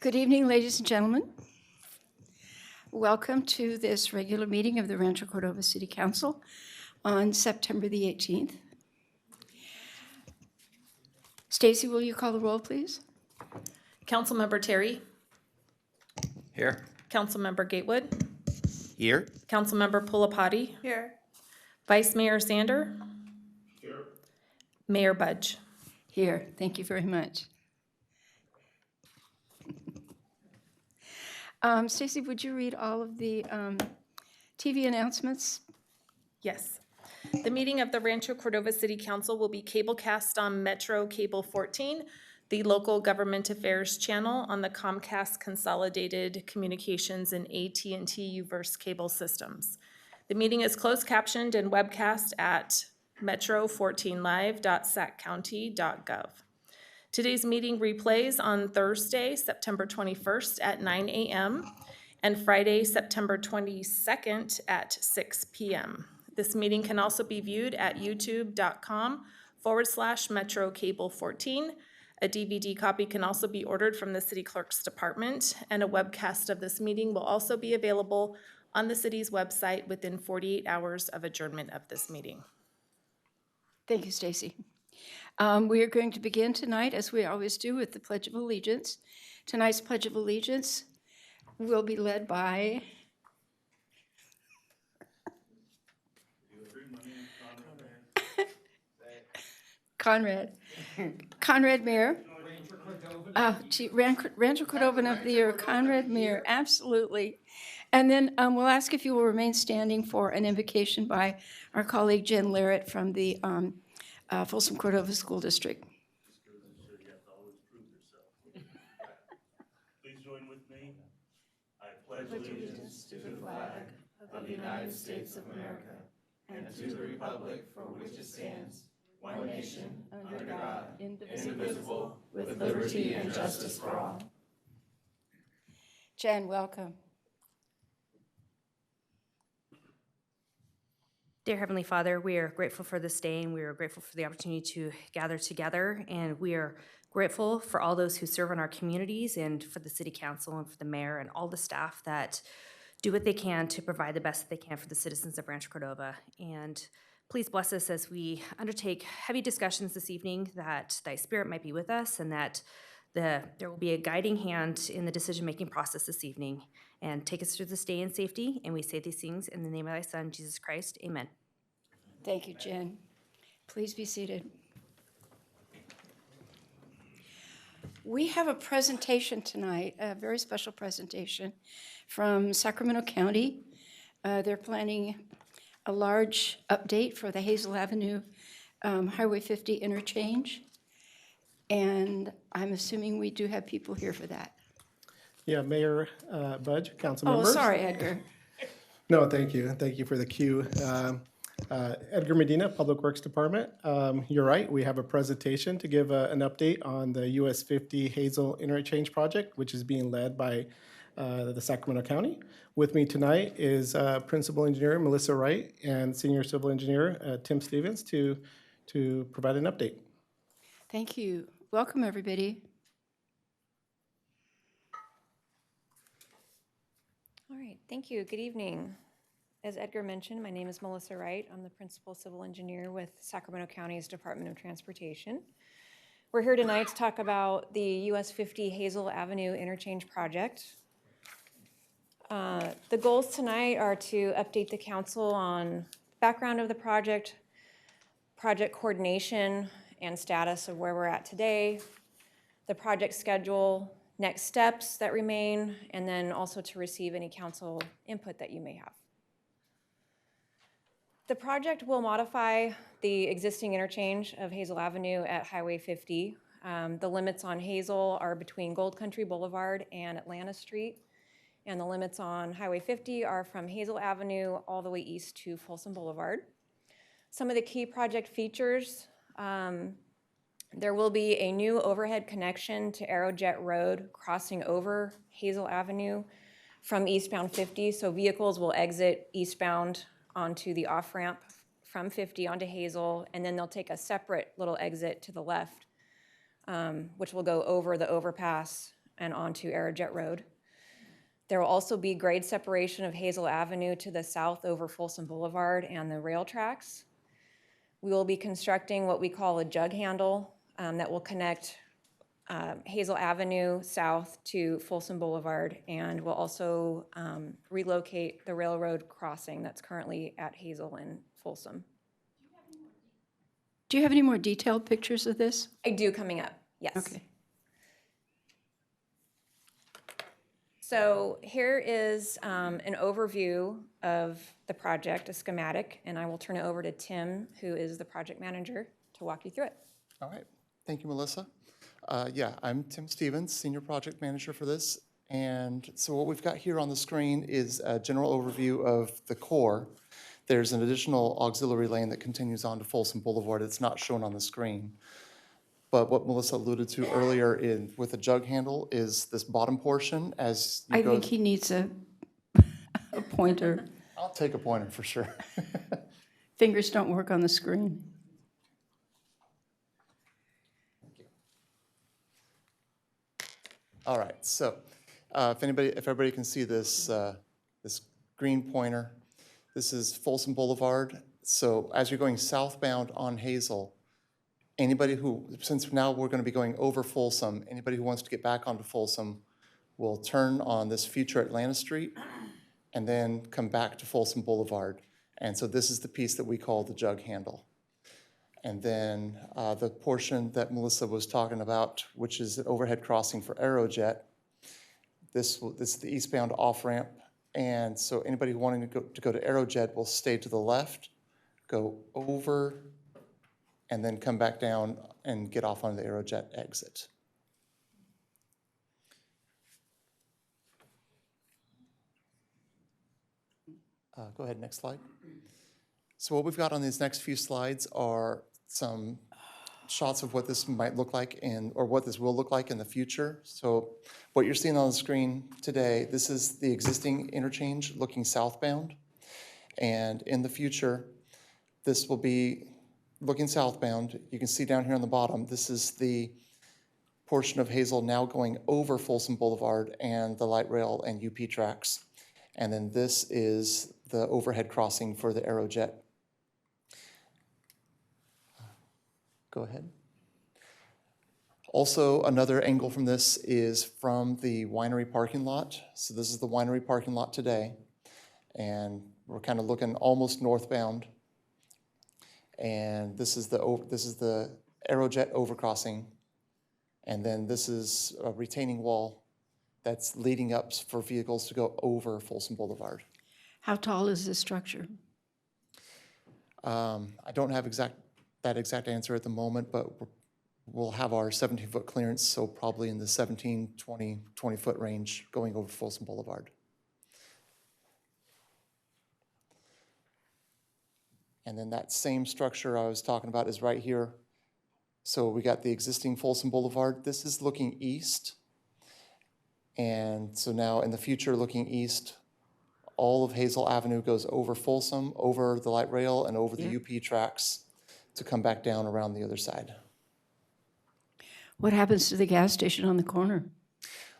Good evening, ladies and gentlemen. Welcome to this regular meeting of the Rancho Cordova City Council on September the 18th. Stacy, will you call the roll, please? Councilmember Terry. Here. Councilmember Gatewood. Here. Councilmember Pulapati. Here. Vice Mayor Sander. Here. Mayor Budge. Here. Thank you very much. Stacy, would you read all of the TV announcements? Yes. The meeting of the Rancho Cordova City Council will be cablecast on Metro Cable 14, the local government affairs channel on the Comcast Consolidated Communications and AT&T Uverse cable systems. The meeting is closed captioned and webcast at metro14live.saccounty.gov. Today's meeting replays on Thursday, September 21st at 9 a.m. and Friday, September 22nd at 6 p.m. This meeting can also be viewed at youtube.com/Metro Cable 14. A DVD copy can also be ordered from the City Clerk's Department, and a webcast of this meeting will also be available on the city's website within 48 hours of adjournment of this meeting. Thank you, Stacy. We are going to begin tonight, as we always do, with the Pledge of Allegiance. Tonight's Pledge of Allegiance will be led by Conrad Mayor. Rancho Cordova of the Year, Conrad Mayor, absolutely. And then we'll ask if you will remain standing for an invocation by our colleague Jen Larrett from the Folsom Cordova School District. Please join with me. I pledge allegiance to the flag of the United States of America and to the republic for which it stands, one nation, under God, indivisible, with liberty and justice for all. Jen, welcome. Dear Heavenly Father, we are grateful for this day, and we are grateful for the opportunity to gather together, and we are grateful for all those who serve in our communities and for the City Council and for the Mayor and all the staff that do what they can to provide the best that they can for the citizens of Rancho Cordova. And please bless us as we undertake heavy discussions this evening, that Thy Spirit might be with us, and that there will be a guiding hand in the decision-making process this evening. And take us through this day in safety, and we say these things in the name of Thy Son, Jesus Christ. Amen. Thank you, Jen. Please be seated. We have a presentation tonight, a very special presentation from Sacramento County. They're planning a large update for the Hazel Avenue Highway 50 interchange, and I'm assuming we do have people here for that. Yeah, Mayor Budge, council Oh, members. sorry, Edgar. No, thank you. Thank you for the cue. Edgar Medina, Public Works Department. You're right, we have a presentation to give an update on the US 50 Hazel Interchange Project, which is being led by the Sacramento County. With me tonight is Principal Engineer Melissa Wright and Senior Civil Engineer Tim Stevens to provide an update. Thank you. Welcome, everybody. All right, thank you. Good evening. As Edgar mentioned, my name is Melissa Wright. I'm the Principal Civil Engineer with Sacramento County's Department of Transportation. We're here tonight to talk about the US 50 Hazel Avenue Interchange Project. The goals tonight are to update the council on background of the project coordination and status of where we're at today, the project schedule, next steps that remain, and then also to receive any council input that you may have. The project will modify the existing interchange of Hazel Avenue at Highway 50. The limits on Hazel are between Gold Country Boulevard and Atlanta Street, and the limits on Highway 50 are from Hazel Avenue all the way east to Folsom Boulevard. Some of the key project features, there will be a new overhead connection to Aerojet Road crossing over Hazel Avenue from eastbound 50, so vehicles will exit eastbound onto the off-ramp from 50 onto Hazel, and then they'll take a separate little exit to the left, which will go over the overpass and onto Aerojet Road. There will also be grade separation of Hazel Avenue to the south over Folsom Boulevard and the rail tracks. We will be constructing what we call a jug handle that will connect Hazel Avenue south to Folsom Boulevard, and will also relocate the railroad crossing that's currently at Hazel and Folsom. Do you have any more detailed pictures of this? I do coming up, yes. Okay. So here is an overview of the project, a schematic, and I will turn it over to Tim, who is the project manager, to walk you through it. All right, thank you, Melissa. Yeah, I'm Tim Stevens, Senior Project Manager for this. And so what we've got here on the screen is a general overview of the core. There's an additional auxiliary lane that continues on to Folsom Boulevard. It's not shown on the screen. But what Melissa alluded to earlier with the jug handle is this bottom portion as you I go. think he needs a pointer. I'll take a pointer for sure. Fingers don't work on the screen. All right, so if everybody can see this, this green pointer, this is Folsom Boulevard. So as you're going southbound on Hazel, anybody who, since now we're going to be going over Folsom, anybody who wants to get back onto Folsom will turn on this future Atlanta Street and then come back to Folsom Boulevard. And so this is the piece that we call the jug handle. And then the portion that Melissa was talking about, which is an overhead crossing for Aerojet, this is the eastbound off-ramp. And so anybody wanting to go to Aerojet will stay to the left, go over, and then come back down and get off on the Aerojet exit. Go ahead, next slide. So what we've got on these next few slides are some shots of what this might look like or what this will look like in the future. So what you're seeing on the screen today, this is the existing interchange looking southbound. And in the future, this will be looking southbound. You can see down here on the bottom, this is the portion of Hazel now going over Folsom Boulevard and the light rail and UP tracks. And then this is the overhead crossing for the Aerojet. Go ahead. Also, another angle from this is from the winery parking lot. So this is the winery parking lot today. And we're kind of looking almost northbound. And this is the Aerojet overcrossing. And then this is a retaining wall that's leading up for vehicles to go over Folsom Boulevard. How tall is this structure? I don't have that exact answer at the moment, but we'll have our 17-foot clearance, so probably in the 17, 20-foot range going over Folsom Boulevard. And then that same structure I was talking about is right here. So we got the existing Folsom Boulevard. This is looking east. And so now in the future, looking east, all of Hazel Avenue goes over Folsom, over the light rail, and over the UP tracks to come back down around the other side. What happens to the gas station on the corner?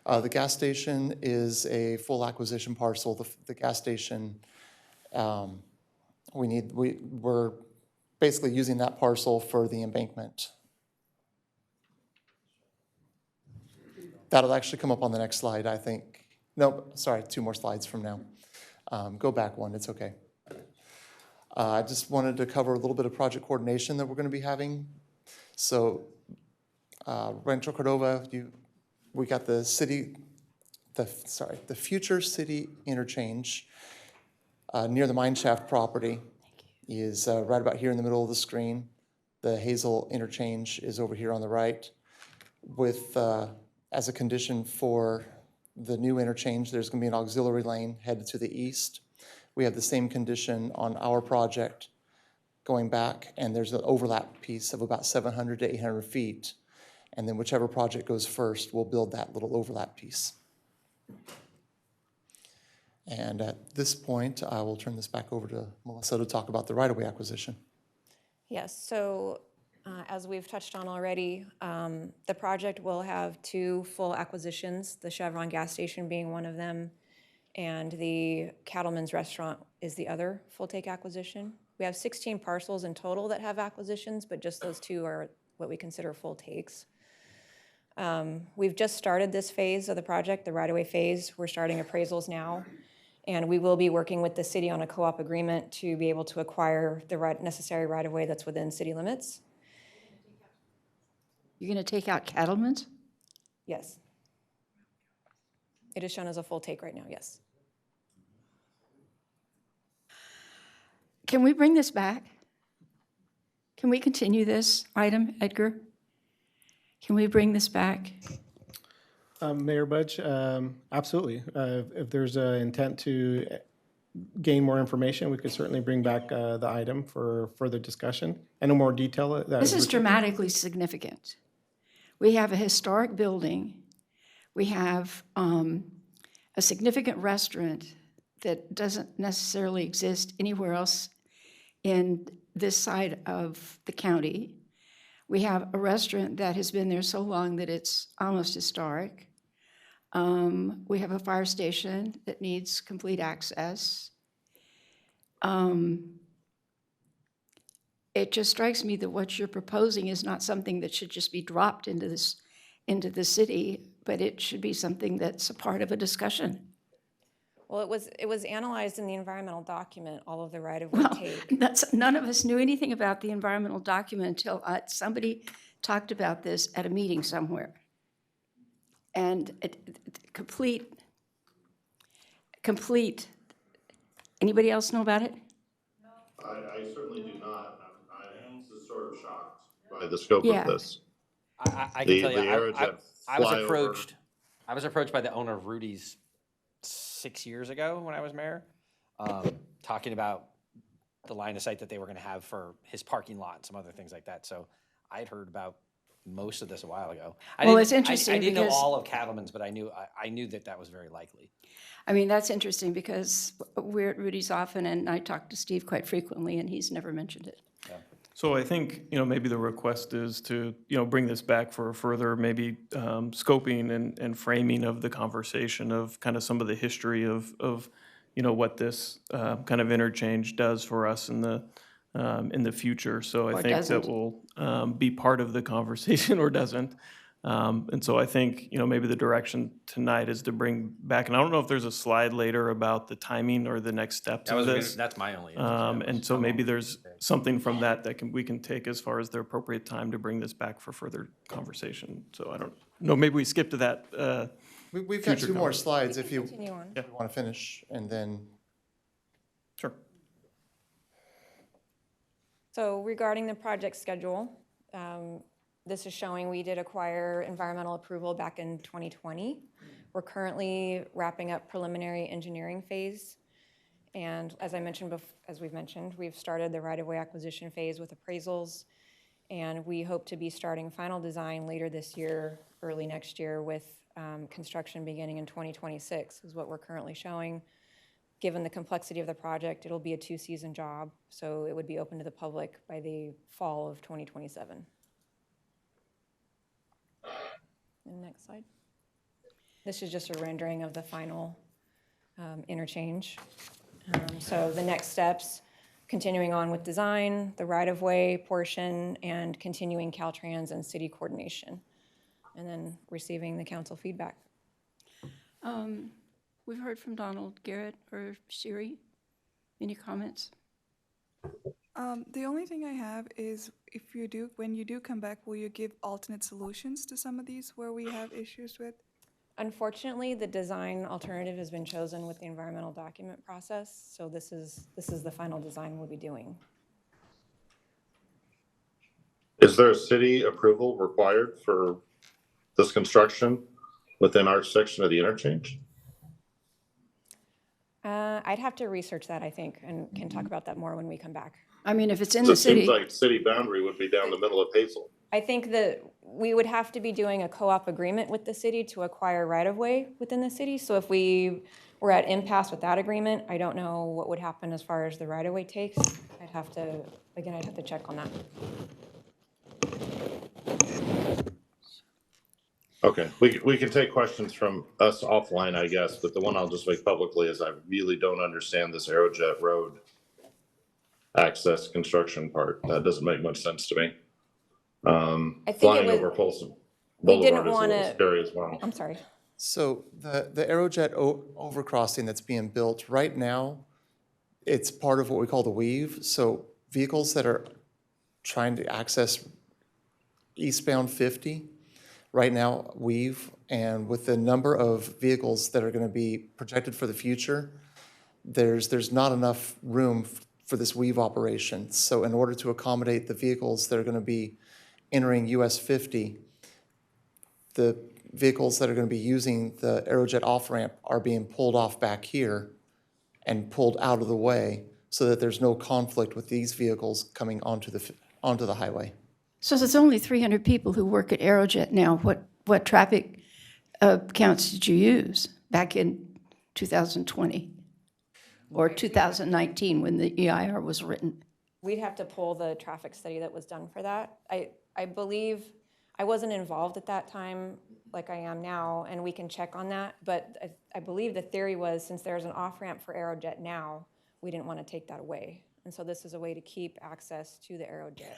The gas station is a full acquisition parcel. The gas station, we're basically using that parcel for the embankment. That'll actually come up on the next slide, I think. Nope, sorry, 2 more slides from now. Go back one, it's okay. I just wanted to cover a little bit of project coordination that we're going to be having. So Rancho Cordova, we got the future city interchange near the mine shaft property is right about here in the middle of the screen. The Hazel interchange is over here on the right. With, as a condition for the new interchange, there's going to be an auxiliary lane headed to the east. We have the same condition on our project going back, and there's an overlap piece of about 700 to 800 feet. And then whichever project goes first, we'll build that little overlap piece. And at this point, I will turn this back over to Melissa to talk about the right-of-way acquisition. Yes, so As we've touched on already, the project will have 2 full acquisitions, the Chevron gas station being one of them, and the Cattleman's Restaurant is the other full-take acquisition. We have 16 parcels in total that have acquisitions, but just those 2 are what we consider full takes. We've just started this phase of the project, the right-of-way phase. We're starting appraisals now, and we will be working with the city on a co-op agreement to be able to acquire the necessary right-of-way that's within city limits. You're going to take out Cattleman's? Yes. It is shown as a full take right now, yes. Can we bring this back? Can we continue this item, Edgar? Can we bring this back? Mayor Budge, absolutely. If there's an intent to gain more information, we could certainly bring back the item for further discussion. And no more detail. This is dramatically significant. We have a historic building. We have a significant restaurant that doesn't necessarily exist anywhere else in this side of the county. We have a restaurant that has been there so long that it's almost historic. We have a fire station that needs complete access. It just strikes me that what you're proposing is not something that should just be dropped into the city, but it should be something that's a part of a discussion. Well, it was analyzed in the environmental document, all of the right-of-way Well, take. none of us knew anything about the environmental document until somebody talked about this at a meeting somewhere. And complete, anybody else know about it? I certainly do not. I'm just sort of shocked by the scope Yeah. of this. I The can tell you, Aerojet I was flyover. approached by the owner of Rudy's 6 years ago when I was mayor, talking about the line of sight that they were gonna have for his parking lot and some other things like that. So I had heard about most of this a while ago. Well, it's interesting I didn't know because- all of Cattleman's, but I knew that was very likely. I mean, that's interesting because we're at Rudy's often, and I talk to Steve quite frequently, and he's never mentioned it. So I think, maybe the request is to, bring this back for further maybe scoping and framing of the conversation of kind of some of the history of what this kind of interchange does for us in the future. So I Or think that doesn't. will be part of the conversation or doesn't. And so I think, maybe the direction tonight is to bring back, and I don't know if there's a slide later about the timing or the next steps of this. That's my only interest. And so maybe there's something from that we can take as far as the appropriate time to bring this back for further conversation. So I don't know, maybe we skip to that. We've got Future 2 more slides if you Continue on. want to finish, and then, Sure. So regarding the project schedule, this is showing we did acquire environmental approval back in 2020. We're currently wrapping up preliminary engineering phase. And as we've mentioned, we've started the right-of-way acquisition phase with appraisals. And we hope to be starting final design later this year, early next year, with construction beginning in 2026 is what we're currently showing. Given the complexity of the project, it'll be a 2-season job, so it would be open to the public by the fall of 2027. And next slide. This is just a rendering of the final interchange. So the next steps, continuing on with design, the right-of-way portion, and continuing Caltrans and city coordination, and then receiving the council feedback. We've heard from Donald, Garrett, or Siri. Any comments? The only thing I have is when you do come back, will you give alternate solutions to some of these where we have issues with? Unfortunately, the design alternative has been chosen with the environmental document process, so this is the final design we'll be doing. Is there a city approval required for this construction within our section of the interchange? I'd have to research that, I think, and can talk about that more when we come back. I mean, if it's in It the seems city, like city boundary would be down the middle of Hazel. I think that we would have to be doing a co-op agreement with the city to acquire right-of-way within the city. So if we were at impasse with that agreement, I don't know what would happen as far as the right-of-way takes. I'd have to check on that. Okay, we can take questions from us offline, I guess, but the one I'll just make publicly is I really don't understand this Aerojet Road access construction part. That doesn't make much sense to me. I think it Flying was, over Folsom we didn't Boulevard is a want little to, scary as well. I'm sorry. So the Aerojet overcrossing that's being built right now, it's part of what we call the weave. So vehicles that are trying to access eastbound 50 right now weave, and with the number of vehicles that are going to be projected for the future, there's not enough room for this weave operation. So in order to accommodate the vehicles that are going to be entering US 50, the vehicles that are going to be using the Aerojet off-ramp are being pulled off back here and pulled out of the way so that there's no conflict with these vehicles coming onto the highway. So there's only 300 people who work at Aerojet now. What traffic counts did you use back in 2020 or 2019 when the EIR was written? We'd have to pull the traffic study that was done for that. I believe, I wasn't involved at that time like I am now, and we can check on that. But I believe the theory was, since there's an off-ramp for Aerojet now, we didn't want to take that away. And so this is a way to keep access to the Aerojet.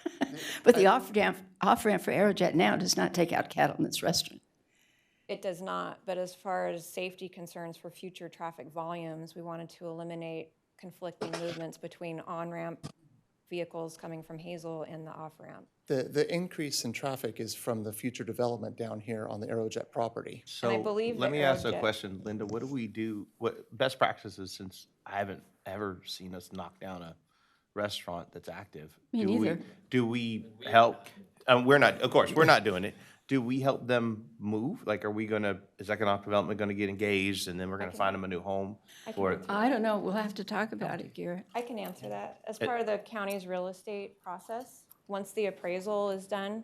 But the off-ramp for Aerojet now does not take out Cattleman's Restaurant. It does not, but as far as safety concerns for future traffic volumes, we wanted to eliminate conflicting movements between on-ramp vehicles coming from Hazel and the off-ramp. The increase in traffic is from the future development down here on the Aerojet property. And I So believe let the me ask a Aerojet- question, Linda. What do we do, what best practices, since I haven't ever seen us knock down a restaurant that's active? Me neither. Do we help, we're not, of course, we're not doing it. Do we help them move? Like, are we gonna, is economic development gonna get engaged and then we're gonna find them a new home for it? I don't know. We'll have to talk about it, Garrett. I can answer that. As part of the county's real estate process, once the appraisal is done,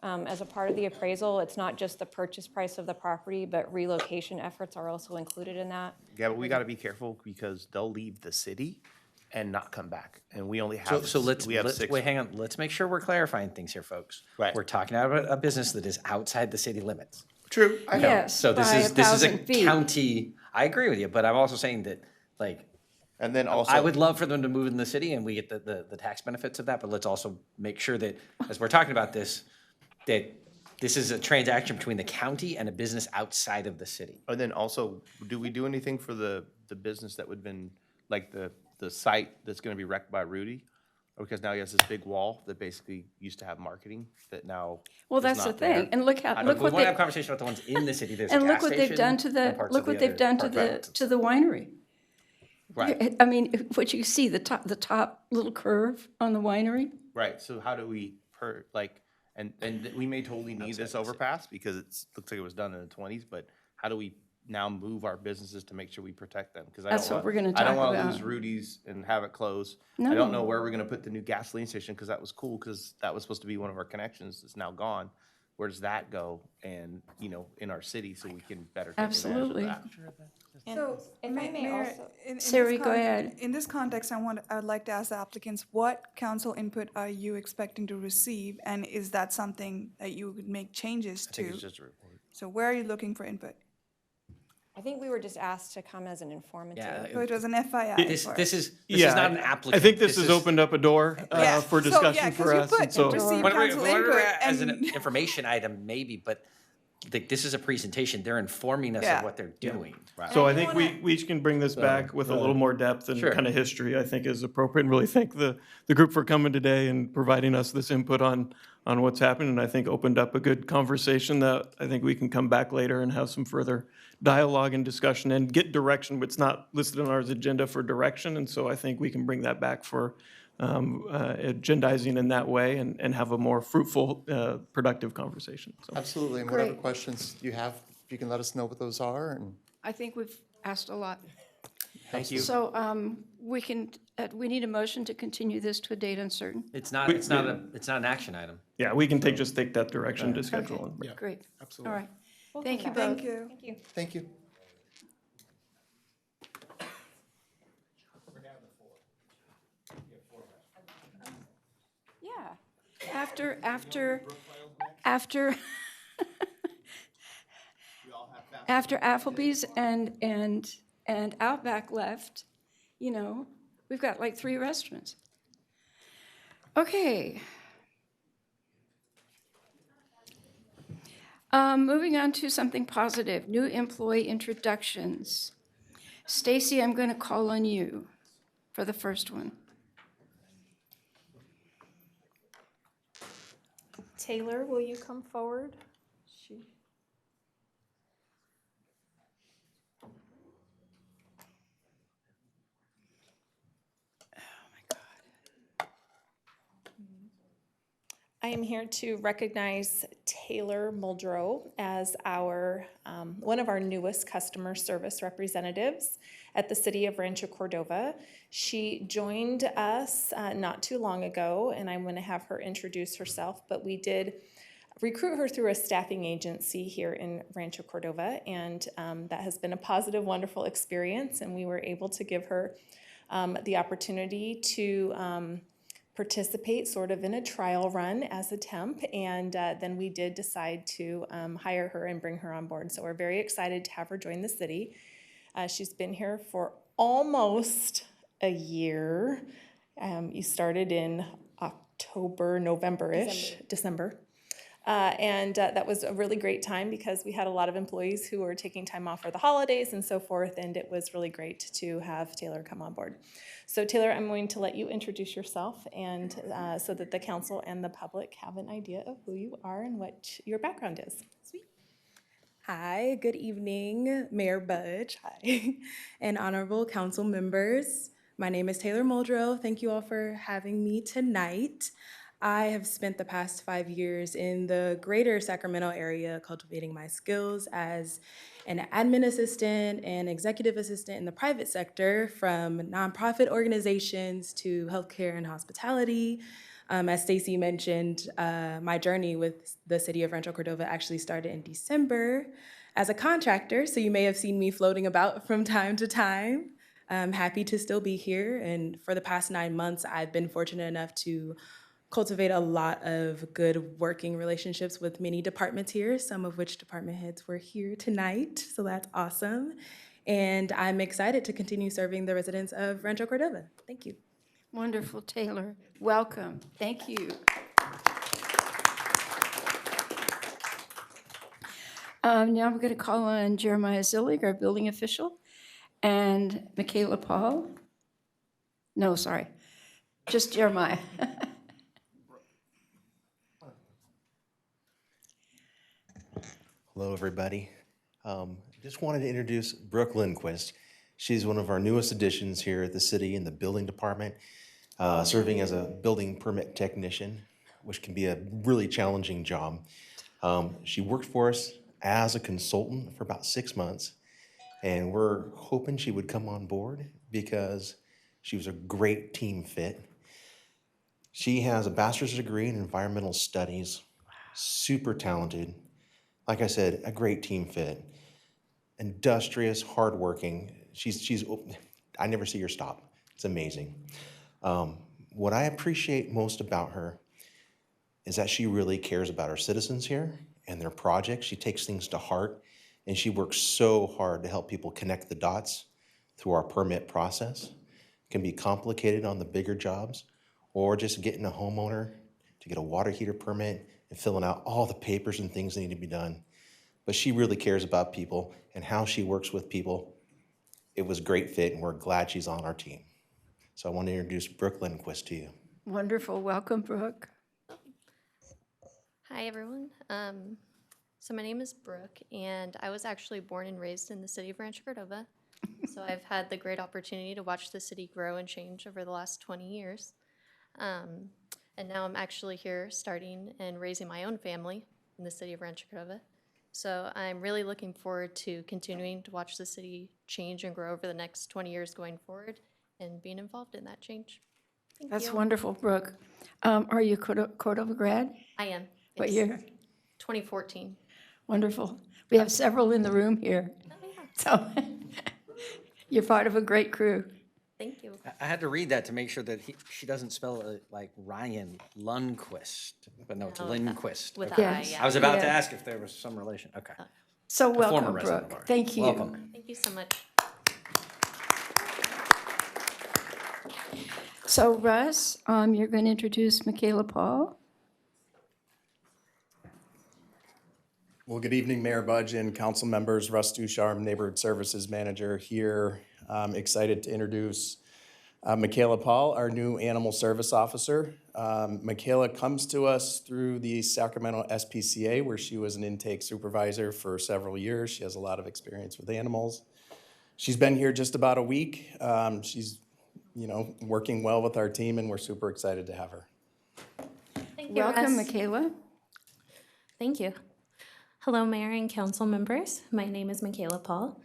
as a part of the appraisal, it's not just the purchase price of the property, but relocation efforts are also included in that. Yeah, but we gotta be careful because they'll leave the city and not come back. And we only have, So let's, we have 6. wait, hang on, let's make sure we're clarifying things here, folks. Right. We're talking about a business that is outside the city limits. True, I know. Yes, So this by is a 1,000 feet. county, I agree with you, but I'm also saying that, like, And then also. I would love for them to move in the city and we get the tax benefits of that, but let's also make sure that, as we're talking about this, that this is a transaction between the county and a business outside of the city. And then also, do we do anything for the business that would have been, like the site that's gonna be wrecked by Rudy? Or because now he has this big wall that basically used to have marketing that now Well, is that's the not there. thing. And look I how, don't- look We what want to have a they, conversation about the ones in the city. There's a and look gas what they've done to station the, and parts look of what the they've other done to park the, roads. to the winery. Right, I mean, what you see, the top little curve on the winery, right, so how do we, and we may totally need this overpass because looks like it was done in the 20s, but how do we now move our businesses to make sure we protect them? Because That's what we're gonna I don't talk want to about. lose Rudy's and have it close. No. I don't know where we're going to put the new gasoline station because that was cool because that was supposed to be one of our connections. It's now gone. Where does that go? And, in our city so we can better take advantage of Absolutely. that. And So, if I may Mayor, also, in this Sari, go ahead. In this context, I'd like to ask the applicants, what council input are you expecting to receive? And is that something that you would make changes I think it's to? just a report. So where are you looking for input? I think we were just asked to come as an informative. Yeah, So it was an FYI This for- is Yeah, not an applicant. I think this has opened up a door Yeah, for so, discussion yeah, 'cause for you us. put And so, receive When council we're input as an and- information item, maybe, but this is a presentation. They're informing us Yeah. of what they're doing. Right. so I do think wanna- we can bring this back with a little more depth and Sure. kind of history, I think is appropriate. And really thank the group for coming today and providing us this input on what's happened. And I think opened up a good conversation that I think we can come back later and have some further dialogue and discussion and get direction, but it's not listed on our agenda for direction. And so I think we can bring that back for agendizing in that way and have a more fruitful, productive conversation. So. Absolutely, and whatever Great. questions you have, you can let us know what those are, and I think we've asked a lot. Thank you. So we need a motion to continue this to a date uncertain. It's not an action item. Yeah, we can take that direction to schedule. and bring- Great. absolutely. All right. Thank you both. Thank you. Thank you. Thank you. Yeah. After after Applebee's and Outback left, you know, we've got like 3 restaurants. Okay. Moving on to something positive, new employee introductions. Stacy, I'm going to call on you for the first one. Taylor, will you come forward? I am here to recognize Taylor Muldrow as our one of our newest customer service representatives at the city of Rancho Cordova. She joined us not too long ago, and I'm going to have her introduce herself, but we did recruit her through a staffing agency here in Rancho Cordova, and that has been a positive, wonderful experience, and we were able to give her the opportunity to participate sort of in a trial run as a temp, and then we did decide to hire her and bring her on board. So we're very excited to have her join the city. She's been here for almost a year. You started in October, November-ish, December. And that was a really great time because we had a lot of employees who were taking time off for the holidays and so forth, and it was really great to have Taylor come on board. So Taylor, I'm going to let you introduce yourself, and so that the council and the public have an idea of who you are and what your background is. Sweet. Hi, good evening, Mayor Budge, hi, and honorable council members. My name is Taylor Muldrow. Thank you all for having me tonight. I have spent the past 5 years in the greater Sacramento area cultivating my skills as an admin assistant and executive assistant in the private sector, from nonprofit organizations to healthcare and hospitality. As Stacy mentioned, my journey with the city of Rancho Cordova actually started in December as a contractor, so you may have seen me floating about from time to time. I'm happy to still be here, and for the past 9 months, I've been fortunate enough to cultivate a lot of good working relationships with many departments here, some of which department heads were here tonight, so that's awesome. And I'm excited to continue serving the residents of Rancho Cordova. Thank you. Wonderful, Taylor. Welcome. Thank you. Now we're going to call on Jeremiah Zillig, our building official, and Michaela Paul. No, sorry, just Jeremiah. Hello, everybody. Just wanted to introduce Brooke Lindquist. She's one of our newest additions here at the city in the building department, serving as a building permit technician, which can be a really challenging job. She worked for us as a consultant for about 6 months, and we're hoping she would come on board because she was a great team fit. She has a bachelor's degree in environmental studies, super talented. Like I said, a great team fit, industrious, hardworking. I never see her stop. It's amazing. What I appreciate most about her is that she really cares about our citizens here and their projects. She takes things to heart, and she works so hard to help people connect the dots through our permit process. It can be complicated on the bigger jobs, or just getting a homeowner to get a water heater permit and filling out all the papers and things that need to be done. But she really cares about people and how she works with people. It was a great fit, and we're glad she's on our team. So I want to introduce Brooke Lindquist to you. Wonderful. Welcome, Brooke. Hi, everyone. So my name is Brooke, and I was actually born and raised in the city of Rancho Cordova. So I've had the great opportunity to watch the city grow and change over the last 20 years. And now I'm actually here starting and raising my own family in the city of Rancho Cordova. So I'm really looking forward to continuing to watch the city change and grow over the next 20 years going forward and being involved in that change. Thank That's you. wonderful, Brooke. Are you Cordova grad? I am. What Yes. year? 2014. Wonderful. We have several in the room here. Oh, yeah. So you're part of a great crew. Thank you. I had to read that to make sure that she doesn't spell it like Ryan Lundquist, but no, it's No, Lindquist. with Okay. I, Yes. yeah. I was about to Yeah. ask if there was some relation. Okay. So A former welcome, resident of Brooke. ours. Thank you. Welcome. Thank you so much. So Russ, you're going to introduce Michaela Paul. Well, good evening, Mayor Budge and council members. Russ Ducharme, Neighborhood Services Manager here. I'm excited to introduce Michaela Paul, our new Animal Service Officer. Michaela comes to us through the Sacramento SPCA, where she was an intake supervisor for several years. She has a lot of experience with animals. She's been here just about a week. She's, working well with our team, and we're super excited to have her. Thank you, Welcome, Russ. Michaela. Thank you. Hello, Mayor and council members. My name is Michaela Paul.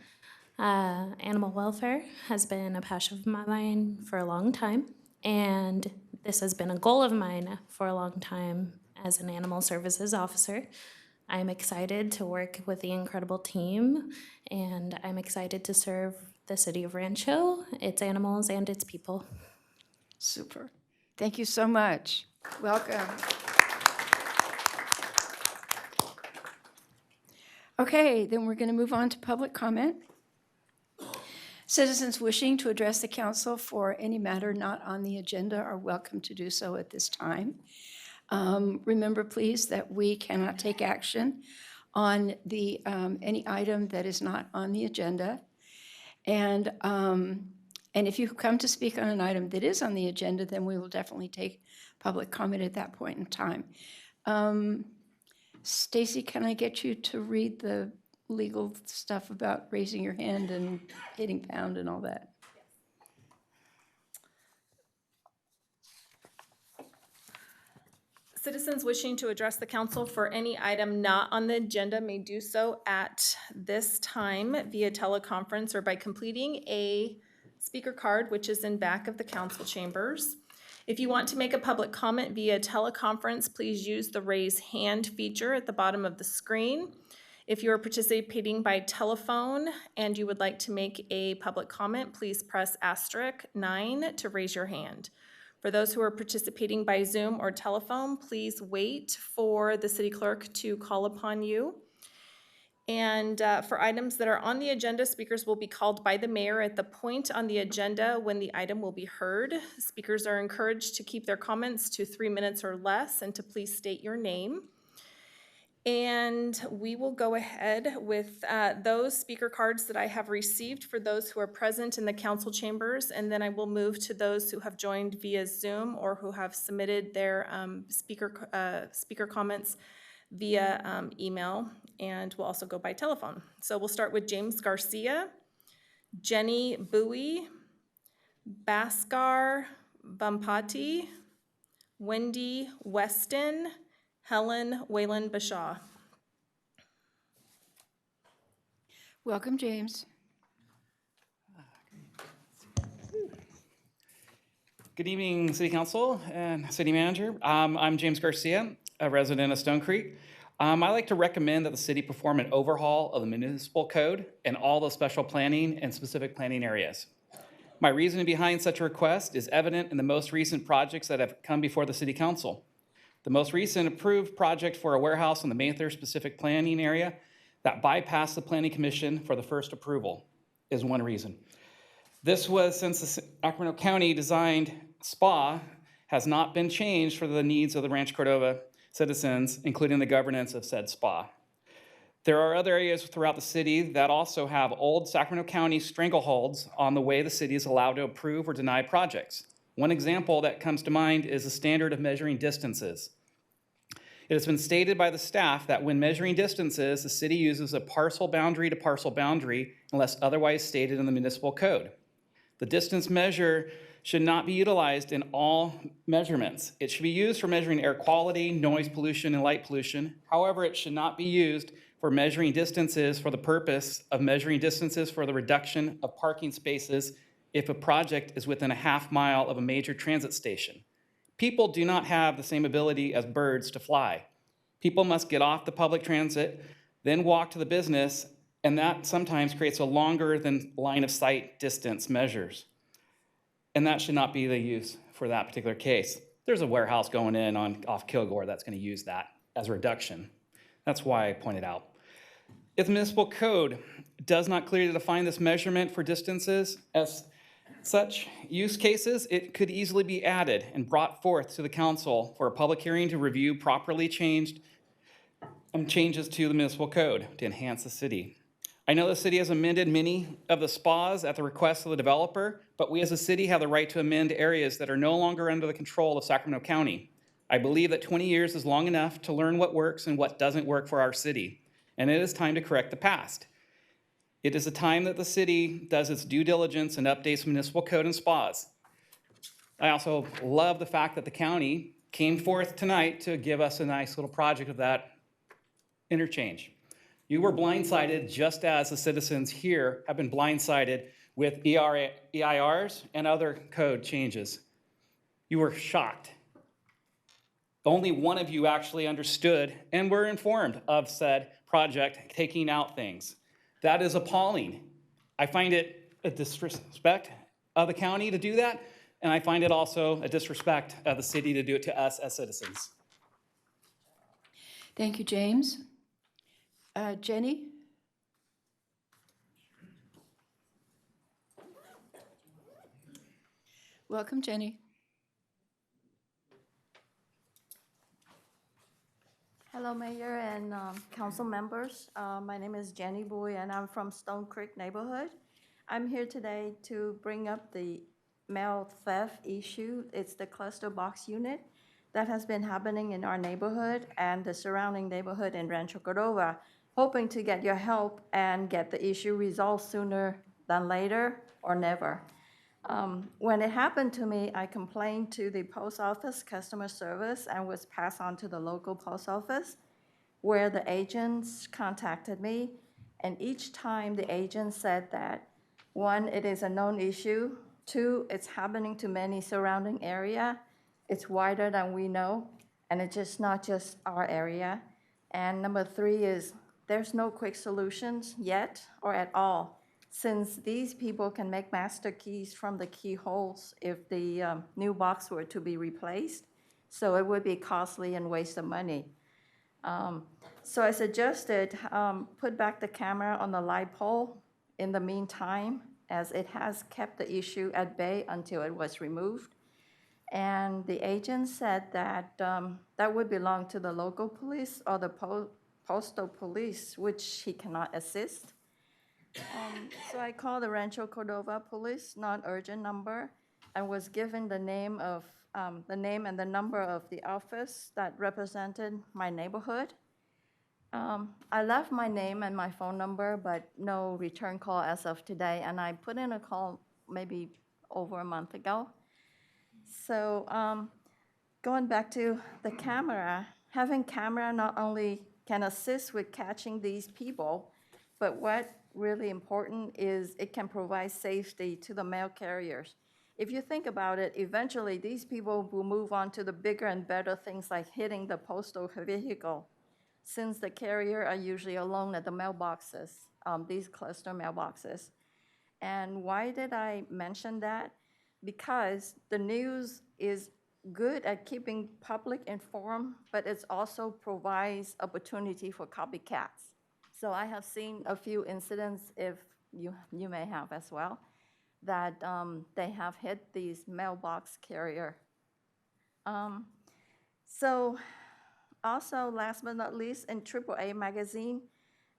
Animal welfare has been a passion of mine for a long time, and this has been a goal of mine for a long time as an animal services officer. I'm excited to work with the incredible team, and I'm excited to serve the city of Rancho, its animals, and its people. Super. Thank you so much. Welcome. Okay, then we're going to move on to public comment. Citizens wishing to address the council for any matter not on the agenda are welcome to do so at this time. Remember, please, that we cannot take action on any item that is not on the agenda. And if you come to speak on an item that is on the agenda, then we will definitely take public comment at that point in time. Stacy, can I get you to read the legal stuff about raising your hand and hitting pound and all that? Citizens wishing to address the council for any item not on the agenda may do so at this time via teleconference or by completing a speaker card, which is in back of the council chambers. If you want to make a public comment via teleconference, please use the raise hand feature at the bottom of the screen. If you are participating by telephone and you would like to make a public comment, please press *9 to raise your hand. For those who are participating by Zoom or telephone, please wait for the city clerk to call upon you. And for items that are on the agenda, speakers will be called by the mayor at the point on the agenda when the item will be heard. Speakers are encouraged to keep their comments to 3 minutes or less and to please state your name. And we will go ahead with those speaker cards that I have received for those who are present in the council chambers, and then I will move to those who have joined via Zoom or who have submitted their speaker comments via email, and we'll also go by telephone. So we'll start with James Garcia, Jenny Bowie, Bhaskar Bumpati, Wendy Weston, Helen Wayland Bashaw. Welcome, James. Good evening, City Council and City Manager. I'm James Garcia, a resident of Stone Creek. I'd like to recommend that the city perform an overhaul of the municipal code and all the special planning and specific planning areas. My reasoning behind such a request is evident in the most recent projects that have come before the City Council. The most recent approved project for a warehouse in the Mather specific planning area that bypassed the Planning Commission for the first approval is one reason. This was since the Sacramento County designed spa has not been changed for the needs of the Rancho Cordova citizens, including the governance of said spa. There are other areas throughout the city that also have old Sacramento County strangleholds on the way the city is allowed to approve or deny projects. One example that comes to mind is the standard of measuring distances. It has been stated by the staff that when measuring distances, the city uses a parcel boundary to parcel boundary unless otherwise stated in the municipal code. The distance measure should not be utilized in all measurements. It should be used for measuring air quality, noise pollution, and light pollution. However, it should not be used for measuring distances for the purpose of measuring distances for the reduction of parking spaces if a project is within a half mile of a major transit station. People do not have the same ability as birds to fly. People must get off the public transit, then walk to the business, and that sometimes creates a longer than line of sight distance measures. And that should not be the use for that particular case. There's a warehouse going in off Kilgore that's going to use that as a reduction. That's why I pointed out. If the municipal code does not clearly define this measurement for distances as such use cases, it could easily be added and brought forth to the council for a public hearing to review properly changed changes to the municipal code to enhance the city. I know the city has amended many of the spas at the request of the developer, but we as a city have the right to amend areas that are no longer under the control of Sacramento County. I believe that 20 years is long enough to learn what works and what doesn't work for our city, and it is time to correct the past. It is a time that the city does its due diligence and updates municipal code and spas. I also love the fact that the county came forth tonight to give us a nice little project of that interchange. You were blindsided just as the citizens here have been blindsided with EIRs and other code changes. You were shocked. Only one of you actually understood and were informed of said project taking out things. That is appalling. I find it a disrespect of the county to do that, and I find it also a disrespect of the city to do it to us as citizens. Thank you, James. Jenny? Welcome, Jenny. Hello, Mayor and council members. My name is Jenny Boy, and I'm from Stone Creek neighborhood. I'm here today to bring up the mail theft issue. It's the cluster box unit that has been happening in our neighborhood and the surrounding neighborhood in Rancho Cordova, hoping to get your help and get the issue resolved sooner than later or never. When it happened to me, I complained to the post office customer service and was passed on to the local post office, where the agents contacted me. And each time the agent said that, one, it is a known issue. Two, it's happening to many surrounding area. It's wider than we know, and it's just not just our area. And number three is there's no quick solutions yet or at all, since these people can make master keys from the keyholes if the new box were to be replaced. So it would be costly and waste of money. So I suggested put back the camera on the light pole in the meantime, as it has kept the issue at bay until it was removed. And the agent said that that would belong to the local police or the postal police, which he cannot assist. So I called the Rancho Cordova Police non-urgent number and was given the name and the number of the office that represented my neighborhood. I left my name and my phone number, but no return call as of today, and I put in a call maybe over a month ago. So going back to the camera, having camera not only can assist with catching these people, but what really important is it can provide safety to the mail carriers. If you think about it, eventually these people will move on to the bigger and better things like hitting the postal vehicle, since the carrier are usually alone at the mailboxes, these cluster mailboxes. And why did I mention that? Because the news is good at keeping public informed, but it also provides opportunity for copycats. So I have seen a few incidents, if you may have as well, that they have hit these mailbox carrier. So also, last but not least, in AAA magazine,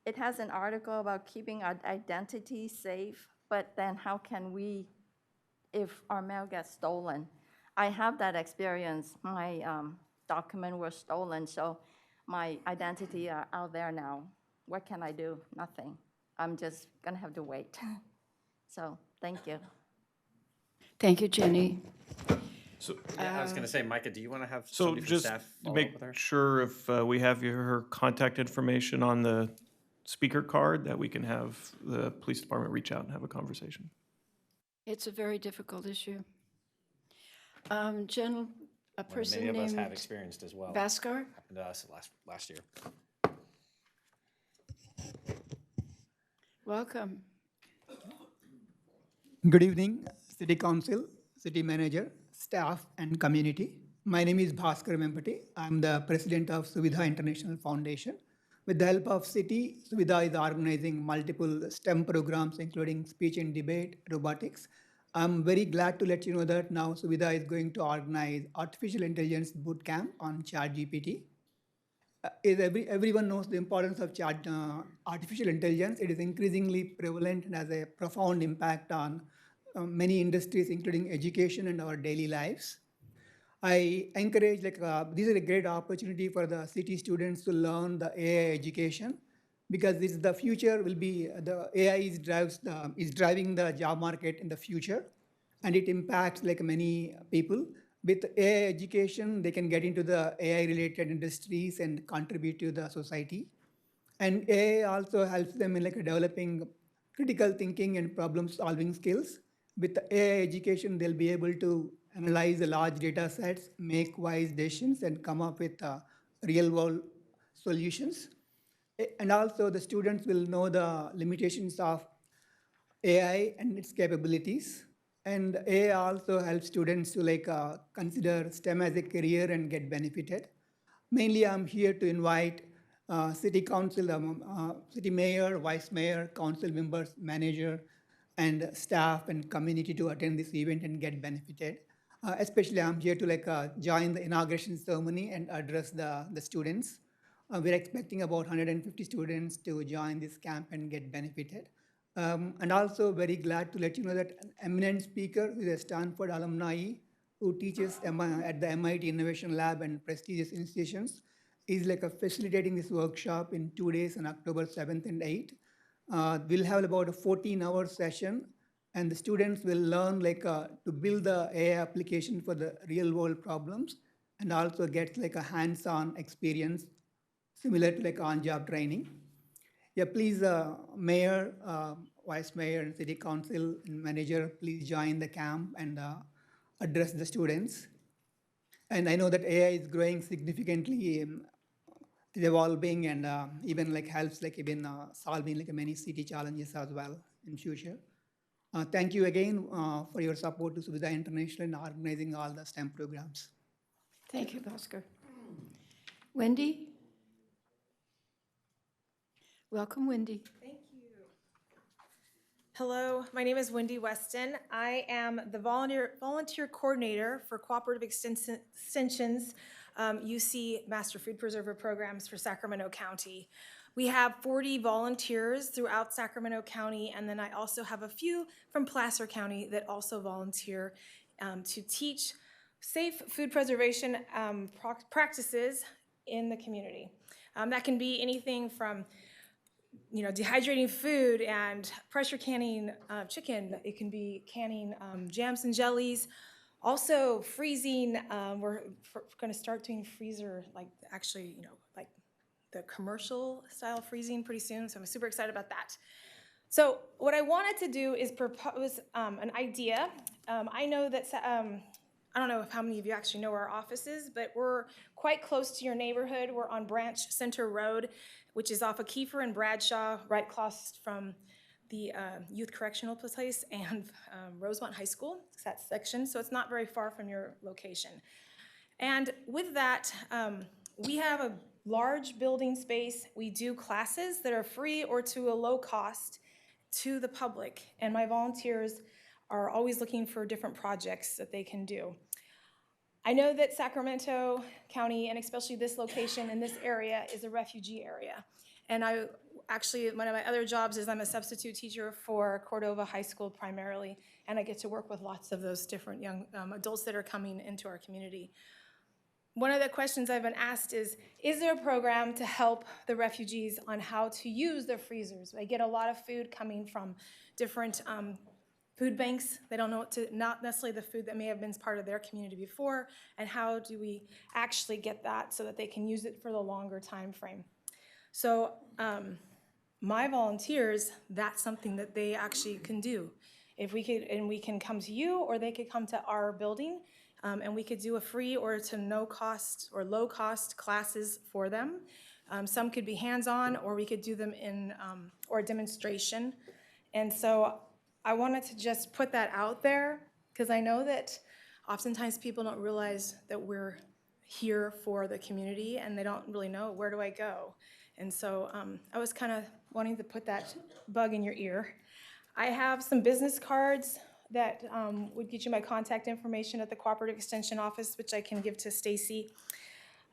it has an article about keeping our identity safe, but then how can we, if our mail gets stolen? I have that experience. My document was stolen, so my identity are out there now. What can I do? Nothing. I'm just gonna have to wait. So, thank you. Thank you, Jenny. So, yeah, I was gonna say, Micah, do you wanna have So somebody from just staff to follow make up with her? sure if we have her contact information on the speaker card, that we can have the police department reach out and have a conversation. It's a very difficult issue. General, a person Many of us have named experienced as well. Bhaskar? Happened to us last year. Welcome. Good evening, City Council, City Manager, staff, and community. My name is Bhaskar Mempati. I'm the President of Suvidha International Foundation. With the help of City, Suvidha is organizing multiple STEM programs, including speech and debate, robotics. I'm very glad to let you know that now Suvidha is going to organize artificial intelligence boot camp on ChatGPT. Everyone knows the importance of artificial intelligence. It is increasingly prevalent and has a profound impact on many industries, including education and our daily lives. I encourage, this is a great opportunity for the city students to learn the AI education, because this is the future will be, the AI is driving the job market in the future, and it impacts like many people. With AI education, they can get into the AI related industries and contribute to the society. And AI also helps them in like developing critical thinking and problem solving skills. With the AI education, they'll be able to analyze the large data sets, make wise decisions, and come up with real world solutions. And also the students will know the limitations of AI and its capabilities. And AI also helps students to consider STEM as a career and get benefited. Mainly, I'm here to invite city council, city mayor, vice mayor, council members, manager, and staff and community to attend this event and get benefited. Especially, I'm here to join the inauguration ceremony and address the students. We're expecting about 150 students to join this camp and get benefited. And also very glad to let you know that an eminent speaker who is a Stanford alumni who teaches at the MIT Innovation Lab and prestigious institutions is facilitating this workshop in 2 days on October 7th and 8th. We'll have about a 14-hour session, and the students will learn to build the AI application for the real world problems, and also get a hands-on experience similar to on-job training. Yeah, please, mayor, vice mayor, and city council and manager, please join the camp and address the students. And I know that AI is growing significantly, is evolving, and even helps even solving many city challenges as well in future. Thank you again for your support to Suvidha International in organizing all the STEM programs. Thank you, Bhaskar. Wendy? Welcome, Wendy. Thank you. Hello, my name is Wendy Weston. I am the volunteer coordinator for Cooperative Extension's UC Master Food Preserver programs for Sacramento County. We have 40 volunteers throughout Sacramento County, and then I also have a few from Placer County that also volunteer to teach safe food preservation practices in the community. That can be anything from dehydrating food and pressure canning chicken. It can be canning jams and jellies. Also freezing, we're going to start doing freezer, like the commercial style freezing pretty soon. So I'm super excited about that. So what I wanted to do is propose an idea. I know that, I don't know how many of you actually know where our office is, but we're quite close to your neighborhood. We're on Branch Center Road, which is off of Kiefer and Bradshaw, right across from the Youth Correctional Place and Rosemont High School. It's that section, so it's not very far from your location. And with that, we have a large building space. We do classes that are free or to a low cost to the public, and my volunteers are always looking for different projects that they can do. I know that Sacramento County, and especially this location in this area, is a refugee area. And one of my other jobs is I'm a substitute teacher for Cordova High School primarily, and I get to work with lots of those different young adults that are coming into our community. One of the questions I've been asked is there a program to help the refugees on how to use their freezers? I get a lot of food coming from different food banks. They don't know not necessarily the food that may have been part of their community before, and how do we actually get that so that they can use it for the longer time frame. So my volunteers, that's something that they actually can do. If we could, and we can come to you, or they could come to our building, and we could do a free or to no cost or low cost classes for them. Some could be hands-on, or we could do them in or a demonstration. And so I wanted to just put that out there, because I know that oftentimes people don't realize that we're here for the community, and they don't really know, where do I go? And so I was kind of wanting to put that bug in your ear. I have some business cards that would get you my contact information at the Cooperative Extension Office, which I can give to Stacy.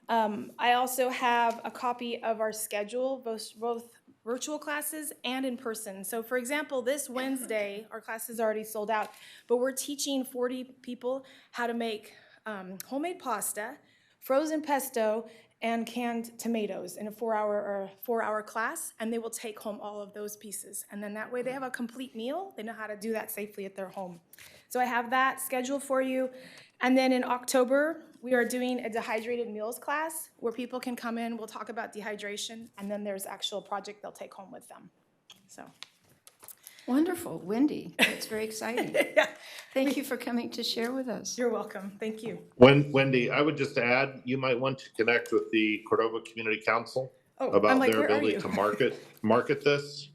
I also have a copy of our schedule, both virtual classes and in person. So for example, this Wednesday, our class is already sold out, but we're teaching 40 people how to make homemade pasta, frozen pesto, and canned tomatoes in a 4-hour class, and they will take home all of those pieces. And then that way they have a complete meal. They know how to do that safely at their home. So I have that scheduled for you. And then in October, we are doing a dehydrated meals class where people can come in, we'll talk about dehydration, and then there's actual project they'll take home with them. So. Wonderful, Wendy, that's very exciting. Yeah. Thank you for coming to share with us. You're welcome, thank you. Wendy, I would just add, you might want to connect with the Cordova Community Council about their ability to market this.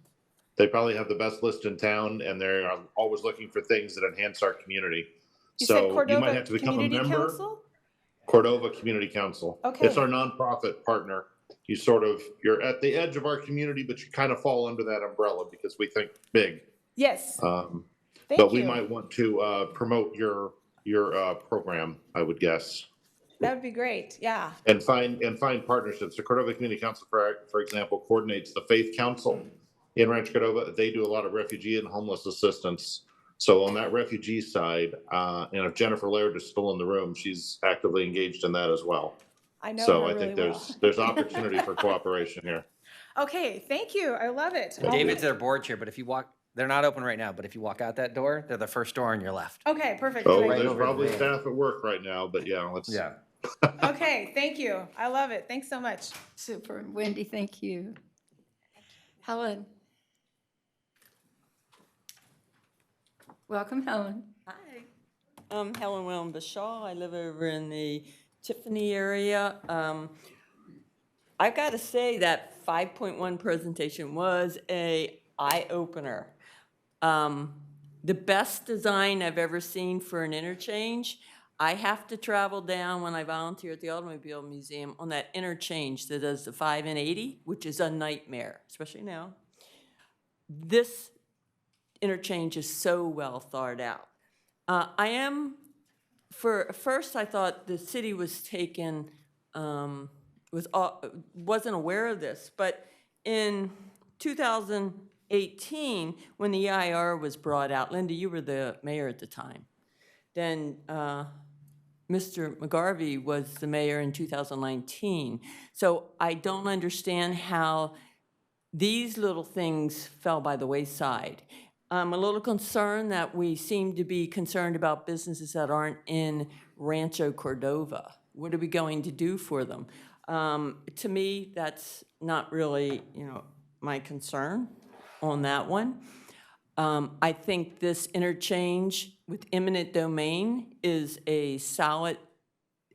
They probably have the best list in town, and they're always looking for things that enhance our community. You said So you Cordova might have to become a Community member. Council? Cordova Community Council. Okay. It's our nonprofit partner. You're at the edge of our community, but you kind of fall under that umbrella because we think big. Yes. But we might want to promote your program, I would guess. That would be great, yeah. And find partnerships. The Cordova Community Council, for example, coordinates the Faith Council in Rancho Cordova. They do a lot of refugee and homeless assistance. So on that refugee side, and if Jennifer Laird is still in the room, she's actively engaged in that as well. I know So her I really think well. there's opportunity for cooperation here. Okay, thank you, I love it. David's their board chair, but if you walk, they're not open right now, but if you walk out that door, they're the first door on your left. Okay, perfect. Oh, Right there's over probably there. staff at work right now, but yeah, let's. Yeah. Okay, thank you, I love it, thanks so much. Super, Wendy, thank you. Helen. Welcome, Helen. Hi. I'm Helen Wellen Bashaw. I live over in the Tiffany area. I've got to say that 5.1 presentation was a eye-opener. The best design I've ever seen for an interchange. I have to travel down when I volunteer at the Automobile Museum on that interchange that does the 5 and 80, which is a nightmare, especially now. This interchange is so well thought out. First I thought the city was taken, wasn't aware of this, but in 2018, when the EIR was brought out, Linda, you were the mayor at the time, then Mr. McGarvey was the mayor in 2019. So I don't understand how these little things fell by the wayside. I'm a little concerned that we seem to be concerned about businesses that aren't in Rancho Cordova. What are we going to do for them? To me, that's not really, my concern on that one. I think this interchange with eminent domain is a solid,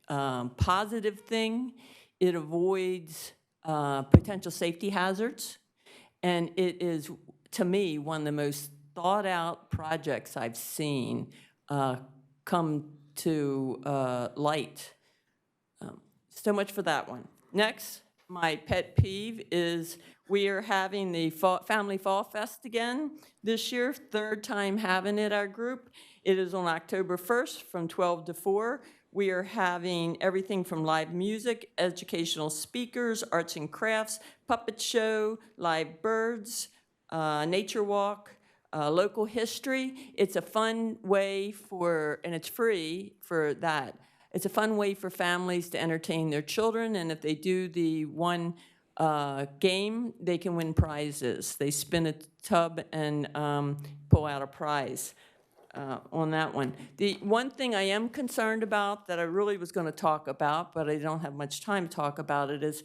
positive thing. It avoids potential safety hazards, and it is, to me, one of the most thought-out projects I've seen come to light. So much for that one. Next, my pet peeve is we are having the Family Fall Fest again this year, third time having it, our group. It is on October 1st from 12 to 4. We are having everything from live music, educational speakers, arts and crafts, puppet show, live birds, nature walk, local history. It's a fun way and it's free for that. It's a fun way for families to entertain their children, and if they do the one game, they can win prizes. They spin a tub and pull out a prize on that one. The one thing I am concerned about that I really was going to talk about, but I don't have much time to talk about it, is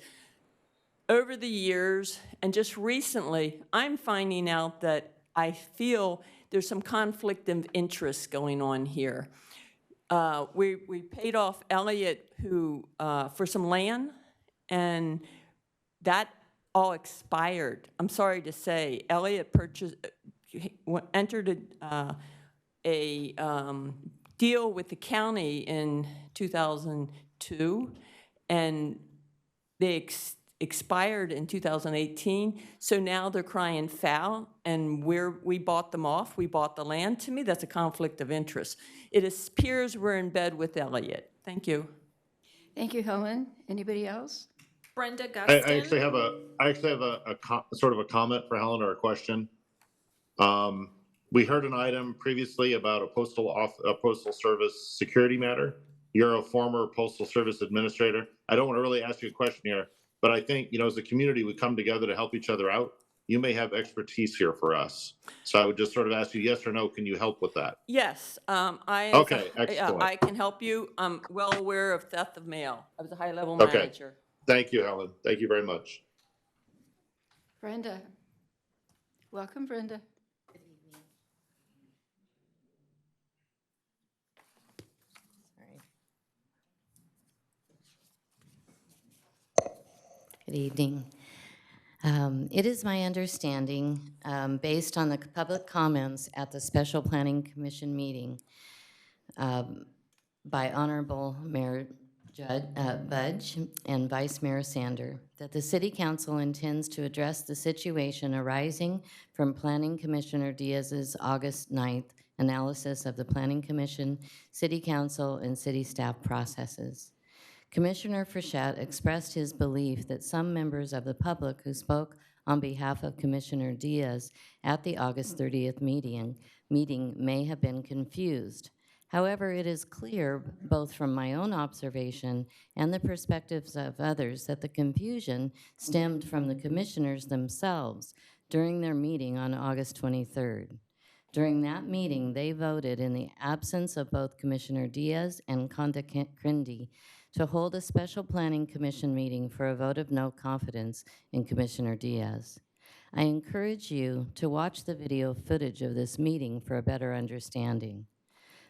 over the years, and just recently, I'm finding out that I feel there's some conflict of interest going on here. We paid off Elliott for some land, and that all expired. I'm sorry to say, Elliott entered a deal with the county in 2002, and expired in 2018, so now they're crying foul, and we bought them off, we bought the land. To me, that's a conflict of interest. It appears we're in bed with Elliott. Thank you. Thank you, Helen. Anybody else? Brenda I Guston. actually have sort of a comment for Helen or a question. We heard an item previously about a postal service security matter. You're a former postal service administrator. I don't want to really ask you a question here, but I think, as a community, we come together to help each other out. You may have expertise here for us. So I would just sort of ask you, yes or no, can you help with that? Yes, Okay, excellent. I can help you. I'm well aware of theft of mail. I was a high-level Okay. manager. Thank you, Helen. Thank you very much. Brenda. Welcome, Brenda. Good evening. It is my understanding, based on the public comments at the Special Planning Commission meeting by Honorable Mayor Budge and Vice Mayor Sander, that the City Council intends to address the situation arising from Planning Commissioner Diaz's August 9th analysis of the Planning Commission, City Council, and City staff processes. Commissioner Frechette expressed his belief that some members of the public who spoke on behalf of Commissioner Diaz at the August 30th meeting may have been confused. However, it is clear, both from my own observation and the perspectives of others, that the confusion stemmed from the commissioners themselves during their meeting on August 23rd. During that meeting, they voted in the absence of both Commissioner Diaz and Conda Crindy to hold a special planning commission meeting for a vote of no confidence in Commissioner Diaz. I encourage you to watch the video footage of this meeting for a better understanding.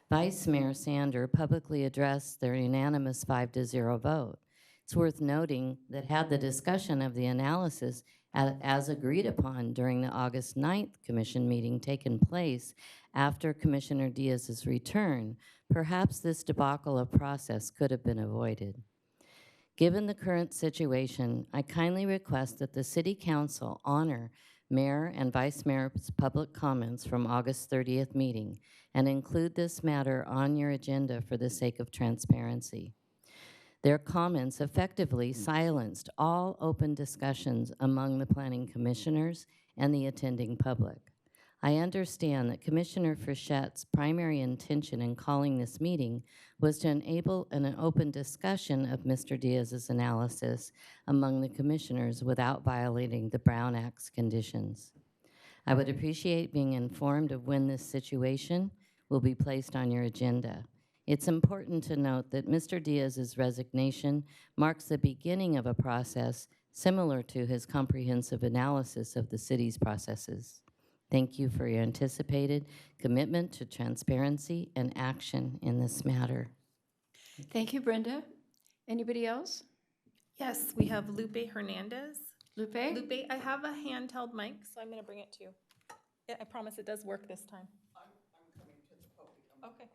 Vice Mayor Sander publicly addressed their unanimous 5-0 vote. It's worth noting that had the discussion of the analysis as agreed upon during the August 9th commission meeting taken place after Commissioner Diaz's return, perhaps this debacle of process could have been avoided. Given the current situation, I kindly request that the City Council honor Mayor and Vice Mayor's public comments from August 30th meeting and include this matter on your agenda for the sake of transparency. Their comments effectively silenced all open discussions among the planning commissioners and the attending public. I understand that Commissioner Frechette's primary intention in calling this meeting was to enable an open discussion of Mr. Diaz's analysis among the commissioners without violating the Brown Act's conditions. I would appreciate being informed of when this situation will be placed on your agenda. It's important to note that Mr. Diaz's resignation marks the beginning of a process similar to his comprehensive analysis of the city's processes. Thank you for your anticipated commitment to transparency and action in this matter. Thank you, Brenda. Anybody else? Yes, we have Lupe Hernandez. Lupe? Lupe, I have a handheld mic, so I'm going to bring it to you. Yeah, I promise it does work this time. I'm coming to the podium. Okay.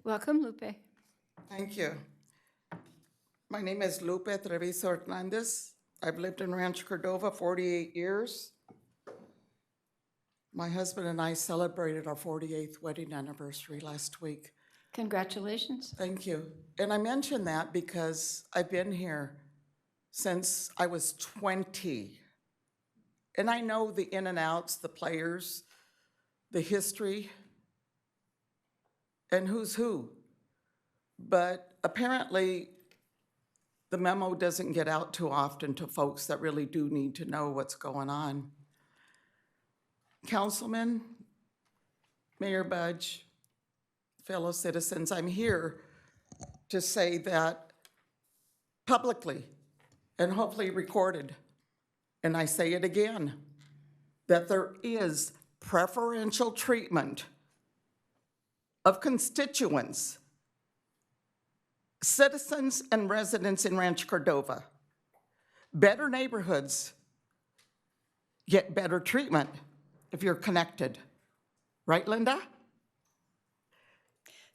Welcome, Lupe. Thank you. My name is Lupe Treviso Hernandez. I've lived in Rancho Cordova 48 years. My husband and I celebrated our 48th wedding anniversary last week. Congratulations. Thank you. And I mention that because I've been here since I was 20. And I know the in and outs, the players, the history, and who's who. But apparently, the memo doesn't get out too often to folks that really do need to know what's going on. Councilman, Mayor Budge, fellow citizens, I'm here to say that publicly and hopefully recorded, and I say it again, that there is preferential treatment of constituents, citizens and residents in Rancho Cordova. Better neighborhoods get better treatment. if you're connected. Right, Linda?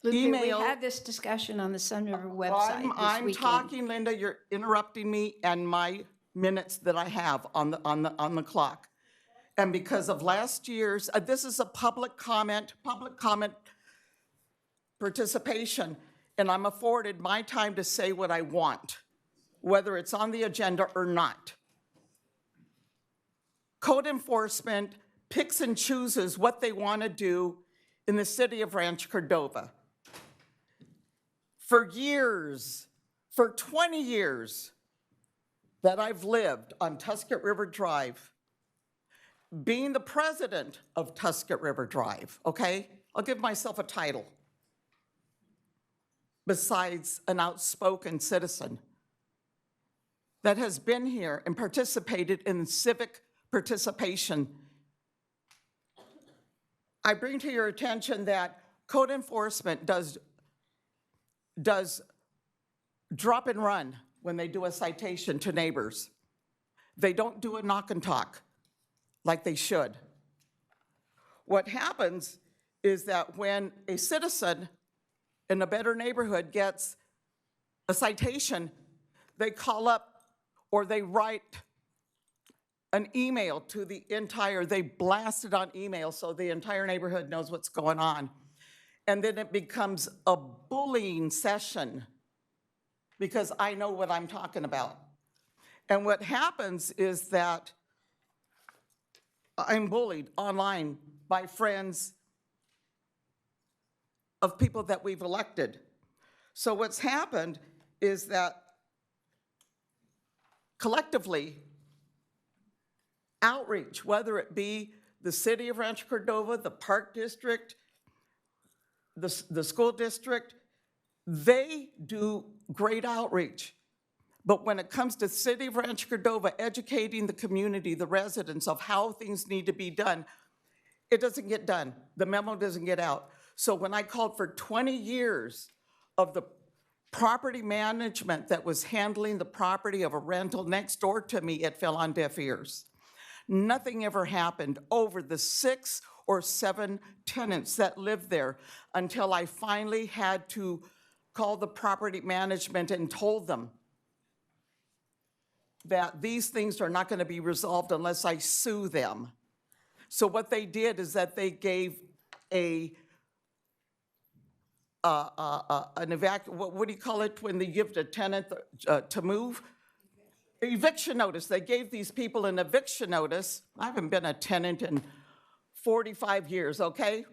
Lupe, we Email. had this discussion on the Sun River website this I'm weekend. talking, Linda, you're interrupting me and my minutes that I have on the clock. And because of last year's, this is a public comment participation, and I'm afforded my time to say what I want, whether it's on the agenda or not. Code enforcement picks and chooses what they want to do in the city of Rancho Cordova. For years, for 20 years that I've lived on Tuscan River Drive, being the president of Tuscan River Drive, okay? I'll give myself a title. Besides an outspoken citizen that has been here and participated in civic participation, I bring to your attention that code enforcement does drop and run when they do a citation to neighbors. They don't do a knock and talk like they should. What happens is that when a citizen in a better neighborhood gets a citation, they call up or they write an email to the entire, they blast it on email so the entire neighborhood knows what's going on. And then it becomes a bullying session because I know what I'm talking about. And what happens is that I'm bullied online by friends of people that we've elected. So what's happened is that collectively, outreach, whether it be the city of Rancho Cordova, the park district, the school district, they do great outreach. But when it comes to city of Rancho Cordova, educating the community, the residents of how things need to be done, it doesn't get done. The memo doesn't get out. So when I called for 20 years of the property management that was handling the property of a rental next door to me, it fell on deaf ears. Nothing ever happened over the 6 or 7 tenants that lived there until I finally had to call the property management and told them that these things are not going to be resolved unless I sue them. So what they did is that they gave what do you call it when they give the tenant to move? Eviction notice. They gave these people an eviction notice. I haven't been a tenant in 45 years, okay?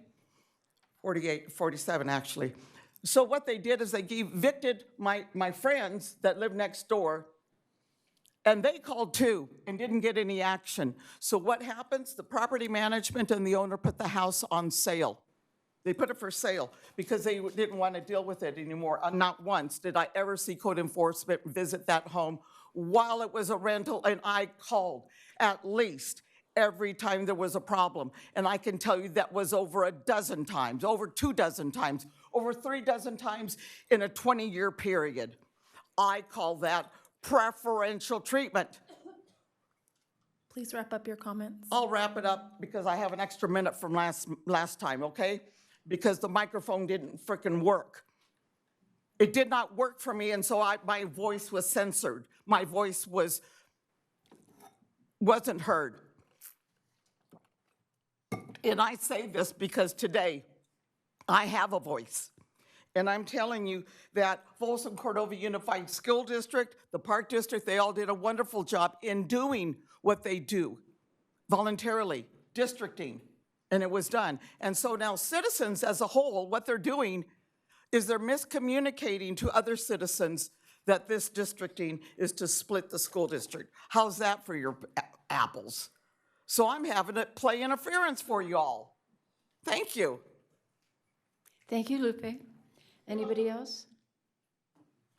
48, 47 actually. So what they did is they evicted my friends that live next door, and they called too and didn't get any action. So what happens? The property management and the owner put the house on sale. They put it for sale because they didn't want to deal with it anymore. Not once did I ever see code enforcement visit that home while it was a rental, and I called at least every time there was a problem. And I can tell you that was over a dozen times, over 24 times, over 3 dozen times in a 20-year period. I call that preferential treatment. Please wrap up your comments. I'll wrap it up because I have an extra minute from last time, okay? Because the microphone didn't frickin' work. It did not work for me, and so my voice was censored. My voice wasn't heard. And I say this because today I have a voice. And I'm telling you that Folsom Cordova Unified School District, the Park District, they all did a wonderful job in doing what they do voluntarily, districting, and it was done. And so now citizens as a whole, what they're doing is they're miscommunicating to other citizens that this districting is to split the school district. How's that for your apples? So I'm having it play interference for you all. Thank you. Thank you, Lupe. Anybody else?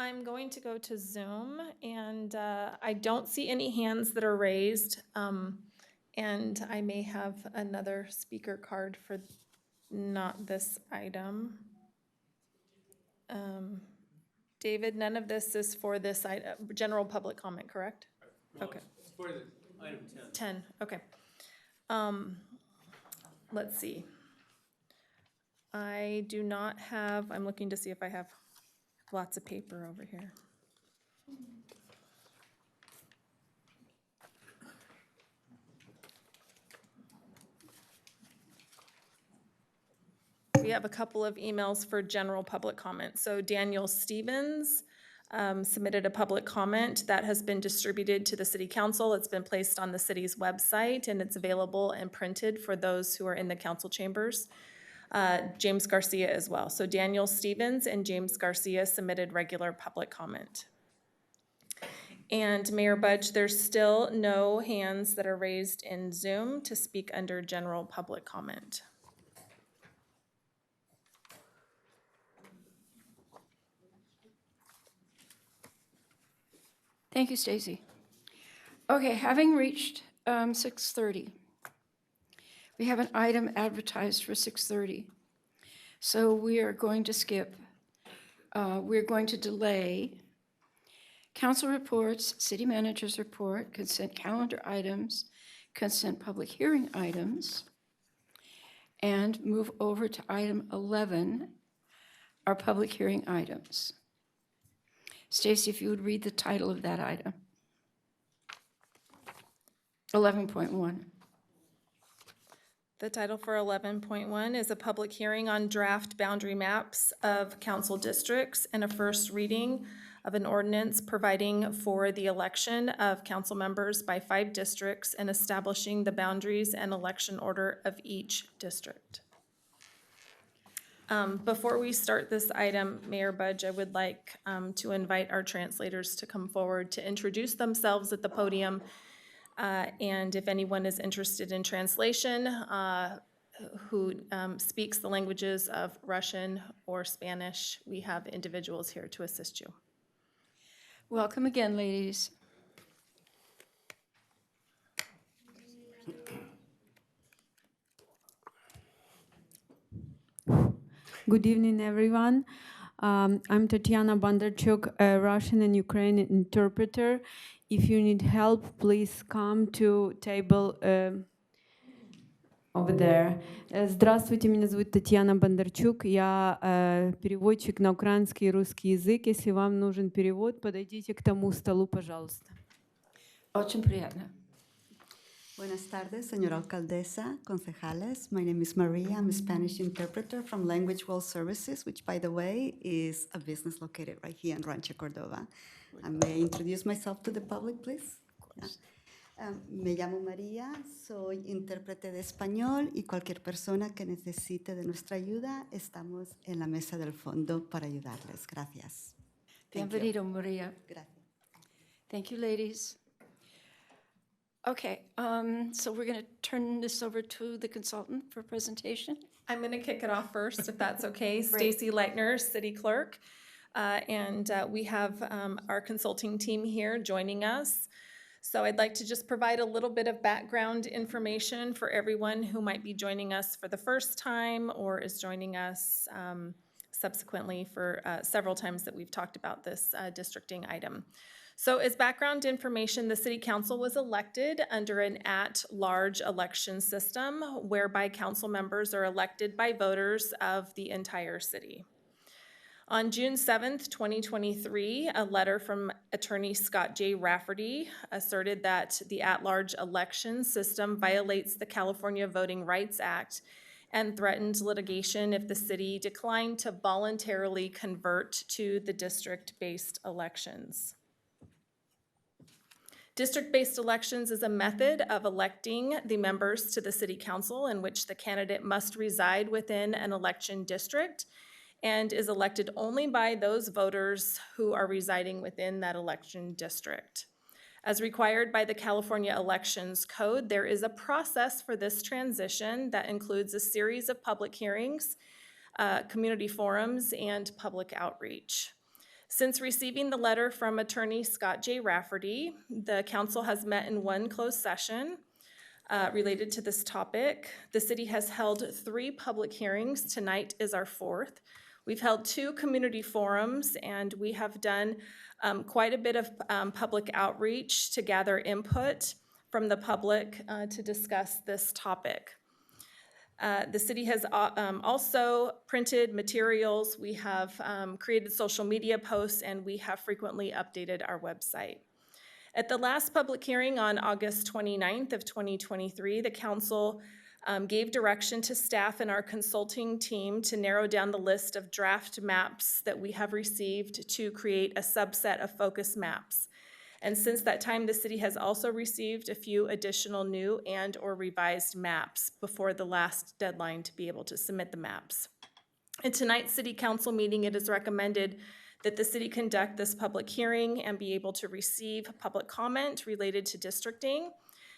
I'm going to go to Zoom, and I don't see any hands that are raised. And I may have another speaker card for not this item. David, none of this is for this item, general public comment, correct? No, Okay. it's for the item 10. 10, okay. let's see. I do not have, I'm looking to see if I have lots of paper over here. We have a couple of emails for general public comment. So Daniel Stevens submitted a public comment that has been distributed to the city council. It's been placed on the city's website and it's available and printed for those who are in the council chambers. James Garcia as well. So Daniel Stevens and James Garcia submitted regular public comment. And Mayor Budge, there's still no hands that are raised in Zoom to speak under general public comment. Thank you, Stacy. Okay, having reached 6:30, we have an item advertised for 6:30. So we are going to skip, we're going to delay council reports, city manager's report, consent calendar items, consent public hearing items, and move over to item 11, our public hearing items. Stacy, if you would read the title of that item. 11.1. The title for 11.1 is a public hearing on draft boundary maps of council districts and a first reading of an ordinance providing for the election of council members by 5 districts and establishing the boundaries and election order of each district. Before we start this item, Mayor Budge, I would like to invite our translators to come forward to introduce themselves at the podium. And if anyone is interested in translation, who speaks the languages of Russian or Spanish, we have individuals here to assist you. Welcome again, ladies. Good evening, everyone. I'm Tatiana Bondarchuk, a Russian and Ukrainian interpreter. If you need help, please come to table over there. Здравствуйте, меня зовут Татьяна Бондарчук. Я переводчик на украинский и русский язык. Если вам нужен перевод, подойдите к тому столу, пожалуйста. Очень приятно. Buenas tardes, señora alcaldesa, concejales. My name is Maria. I'm a Spanish interpreter from Language World Services, which, by the way, is a business located right here in Rancho, Cordova. May I introduce myself to the public, please? Me llamo María, soy intérprete de español y cualquier persona que necesite de nuestra ayuda, estamos en la mesa del fondo para ayudarles. Gracias. Bienvenido, Maria. Gracias. Thank you, ladies. Okay, so we're going to turn this over to the consultant for presentation. I'm going to kick it off first, if that's okay. Stacy Leitner, City Clerk. And we have our consulting team here joining us. So I'd like to just provide a little bit of background information for everyone who might be joining us for the first time or is joining us subsequently for several times that we've talked about this districting item. So as background information, the City Council was elected under an at-large election system whereby council members are elected by voters of the entire city. On June 7th, 2023, a letter from Attorney Scott J. Rafferty asserted that the at-large election system violates the California Voting Rights Act and threatened litigation if the city declined to voluntarily convert to the district-based elections. District-based elections is a method of electing the members to the City Council in which the candidate must reside within an election district and is elected only by those voters who are residing within that election district. As required by the California Elections Code, there is a process for this transition that includes a series of public hearings, community forums, and public outreach. Since receiving the letter from Attorney Scott J. Rafferty, the council has met in one closed session related to this topic. The city has held 3 public hearings. Tonight is our 4th. We've held 2 community forums, and we have done quite a bit of public outreach to gather input from the public to discuss this topic. The city has also printed materials. We have created social media posts, and we have frequently updated our website. At the last public hearing on August 29th of 2023, the council gave direction to staff and our consulting team to narrow down the list of draft maps that we have received to create a subset of focus maps. And since that time, the city has also received a few additional new and/or revised maps before the last deadline to be able to submit the maps. In tonight's city council meeting, it is recommended that the city conduct this public hearing and be able to receive public comment related to districting.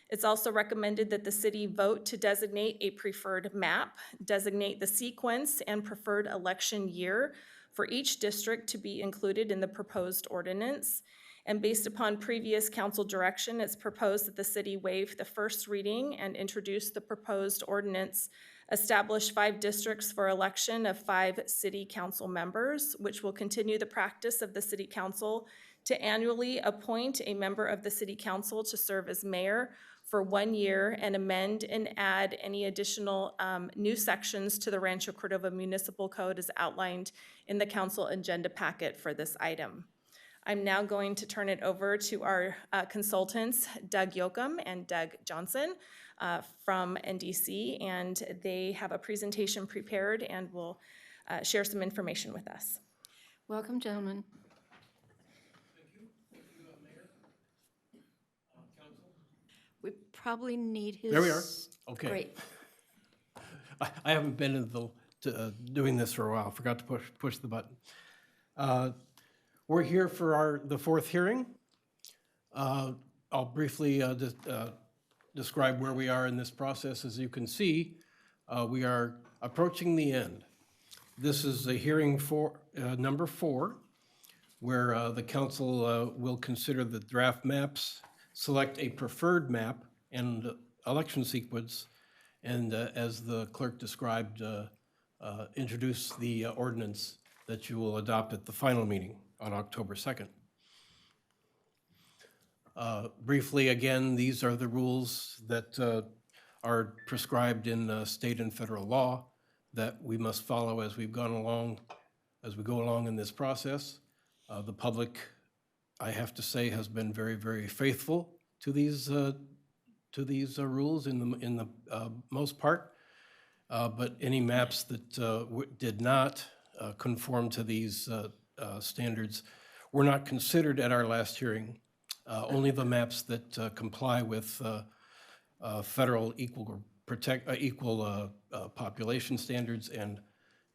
It's also recommended that the city vote to designate a preferred map, designate the sequence and preferred election year for each district to be included in the proposed ordinance. And based upon previous council direction, it's proposed that the city waive the first reading and introduce the proposed ordinance, establish 5 districts for election of 5 city council members, which will continue the practice of the city council to annually appoint a member of the city council to serve as mayor for 1 year and amend and add any additional new sections to the Rancho Cordova Municipal Code as outlined in the council agenda packet for this item. I'm now going to turn it over to our consultants, Doug Yoakum and Doug Johnson from NDC, and they have a presentation prepared and will share some information with us. Welcome, gentlemen. We probably need his. There we are. Okay. Great. I haven't been in doing this for a while. Forgot to push the button. We're here for the 4th hearing. I'll briefly describe where we are in this process. As you can see, we are approaching the end. This is a hearing for number 4, where the council will consider the draft maps, select a preferred map and election sequence, and as the clerk described, introduce the ordinance that you will adopt at the final meeting on October 2nd. Briefly, again, these are the rules that are prescribed in state and federal law that we must follow as we go along in this process. The public, I have to say, has been very, very faithful to these rules in the most part. But any maps that did not conform to these standards were not considered at our last hearing. Only the maps that comply with federal equal population standards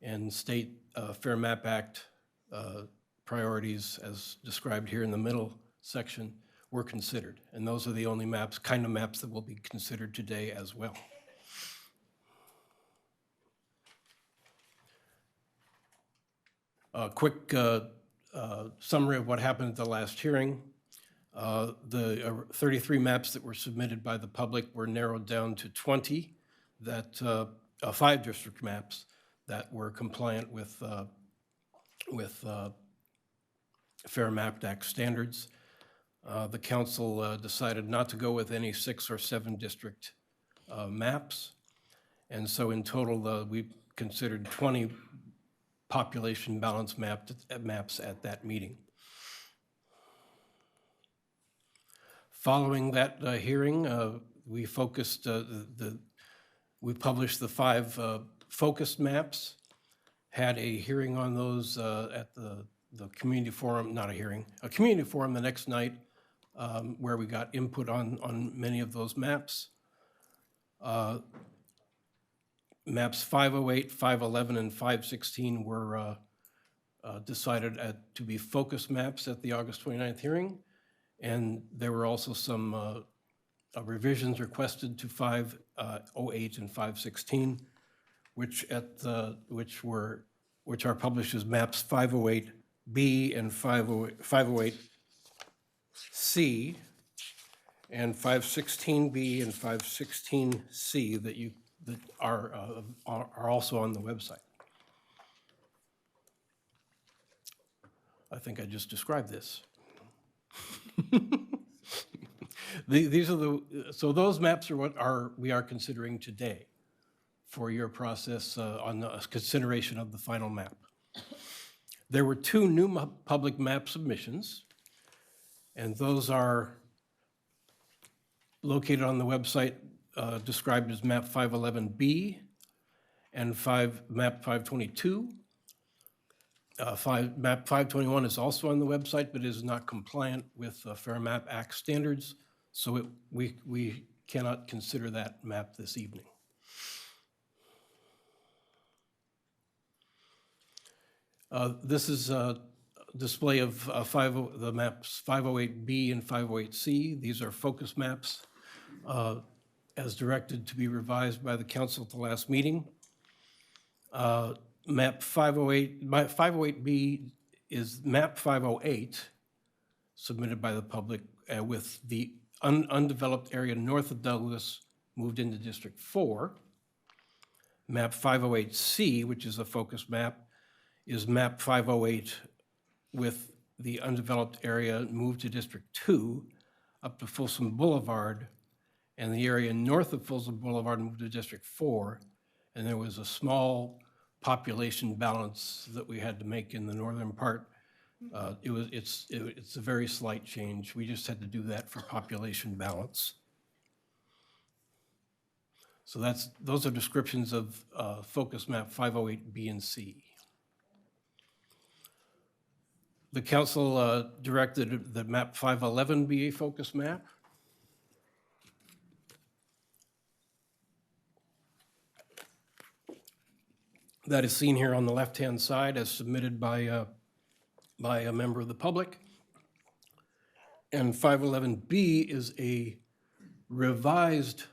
and state Fair Map Act priorities, as described here in the middle section, were considered. And those are the only kind of maps that will be considered today as well. A quick summary of what happened at the last hearing. The 33 maps that were submitted by the public were narrowed down to 20, 5 district maps that were compliant with Fair Map Act standards. The council decided not to go with any 6 or 7 district maps. And so in total, we considered 20 population balance maps at that meeting. Following that hearing, we published the 5 focused maps, had a hearing on those at the community forum, not a hearing, a community forum the next night, where we got input on many of those maps. Maps 508, 511, and 516 were decided to be focus maps at the August 29th hearing. And there were also some revisions requested to 508 and 516, which are published as maps 508B and 508C, and 516B and 516C that are also on the website. I think I just described this. So those maps are what we are considering today for your process on the consideration of the final map. There were 2 new public map submissions, and those are located on the website described as map 511B and map 522. Map 521 is also on the website, but is not compliant with Fair Map Act standards, so we cannot consider that map this evening. This is a display of the maps 508B and 508C. These are focus maps as directed to be revised by the council at the last meeting. Map 508B is map 508 submitted by the public with the undeveloped area north of Douglas moved into District 4. Map 508C, which is a focus map, is map 508 with the undeveloped area moved to District 2 up to Folsom Boulevard, and the area north of Folsom Boulevard moved to District 4, and there was a small population balance that we had to make in the northern part. It's a very slight change. We just had to do that for population balance. So those are descriptions of focus map 508B and C. The council directed that map 511 be a focus map. That is seen here on the left-hand side as submitted by a member of the public. And 511B is a revised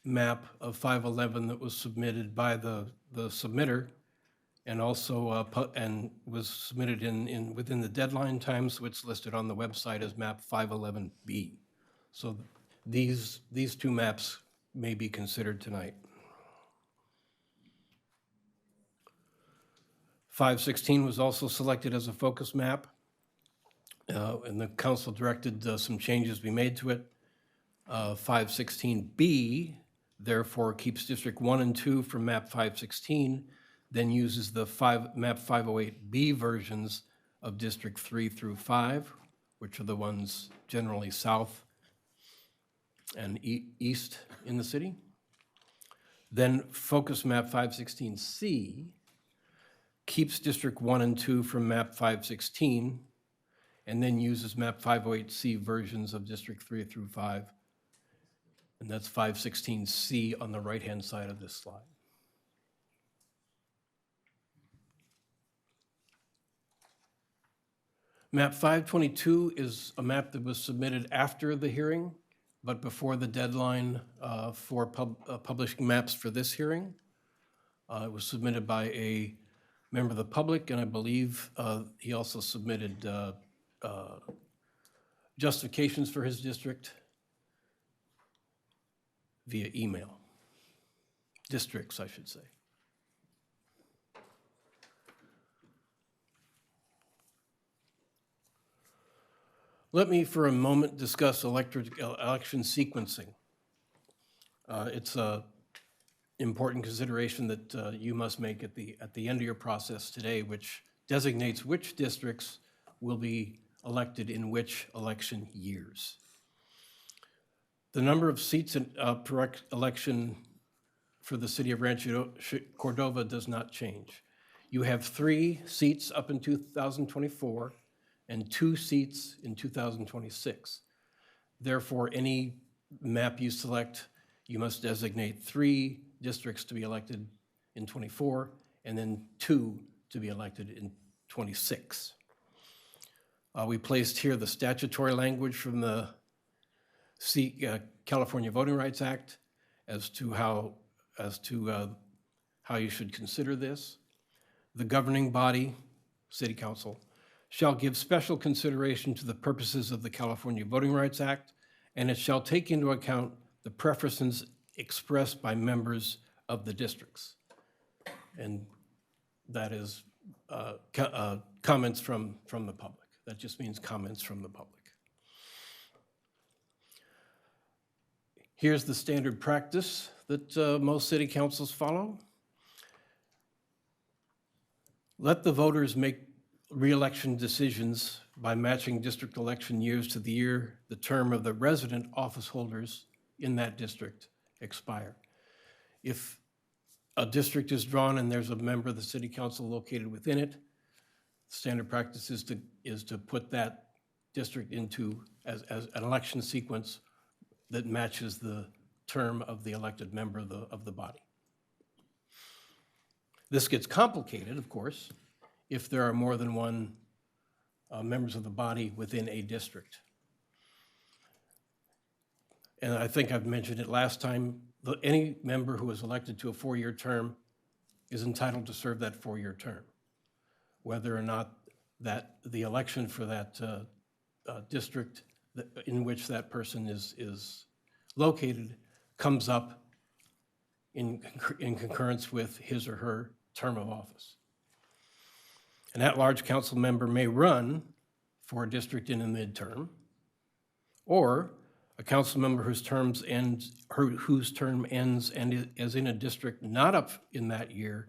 map of 511 that was submitted by the submitter and also and was submitted within the deadline time, so it's listed on the website as map 511B. So these 2 maps may be considered tonight. 516 was also selected as a focus map, and the council directed some changes be made to it. 516B, therefore, keeps District 1 and 2 from map 516, then uses the map 508B versions of District 3 through 5, which are the ones generally south and east in the city. Then focus map 516C keeps District 1 and 2 from map 516, and then uses map 508C versions of District 3 through 5. And that's 516C on the right-hand side of this slide. Map 522 is a map that was submitted after the hearing, but before the deadline for publishing maps for this hearing. It was submitted by a member of the public, and I believe he also submitted justifications for his district via email. Districts, I should say. Let me for a moment discuss election sequencing. It's an important consideration that you must make at the end of your process today, which designates which districts will be elected in which election years. The number of seats per election for the city of Rancho Cordova does not change. You have 3 seats up in 2024 and 2 seats in 2026. Therefore, any map you select, you must designate 3 districts to be elected in 24 and then 2 to be elected in 26. We placed here the statutory language from the California Voting Rights Act as to how you should consider this. The governing body, City Council, shall give special consideration to the purposes of the California Voting Rights Act, and it shall take into account the preferences expressed by members of the districts. And that is comments from the public. That just means comments from the public. Here's the standard practice that most city councils follow. Let the voters make re-election decisions by matching district election years to the year the term of the resident office holders in that district expire. If a district is drawn and there's a member of the city council located within it, standard practice is to put that district into as an election sequence that matches the term of the elected member of the body. This gets complicated, of course, if there are more than one members of the body within a district. And I think I've mentioned it last time, any member who is elected to a 4-year term is entitled to serve that 4-year term, whether or not that the election for that district in which that person is located comes up in concurrence with his or her term of office. An at-large council member may run for a district in a midterm, or a council member whose term ends and is in a district not up in that year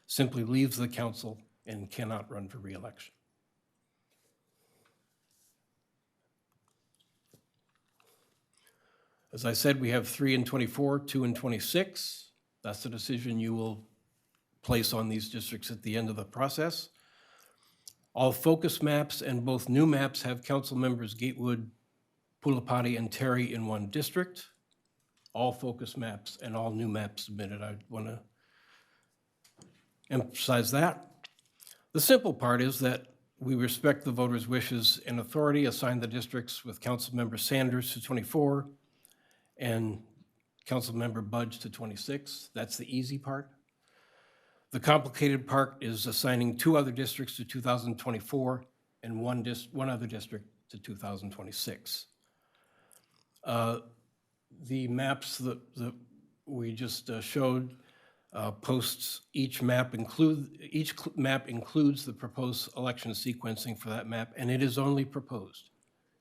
simply leaves the council and cannot run for re-election. As I said, we have 3 and 24, 2 and 26. That's the decision you will place on these districts at the end of the process. All focus maps and both new maps have council members Gatewood, Pulapati, and Terry in one district. All focus maps and all new maps submitted. I want to emphasize that. The simple part is that we respect the voters' wishes and authority, assign the districts with Councilmember Sanders to 24 and Councilmember Budge to 26. That's the easy part. The complicated part is assigning 2 other districts to 2024 and one other district to 2026. The maps that we just showed posts each map includes the proposed election sequencing for that map, and it is only proposed.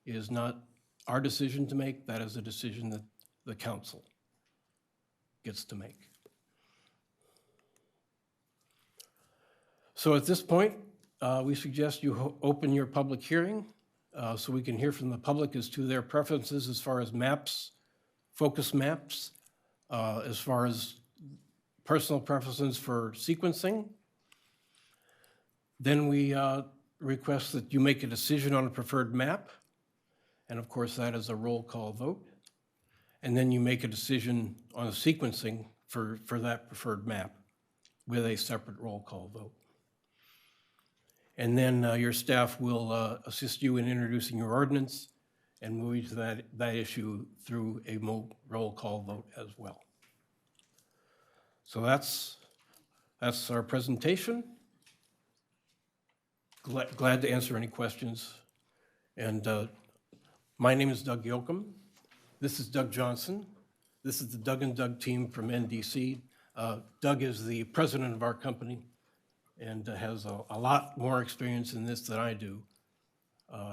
It is not our decision to make. That is a decision that the council gets to make. So at this point, we suggest you open your public hearing so we can hear from the public as to their preferences as far as maps, focus maps, as far as personal preferences for sequencing. Then we request that you make a decision on a preferred map. And of course, that is a roll call vote. And then you make a decision on a sequencing for that preferred map with a separate roll call vote. And then your staff will assist you in introducing your ordinance and moving to that issue through a roll call vote as well. So that's our presentation. Glad to answer any questions. And my name is Doug Yoakum. This is Doug Johnson. This is the Doug and Doug team from NDC. Doug is the president of our company and has a lot more experience in this than I do,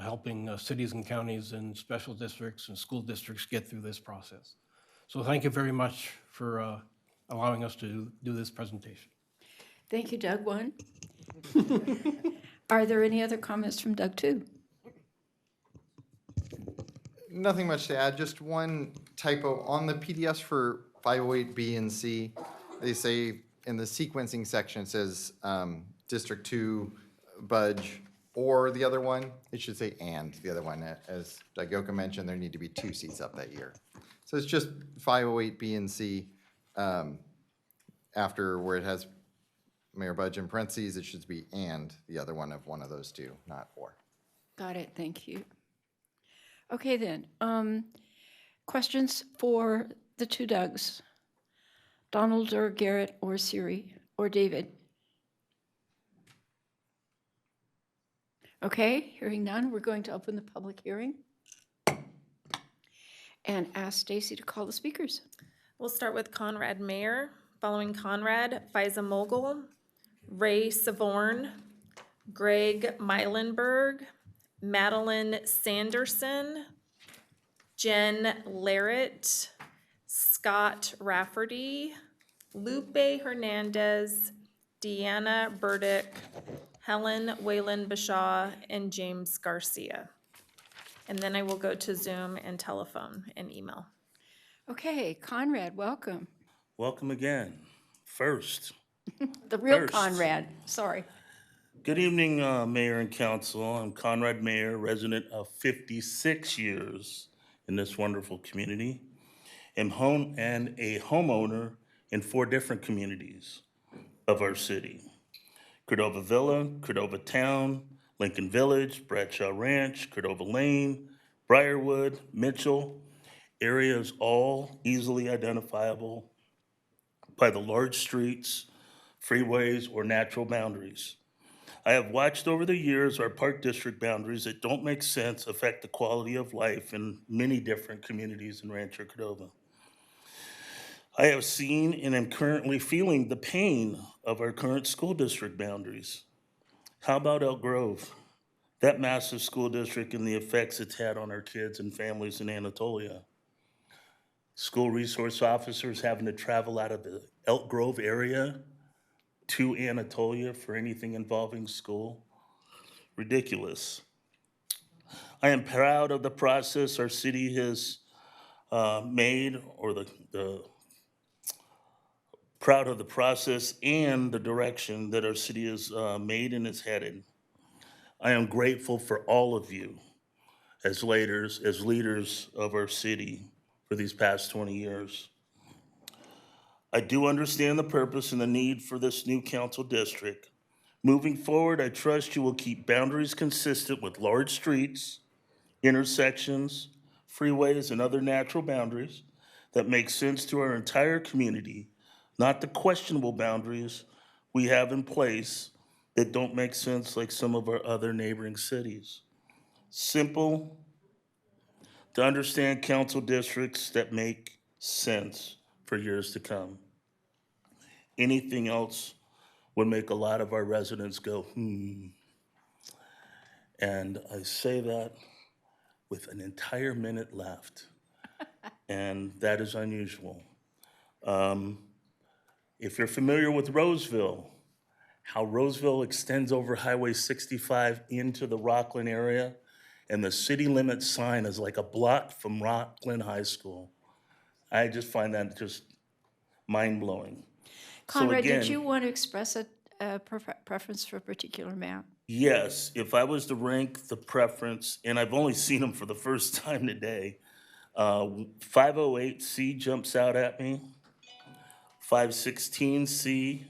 helping cities and counties and special districts and school districts get through this process. So thank you very much for allowing us to do this presentation. Thank you, Doug 1. Are there any other comments from Doug 2? Nothing much to add, just one typo. On the PDFs for 508B and C, they say in the sequencing section, it says District 2, Budge, or the other one. It should say and the other one. As Doug Yoakum mentioned, there need to be 2 seats up that year. So it's just 508B and C. After where it has Mayor Budge in parentheses, it should be and the other one of those 2, not or. Got it, thank you. Okay then, questions for the 2 Dougs? Donald or Garrett or Siri or David? Okay, hearing none, we're going to open the public hearing and ask Stacy to call the speakers. We'll start with Conrad Mayer. Following Conrad, Faiza Mogul, Ray Savorn, Greg Meilenberg, Madeline Sanderson, Jen Larrett, Scott Rafferty, Lupe Hernandez, Deanna Burdick, Helen Whalen Bashaw, and James Garcia. And then I will go to Zoom and telephone and email. Okay, Conrad, welcome. Welcome again. First. The real First. Conrad, sorry. Good evening, Mayor and Council. I'm Conrad Mayer, resident of 56 years in this wonderful community, and a homeowner in 4 different communities of our city. Cordova Villa, Cordova Town, Lincoln Village, Bradshaw Ranch, Cordova Lane, Briarwood, Mitchell, areas all easily identifiable by the large streets, freeways, or natural boundaries. I have watched over the years our park district boundaries that don't make sense affect the quality of life in many different communities in Rancho Cordova. I have seen and am currently feeling the pain of our current school district boundaries. How about Elk Grove? That massive school district and the effects it's had on our kids and families in Anatolia. School resource officers having to travel out of the Elk Grove area to Anatolia for anything involving school. Ridiculous. I am proud of the process our city has made, or proud of the process and the direction that our city has made and is headed. I am grateful for all of you as leaders of our city for these past 20 years. I do understand the purpose and the need for this new council district. Moving forward, I trust you will keep boundaries consistent with large streets, intersections, freeways, and other natural boundaries that make sense to our entire community, not the questionable boundaries we have in place that don't make sense like some of our other neighboring cities. Simple to understand council districts that make sense for years to come. Anything else would make a lot of our residents go, And I say that with an entire minute left, and that is unusual. If you're familiar with Roseville, how Roseville extends over Highway 65 into the Rockland area, and the city limit sign is like a block from Rockland High School. I just find that just mind-blowing. Conrad, did again, you want to express a preference for a particular map? Yes, if I was to rank the preference, and I've only seen them for the first time today, 508C jumps out at me, 516C,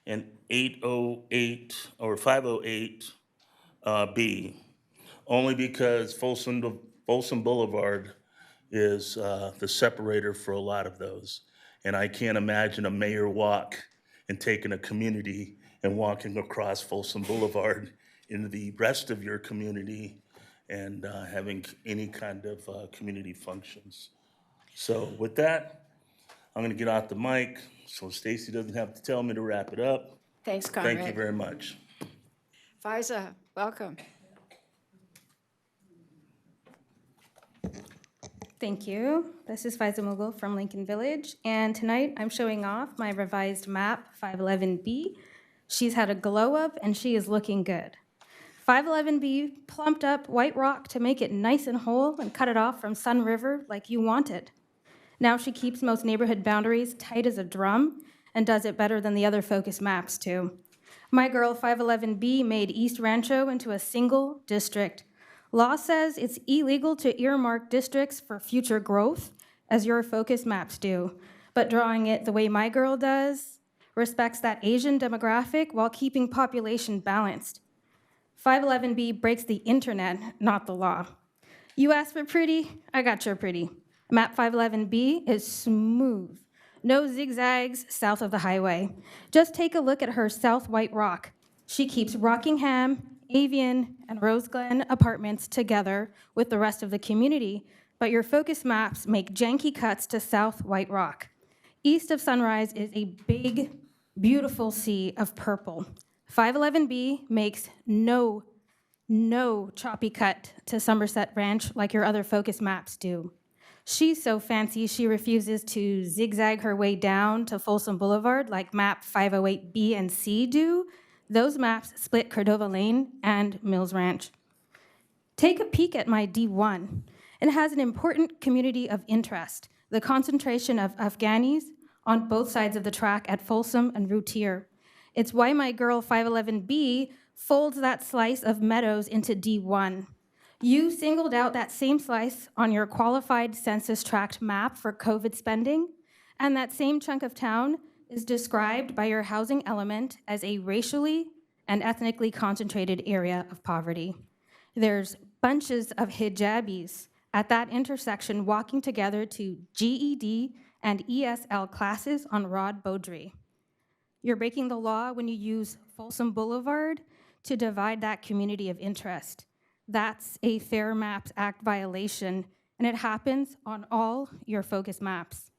and 808 or 508B, only because Folsom Boulevard is the separator for a lot of those. And I can't imagine a mayor walk and taking a community and walking across Folsom Boulevard into the rest of your community and having any kind of community functions. So with that, I'm gonna get off the mic so Stacy doesn't have to tell me to wrap it up. Thanks, Conrad. Thank you very much. Faiza, welcome. Thank you. This is Faiza Mughal from Lincoln Village, and tonight I'm showing off my revised map 511B. She's had a glow up and she is looking good. 511B plumped up white rock to make it nice and whole and cut it off from Sun River like you wanted. Now she keeps most neighborhood boundaries tight as a drum and does it better than the other focus maps too. My girl 511B made East Rancho into a single district. Law says it's illegal to earmark districts for future growth, as your focus maps do, but drawing it the way my girl does respects that Asian demographic while keeping population balanced. 511B breaks the internet, not the law. You asked for pretty, I got your pretty. Map 511B is smooth. No zigzags south of the highway. Just take a look at her South White Rock. She keeps Rockingham, Avian, and Rose Glen apartments together with the rest of the community, but your focus maps make janky cuts to South White Rock. East of Sunrise is a big, beautiful sea of purple. 511B makes no choppy cut to Somerset Ranch like your other focus maps do. She's so fancy, she refuses to zigzag her way down to Folsom Boulevard like map 508B and C do. Those maps split Cordova Lane and Mills Ranch. Take a peek at my D1. It has an important community of interest, the concentration of Afghanis on both sides of the track at Folsom and Routier. It's why my girl 511B folds that slice of meadows into D1. You singled out that same slice on your qualified census tract map for COVID spending, and that same chunk of town is described by your housing element as a racially and ethnically concentrated area of poverty. There's bunches of hijabis at that intersection walking together to GED and ESL classes on Rod Beaudry. You're breaking the law when you use Folsom Boulevard to divide that community of interest. That's a Fair Maps Act violation, and it happens on all your focus maps.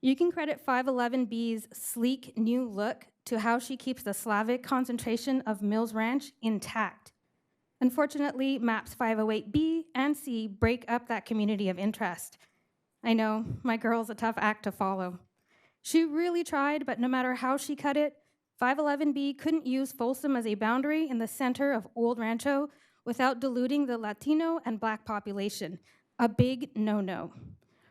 You can credit 511B's sleek new look to how she keeps the Slavic concentration of Mills Ranch intact. Unfortunately, maps 508B and C break up that community of interest. I know, my girl's a tough act to follow. She really tried, but no matter how she cut it, 511B couldn't use Folsom as a boundary in the center of Old Rancho without diluting the Latino and Black population, a big no-no.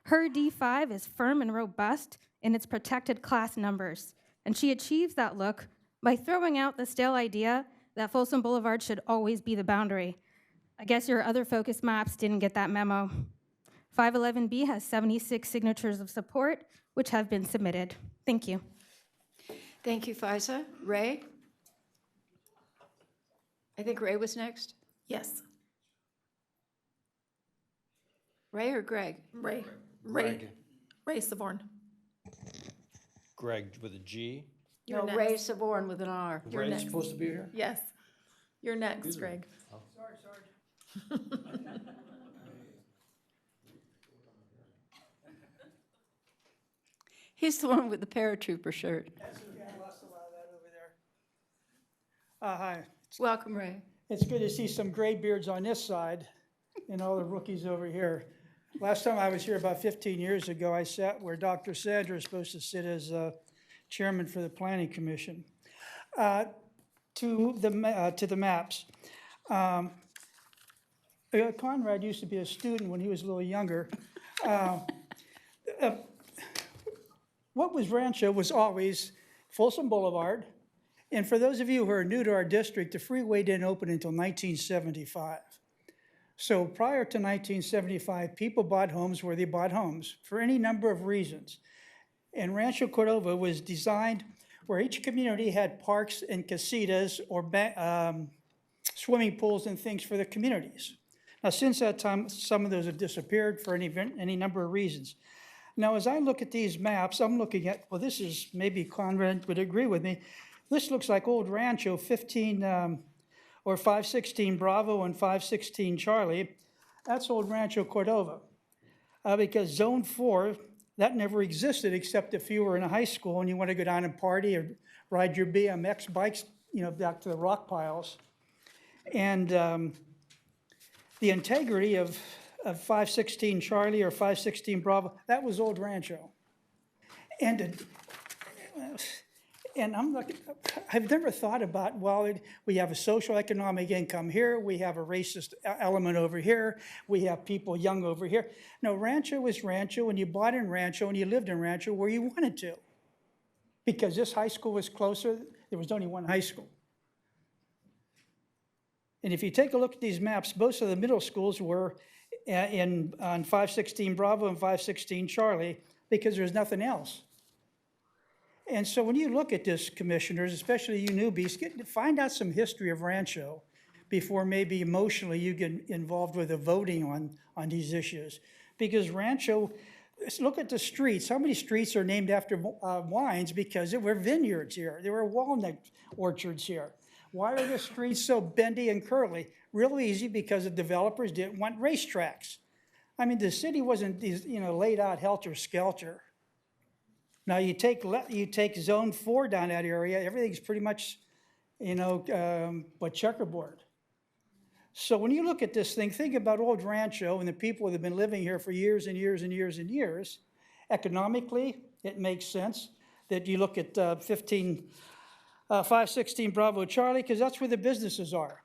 Her D5 is firm and robust in its protected class numbers, and she achieves that look by throwing out the stale idea that Folsom Boulevard should always be the boundary. I guess your other focus maps didn't get that memo. 511B has 76 signatures of support, which have been submitted. Thank you. Thank you, Faiza. Ray? I think Ray was next. Yes. Ray or Greg? Ray. Greg. Ray Savorn. Greg with a G. You're No, next. Ray Savorn with an R. You're Ray's next. supposed to be here? Yes. You're next, Greg. He's the one with the paratrooper shirt. Hi. Welcome, Ray. It's good to see some gray beards on this side and all the rookies over here. Last time I was here about 15 years ago, I sat where Dr. Sandra is supposed to sit as chairman for the Planning Commission. To the maps. Conrad used to be a student when he was a little younger. What was Rancho was always Folsom Boulevard. And for those of you who are new to our district, the freeway didn't open until 1975. So prior to 1975, people bought homes where they bought homes for any number of reasons. And Rancho Cordova was designed where each community had parks and casitas or swimming pools and things for the communities. Now, since that time, some of those have disappeared for any number of reasons. Now, as I look at these maps, I'm looking at, well, this is, maybe Conrad would agree with me, this looks like old Rancho 15 or 516 Bravo and 516 Charlie. That's old Rancho Cordova. Because Zone 4, that never existed except if you were in a high school and you want to go down and party or ride your BMX bikes, you know, back to the rock piles. And the integrity of 516 Charlie or 516 Bravo, that was old Rancho. And I'm like, I've never thought about, well, we have a social economic income here, we have a racist element over here, we have people young over here. No, Rancho was Rancho, and you bought in Rancho, and you lived in Rancho where you wanted to. Because this high school was closer, there was only one high school. And if you take a look at these maps, most of the middle schools were on 516 Bravo and 516 Charlie, because there's nothing else. And so when you look at this, commissioners, especially you newbies, find out some history of Rancho before maybe emotionally you get involved with the voting on these issues. Because Rancho, look at the streets. How many streets are named after wines? Because there were vineyards here. There were walnut orchards here. Why are the streets so bendy and curly? Real easy, because the developers didn't want racetracks. I mean, the city wasn't, laid out helter-skelter. Now, you take Zone 4 down that area, everything's pretty much, but checkerboard. So when you look at this thing, think about old Rancho and the people that have been living here for years and years and years and years. Economically, it makes sense that you look at 516 Bravo Charlie, because that's where the businesses are,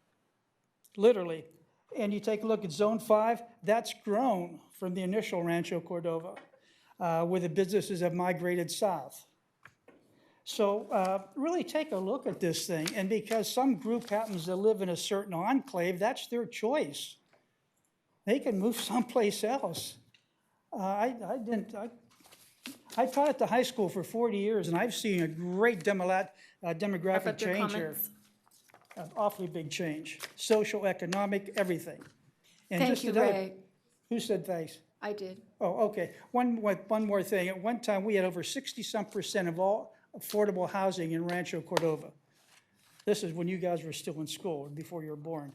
literally. And you take a look at Zone 5, that's grown from the initial Rancho Cordova, where the businesses have migrated south. So really take a look at this thing, and because some group happens to live in a certain enclave, that's their choice. They can move someplace else. I taught at the high school for 40 years, and I've seen a great demographic change here. An awfully big change, social, economic, everything. And Thank just you, another- Ray. Who said thanks? I did. Oh, okay. One more thing. At one time, we had over 60-some% of all affordable housing in Rancho Cordova. This is when you guys were still in school, before you were born.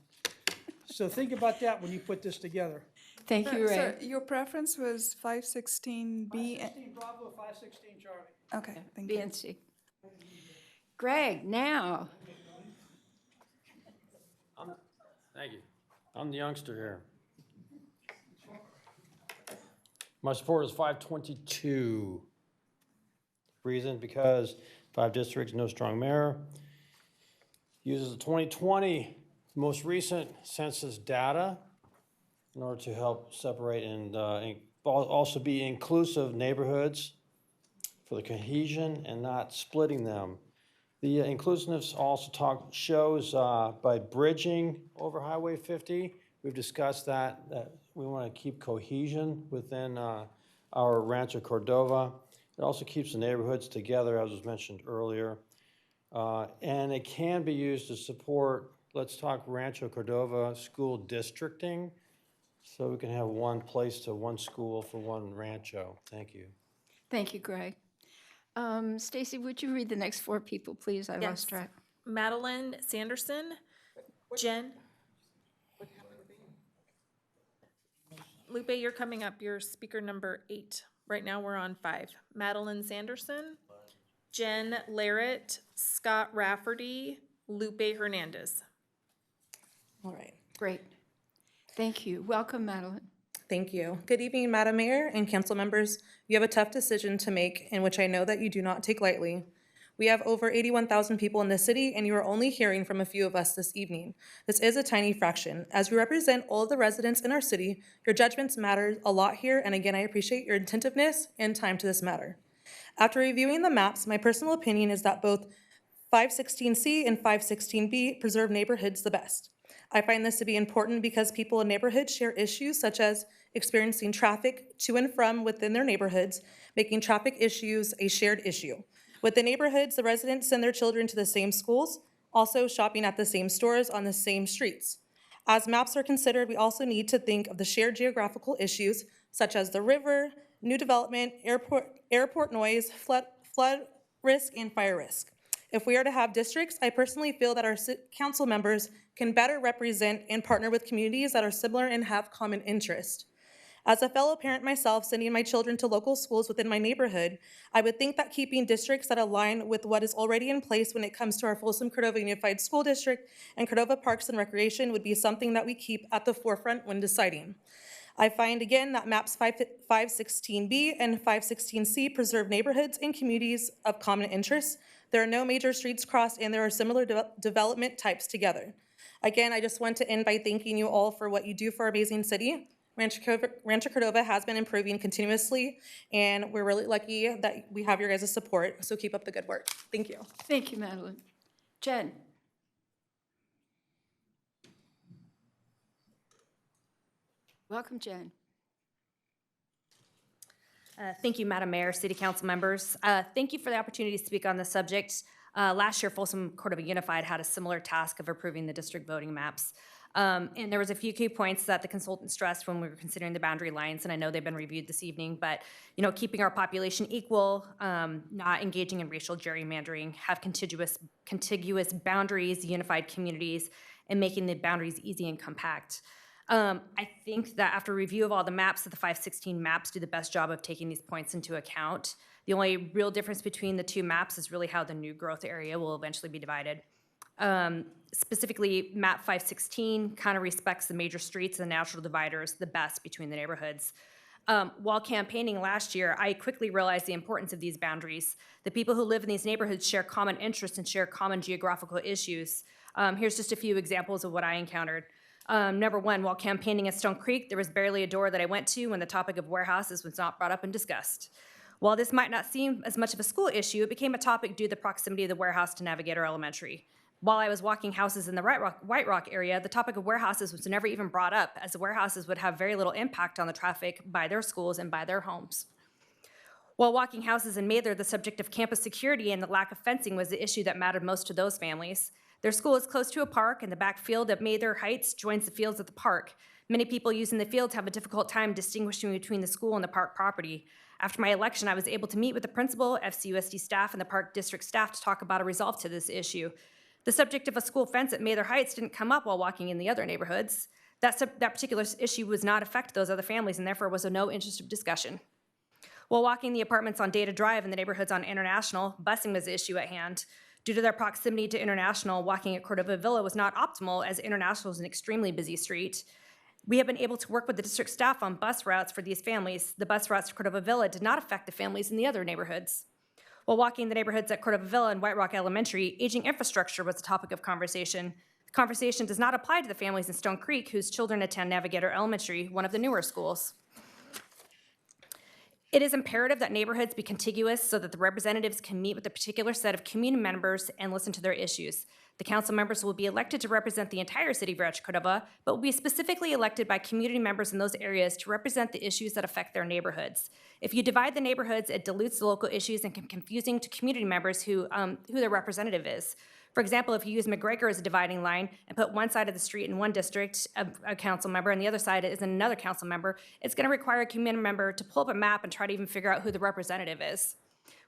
So think about that when you put this together. Thank you, Ray. So your preference was 516B? 516 Bravo, 516 Charlie. Okay, thank B you. and C. Greg, now. Thank you. I'm the youngster here. My support is 522. Reason, because 5 districts, no strong mayor. Uses the 2020 most recent census data in order to help separate and also be inclusive neighborhoods for the cohesion and not splitting them. The inclusiveness also shows by bridging over Highway 50. We've discussed that we want to keep cohesion within our Rancho Cordova. It also keeps the neighborhoods together, as was mentioned earlier. And it can be used to support, let's talk Rancho Cordova school districting, so we can have one place to one school for one Rancho. Thank you. Thank you, Greg. Stacy, would you read the next 4 people, please? I lost track. Madeline Sanderson, Jen. Lupe, you're coming up. You're speaker number 8. Right now we're on 5. Madeline Sanderson, Jen Larrett, Scott Rafferty, Lupe Hernandez. All right. Great. Thank you. Welcome, Madeline. Thank you. Good evening, Madam Mayor and council members. You have a tough decision to make, in which I know that you do not take lightly. We have over 81,000 people in the city, and you are only hearing from a few of us this evening. This is a tiny fraction. As we represent all of the residents in our city, your judgments matter a lot here, and again, I appreciate your attentiveness and time to this matter. After reviewing the maps, my personal opinion is that both 516C and 516B preserve neighborhoods the best. I find this to be important because people in neighborhoods share issues such as experiencing traffic to and from within their neighborhoods, making traffic issues a shared issue. With the neighborhoods, the residents send their children to the same schools, also shopping at the same stores on the same streets. As maps are considered, we also need to think of the shared geographical issues such as the river, new development, airport noise, flood risk, and fire risk. If we are to have districts, I personally feel that our council members can better represent and partner with communities that are similar and have common interest. As a fellow parent myself, sending my children to local schools within my neighborhood, I would think that keeping districts that align with what is already in place when it comes to our Folsom Cordova Unified School District and Cordova Parks and Recreation would be something that we keep at the forefront when deciding. I find again that maps 516B and 516C preserve neighborhoods and communities of common interest. There are no major streets crossed, and there are similar development types together. Again, I just want to end by thanking you all for what you do for our amazing city. Rancho Cordova has been improving continuously, and we're really lucky that we have your guys' support, so keep up the good work. Thank you. Thank you, Madeline. Jen. Welcome, Jen. Thank you, Madam Mayor, City Council members. Thank you for the opportunity to speak on this subject. Last year, Folsom Cordova Unified had a similar task of approving the district voting maps. And there was a few key points that the consultant stressed when we were considering the boundary lines, and I know they've been reviewed this evening, but keeping our population equal, not engaging in racial gerrymandering, have contiguous boundaries, unified communities, and making the boundaries easy and compact. I think that after review of all the maps, that the 516 maps do the best job of taking these points into account. The only real difference between the two maps is really how the new growth area will eventually be divided. Specifically, map 516 kind of respects the major streets and natural dividers the best between the neighborhoods. While campaigning last year, I quickly realized the importance of these boundaries. The people who live in these neighborhoods share common interests and share common geographical issues. Here's just a few examples of what I encountered. Number one, while campaigning at Stone Creek, there was barely a door that I went to when the topic of warehouses was not brought up and discussed. While this might not seem as much of a school issue, it became a topic due to the proximity of the warehouse to Navigator Elementary. While I was walking houses in the White Rock area, the topic of warehouses was never even brought up, as the warehouses would have very little impact on the traffic by their schools and by their homes. While walking houses in Mather, the subject of campus security and the lack of fencing was the issue that mattered most to those families. Their school is close to a park, and the back field of Mather Heights joins the fields at the park. Many people using the fields have a difficult time distinguishing between the school and the park property. After my election, I was able to meet with the principal, FCUSD staff, and the park district staff to talk about a resolve to this issue. The subject of a school fence at Mather Heights didn't come up while walking in the other neighborhoods. That particular issue was not affect those other families, and therefore was of no interest of discussion. While walking the apartments on Data Drive and the neighborhoods on International, busing was the issue at hand. Due to their proximity to International, walking at Cordova Villa was not optimal, as International is an extremely busy street. We have been able to work with the district staff on bus routes for these families. The bus routes to Cordova Villa did not affect the families in the other neighborhoods. While walking the neighborhoods at Cordova Villa and White Rock Elementary, aging infrastructure was the topic of conversation. The conversation does not apply to the families in Stone Creek whose children attend Navigator Elementary, one of the newer schools. It is imperative that neighborhoods be contiguous so that the representatives can meet with a particular set of community members and listen to their issues. The council members will be elected to represent the entire city of Rancho Cordova, but will be specifically elected by community members in those areas to represent the issues that affect their neighborhoods. If you divide the neighborhoods, it dilutes the local issues and can be confusing to community members who their representative is. For example, if you use McGregor as a dividing line and put one side of the street in one district, a council member, and the other side is another council member, it's going to require a community member to pull up a map and try to even figure out who the representative is.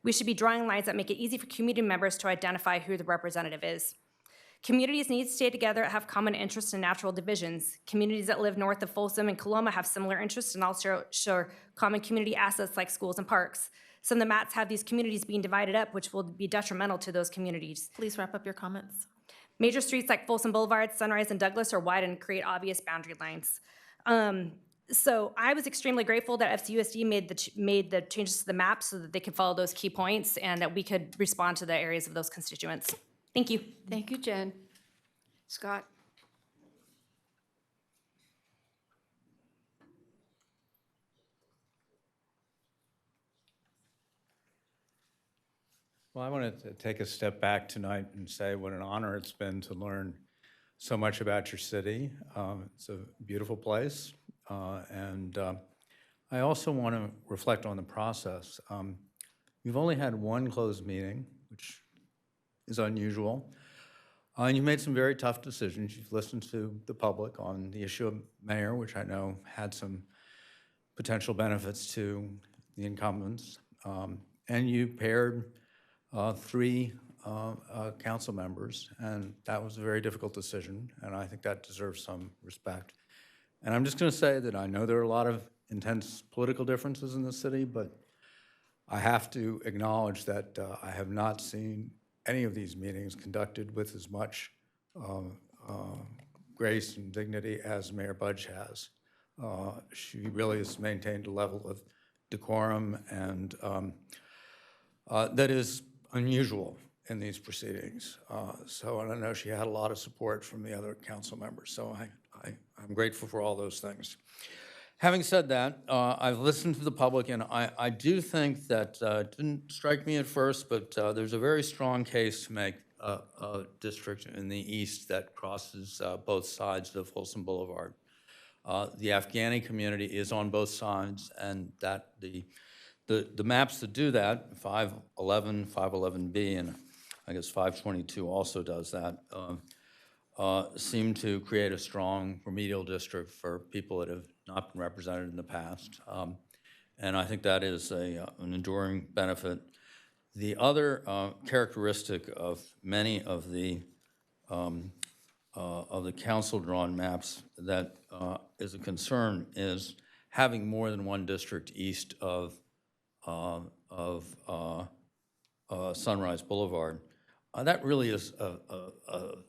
We should be drawing lines that make it easy for community members to identify who the representative is. Communities need to stay together and have common interests and natural divisions. Communities that live north of Folsom and Coloma have similar interests and also share common community assets like schools and parks. Some of the maps have these communities being divided up, which will be detrimental to those communities. Please wrap up your comments. Major streets like Folsom Boulevard, Sunrise, and Douglas are wide and create obvious boundary lines. So I was extremely grateful that FCUSD made the changes to the map so that they could follow those key points and that we could respond to the areas of those constituents. Thank you. Thank you, Jen. Scott? Well, I wanted to take a step back tonight and say what an honor it's been to learn so much about your city. It's a beautiful place. And I also want to reflect on the process. You've only had one closed meeting, which is unusual. And you've made some very tough decisions. You've listened to the public on the issue of mayor, which I know had some potential benefits to the incumbents. And you paired three council members, and that was a very difficult decision, and I think that deserves some respect. And I'm just going to say that I know there are a lot of intense political differences in the city, but I have to acknowledge that I have not seen any of these meetings conducted with as much grace and dignity as Mayor Budge has. She really has maintained a level of decorum and that is unusual in these proceedings. And I know she had a lot of support from the other council members, so I'm grateful for all those things. Having said that, I've listened to the public, and I do think that, it didn't strike me at first, but there's a very strong case to make a district in the east that crosses both sides of Folsom Boulevard. The Afghani community is on both sides, and that the maps that do that, 511, 511B, and I guess 522 also does that, seem to create a strong remedial district for people that have not been represented in the past. And I think that is an enduring benefit. The other characteristic of many of the council-drawn maps that is a concern is having more than one district east of Sunrise Boulevard. That really is a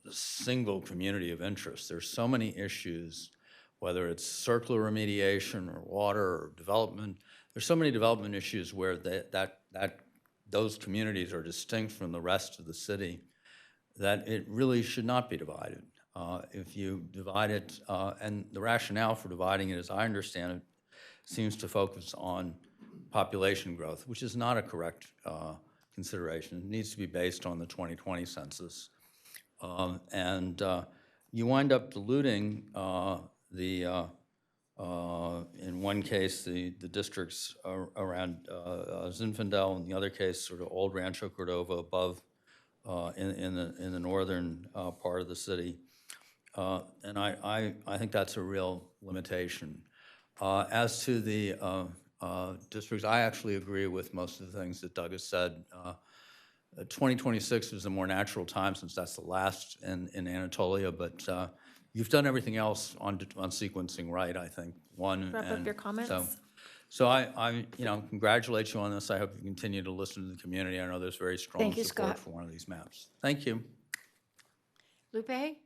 single community of interest. There's so many issues, whether it's circular remediation or water or development. There's so many development issues where those communities are distinct from the rest of the city that it really should not be divided. If you divide it, and the rationale for dividing it, as I understand it, seems to focus on population growth, which is not a correct consideration. It needs to be based on the 2020 census. You wind up diluting in one case, the districts around Zinfandel, in the other case, sort of old Rancho Cordova above in the northern part of the city. And I think that's a real limitation. As to the districts, I actually agree with most of the things that Doug has said. 2026 is a more natural time since that's the last in Anatolia, but you've done everything else on sequencing right, I think. Wrap up your comments. So I congratulate you on this. I hope you continue to listen to the community. I know there's very strong Thank you, support Scott. for one of these maps. Thank you. Lupe?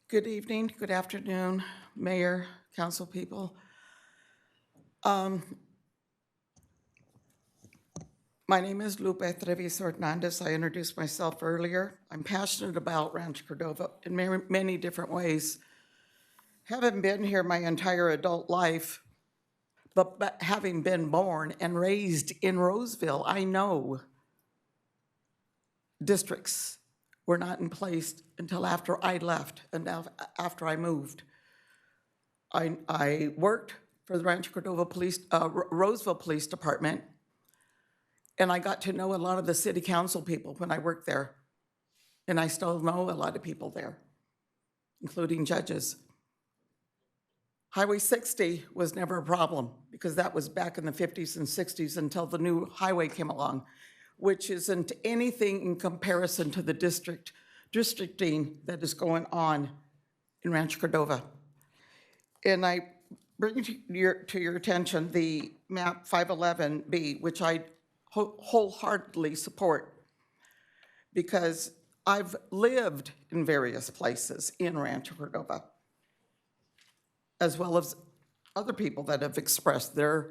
Good evening, good afternoon, Mayor, council people. My name is Lupe Treviso Hernandez. I introduced myself earlier. I'm passionate about Rancho Cordova in many different ways. Haven't been here my entire adult life, but having been born and raised in Roseville, I know districts were not in place until after I left and after I moved. I worked for the Rancho Cordova Roseville Police Department, and I got to know a lot of the city council people when I worked there. And I still know a lot of people there, including judges. Highway 60 was never a problem because that was back in the 50s and 60s until the new highway came along, which isn't anything in comparison to the districting that is going on in Rancho Cordova. And I bring to your attention the map 511B, which I wholeheartedly support because I've lived in various places in Rancho Cordova, as well as other people that have expressed their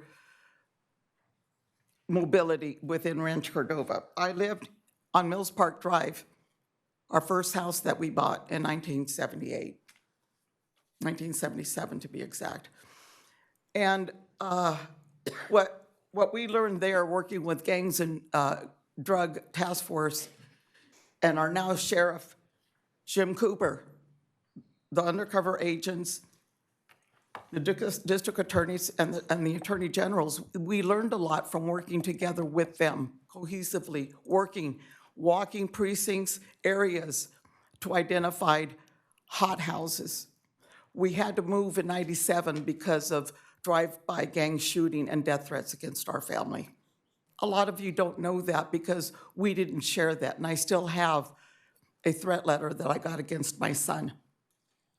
mobility within Rancho Cordova. I lived on Mills Park Drive, our first house that we bought in 1978, 1977 to be exact. And what we learned there working with gangs and drug task force and our now sheriff, Jim Cooper, the undercover agents, the district attorneys and the attorney generals, we learned a lot from working together with them, cohesively, walking precincts, areas to identify hot houses. We had to move in '97 because of drive-by gang shooting and death threats against our family. A lot of you don't know that because we didn't share that, and I still have a threat letter that I got against my son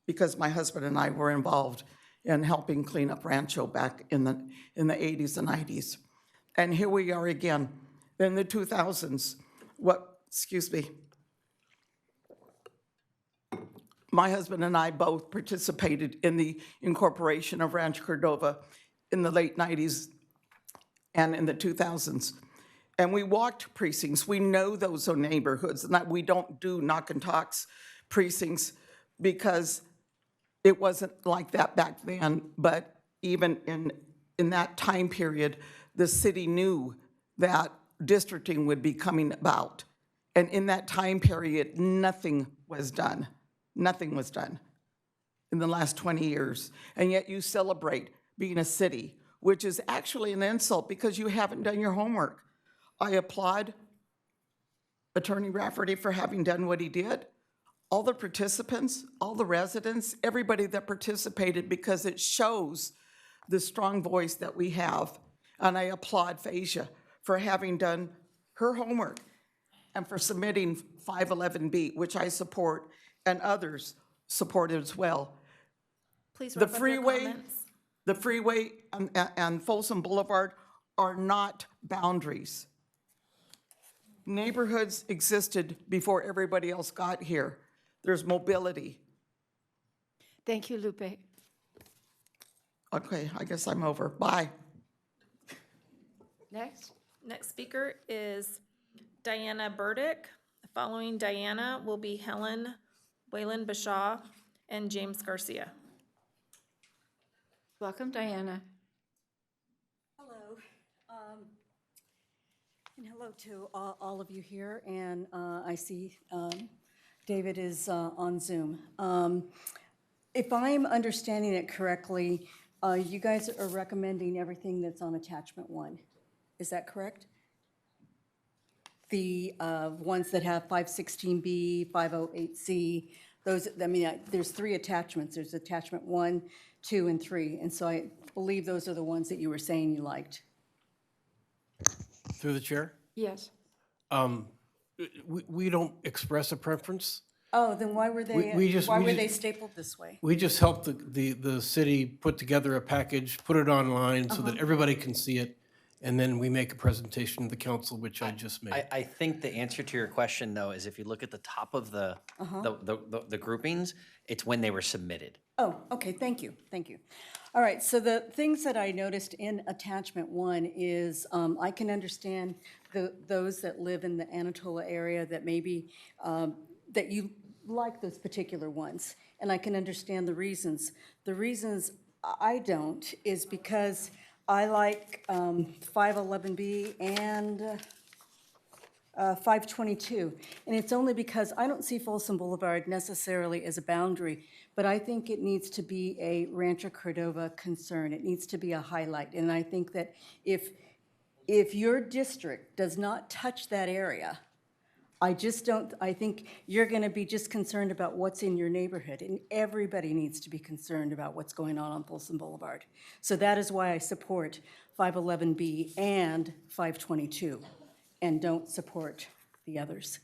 because my husband and I were involved in helping clean up Rancho back in the 80s and 90s. And here we are again. In the 2000s, my husband and I both participated in the incorporation of Rancho Cordova in the late 90s and in the 2000s. And we walked precincts. We know those are neighborhoods, and that we don't do knock and talks precincts because it wasn't like that back then. But even in that time period, the city knew that districting would be coming about. And in that time period, nothing was done. Nothing was done in the last 20 years. And yet you celebrate being a city, which is actually an insult because you haven't done your homework. I applaud Attorney Rafferty for having done what he did, all the participants, all the residents, everybody that participated, because it shows the strong voice that we have. And I applaud Phasia for having done her homework and for submitting 511B, which I support and others support as well. Please The wrap up your freeway, comments. the freeway and Folsom Boulevard are not boundaries. Neighborhoods existed before everybody else got here. There's mobility. Thank you, Lupe. Okay, I guess I'm over. Bye. Next. Next speaker is Diana Burdick. Following Diana will be Helen Whalen Bashaw and James Garcia. Welcome, Diana. Hello. And hello to all of you here. And I see David is on Zoom. If I'm understanding it correctly, you guys are recommending everything that's on attachment 1. Is that correct? The ones that have 516B, 508C, those, I mean, there's 3 attachments. There's attachment 1, 2, and 3. And so I believe those are the ones that you were saying you liked. Through the chair? Yes. We don't express a preference. Oh, then why were they stapled this way? We just helped the city put together a package, put it online so that everybody can see it, and then we make a presentation to the council, which I just made. I think the answer to your question, though, is if you look at the top of the groupings, it's when they were submitted. Oh, okay, thank you, thank you. All right, so the things that I noticed in attachment 1 is I can understand those that live in the Anatola area that maybe, that you like those particular ones, and I can understand the reasons. The reasons I don't is because I like 511B and 522, and it's only because I don't see Folsom Boulevard necessarily as a boundary, but I think it needs to be a Rancho Cordova concern. It needs to be a highlight, and I think that if your district does not touch that area, I think you're going to be just concerned about what's in your neighborhood, and everybody needs to be concerned about what's going on Folsom Boulevard. So that is why I support 511B and 522, and don't support the others.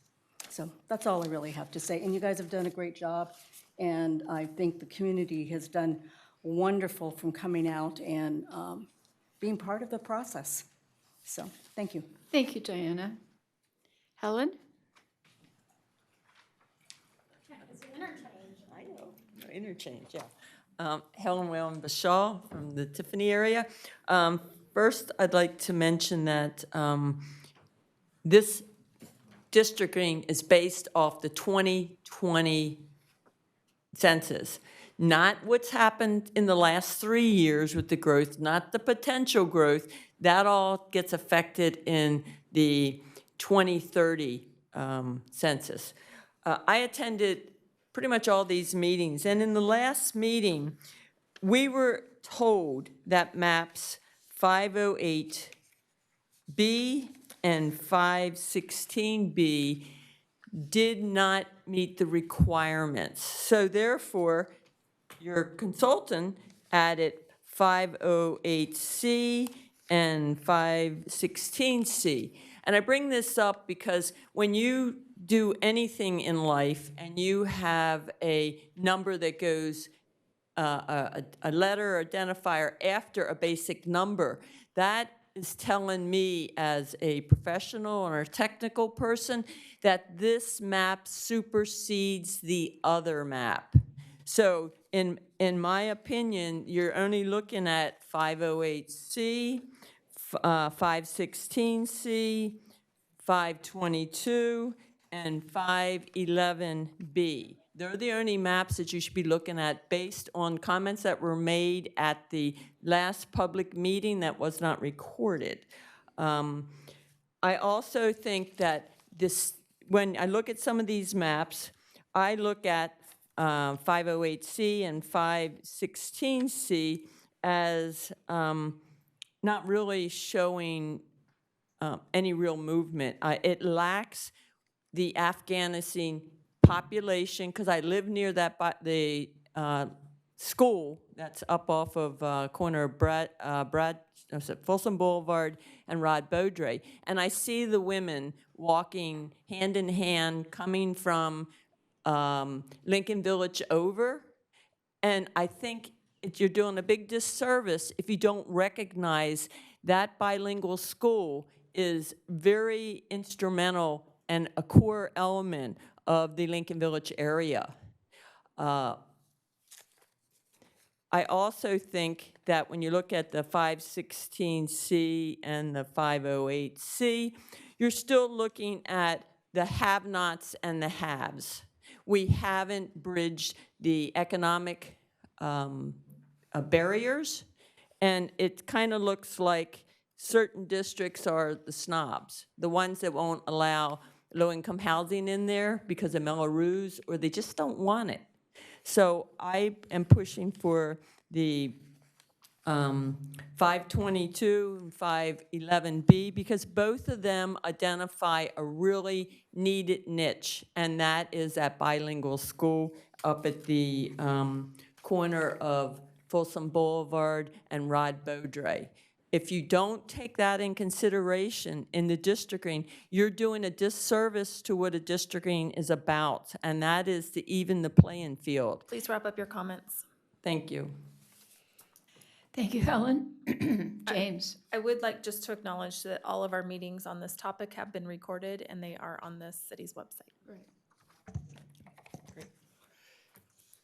So that's all I really have to say. And you guys have done a great job, and I think the community has done wonderful from coming out and being part of the process. So, thank you. Thank you, Diana. Helen? I know, interchange, yeah. Helen Whalen Bashaw from the Tiffany area. First, I'd like to mention that this districting is based off the 2020 census, not what's happened in the last 3 years with the growth, not the potential growth. That all gets affected in the 2030 census. I attended pretty much all these meetings, and in the last meeting, we were told that maps 508B and 516B did not meet the requirements. So therefore, your consultant added 508C and 516C. And I bring this up because when you do anything in life and you have a number that goes, a letter or identifier after a basic number, that is telling me as a professional or a technical person that this map supersedes the other map. So in my opinion, you're only looking at 508C, 516C, 522, and 511B. They're the only maps that you should be looking at based on comments that were made at the last public meeting that was not recorded. I also think that this, when I look at some of these maps, I look at 508C and 516C as not really showing any real movement. It lacks the Afghanistan population, because I live near that the school that's up off of corner of Folsom Boulevard and Rod Beaudry. And I see the women walking hand in hand, coming from Lincoln Village over. And I think you're doing a big disservice if you don't recognize that bilingual school is very instrumental and a core element of the Lincoln Village area. I also think that when you look at the 516C and the 508C, you're still looking at the have-nots and the haves. We haven't bridged the economic barriers, and it kind of looks like certain districts are the snobs, the ones that won't allow low-income housing in there because of Melrose, or they just don't want it. So I am pushing for the 522 and 511B because both of them identify a really needed niche, and that is that bilingual school up at the corner of Folsom Boulevard and Rod Beaudry. If you don't take that in consideration in the districting, you're doing a disservice to what a districting is about, and that is to even the playing field. Please wrap up your comments. Thank you. Thank you, Helen. James. I would like just to acknowledge that all of our meetings on this topic have been recorded and they are on the city's website.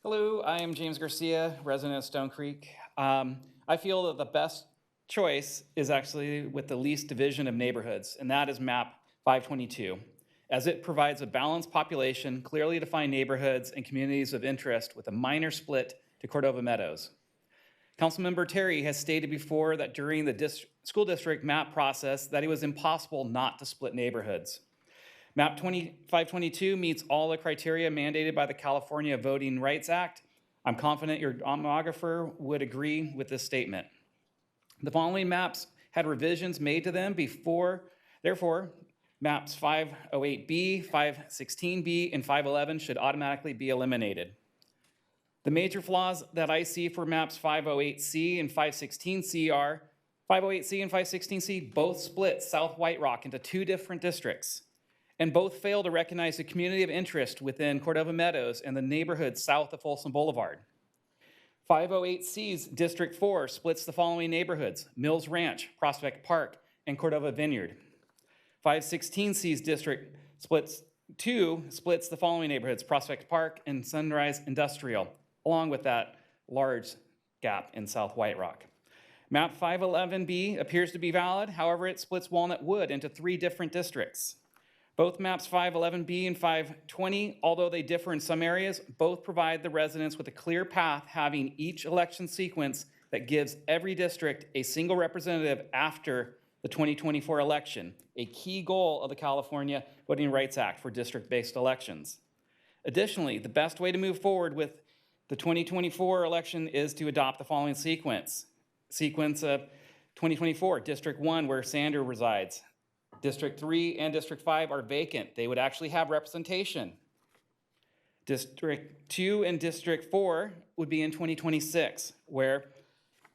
Hello, I am James Garcia, resident of Stone Creek. I feel that the best choice is actually with the least division of neighborhoods, and that is map 522, as it provides a balanced population, clearly defined neighborhoods, and communities of interest with a minor split to Cordova Meadows. Councilmember Terry has stated before that during the school district map process that it was impossible not to split neighborhoods. Map 522 meets all the criteria mandated by the California Voting Rights Act. I'm confident your demographer would agree with this statement. The following maps had revisions made to them before, therefore, maps 508B, 516B, and 511 should automatically be eliminated. The major flaws that I see for maps 508C and 516C are 508C and 516C both split South White Rock into two different districts, and both fail to recognize the community of interest within Cordova Meadows and the neighborhood south of Folsom Boulevard. 508C's District 4 splits the following neighborhoods: Mills Ranch, Prospect Park, and Cordova Vineyard. 516C's District 2 splits the following neighborhoods: Prospect Park and Sunrise Industrial, along with that large gap in South White Rock. Map 511B appears to be valid, however, it splits Walnut Wood into three different districts. Both maps 511B and 520, although they differ in some areas, both provide the residents with a clear path, having each election sequence that gives every district a single representative after the 2024 election, a key goal of the California Voting Rights Act for district-based elections. Additionally, the best way to move forward with the 2024 election is to adopt the following sequence. Sequence of 2024, District 1, where Sander resides. District 3 and District 5 are vacant. They would actually have representation. District 2 and District 4 would be in 2026, where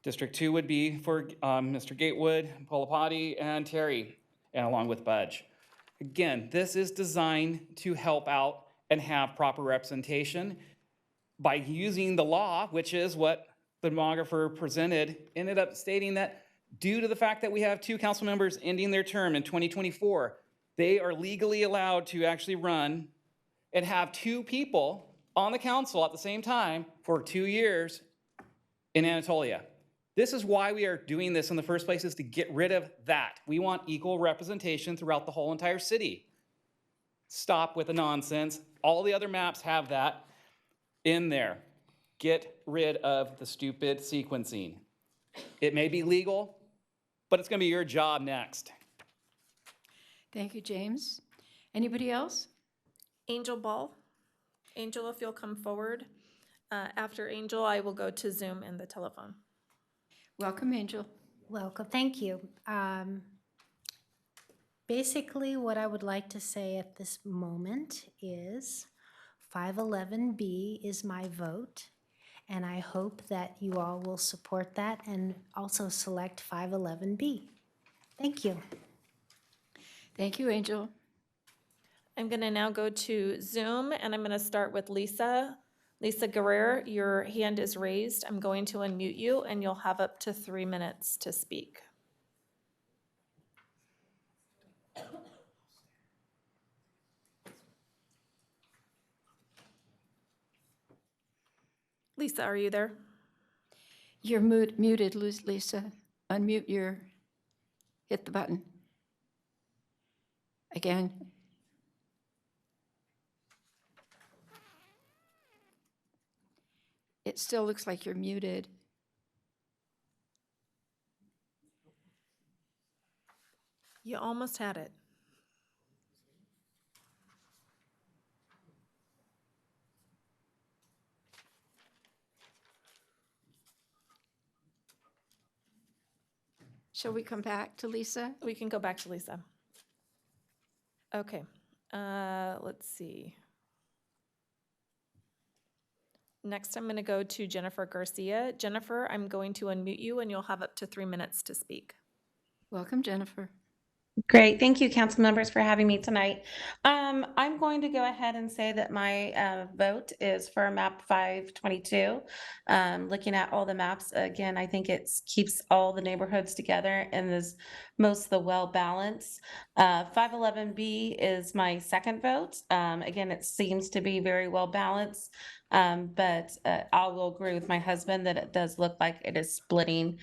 District 2 would be for Mr. Gatewood, Polapati, and Terry, and along with Budge. Again, this is designed to help out and have proper representation by using the law, which is what the demographer presented, ended up stating that due to the fact that we have two council members ending their term in 2024, they are legally allowed to actually run and have two people on the council at the same time for 2 years in Anatolia. This is why we are doing this in the first place, is to get rid of that. We want equal representation throughout the whole entire city. Stop with the nonsense. All the other maps have that in there. Get rid of the stupid sequencing. It may be legal, but it's going to be your job next. Thank you, James. Anybody else? Angel Ball. Angel, if you'll come forward. After Angel, I will go to Zoom and the telephone. Welcome, Angel. Welcome, thank you. Basically, what I would like to say at this moment is 511B is my vote. And I hope that you all will support that and also select 511B. Thank you. Thank you, Angel. I'm going to now go to Zoom, and I'm going to start with Lisa. Lisa Guerrero, your hand is raised. I'm going to unmute you, and you'll have up to 3 minutes to speak. Lisa, are you there? You're muted, Lisa. Unmute hit the button. Again. It still looks like you're muted. You almost had it. Shall we come back to Lisa? We can go back to Lisa. Okay, let's see. Next, I'm going to go to Jennifer Garcia. Jennifer, I'm going to unmute you, and you'll have up to 3 minutes to speak. Welcome, Jennifer. Great. Thank you, council members, for having me tonight. I'm going to go ahead and say that my vote is for map 522. Looking at all the maps, again, I think it keeps all the neighborhoods together and is most the well balanced. 511B is my second vote. Again, it seems to be very well balanced, but I will agree with my husband that it does look like it is splitting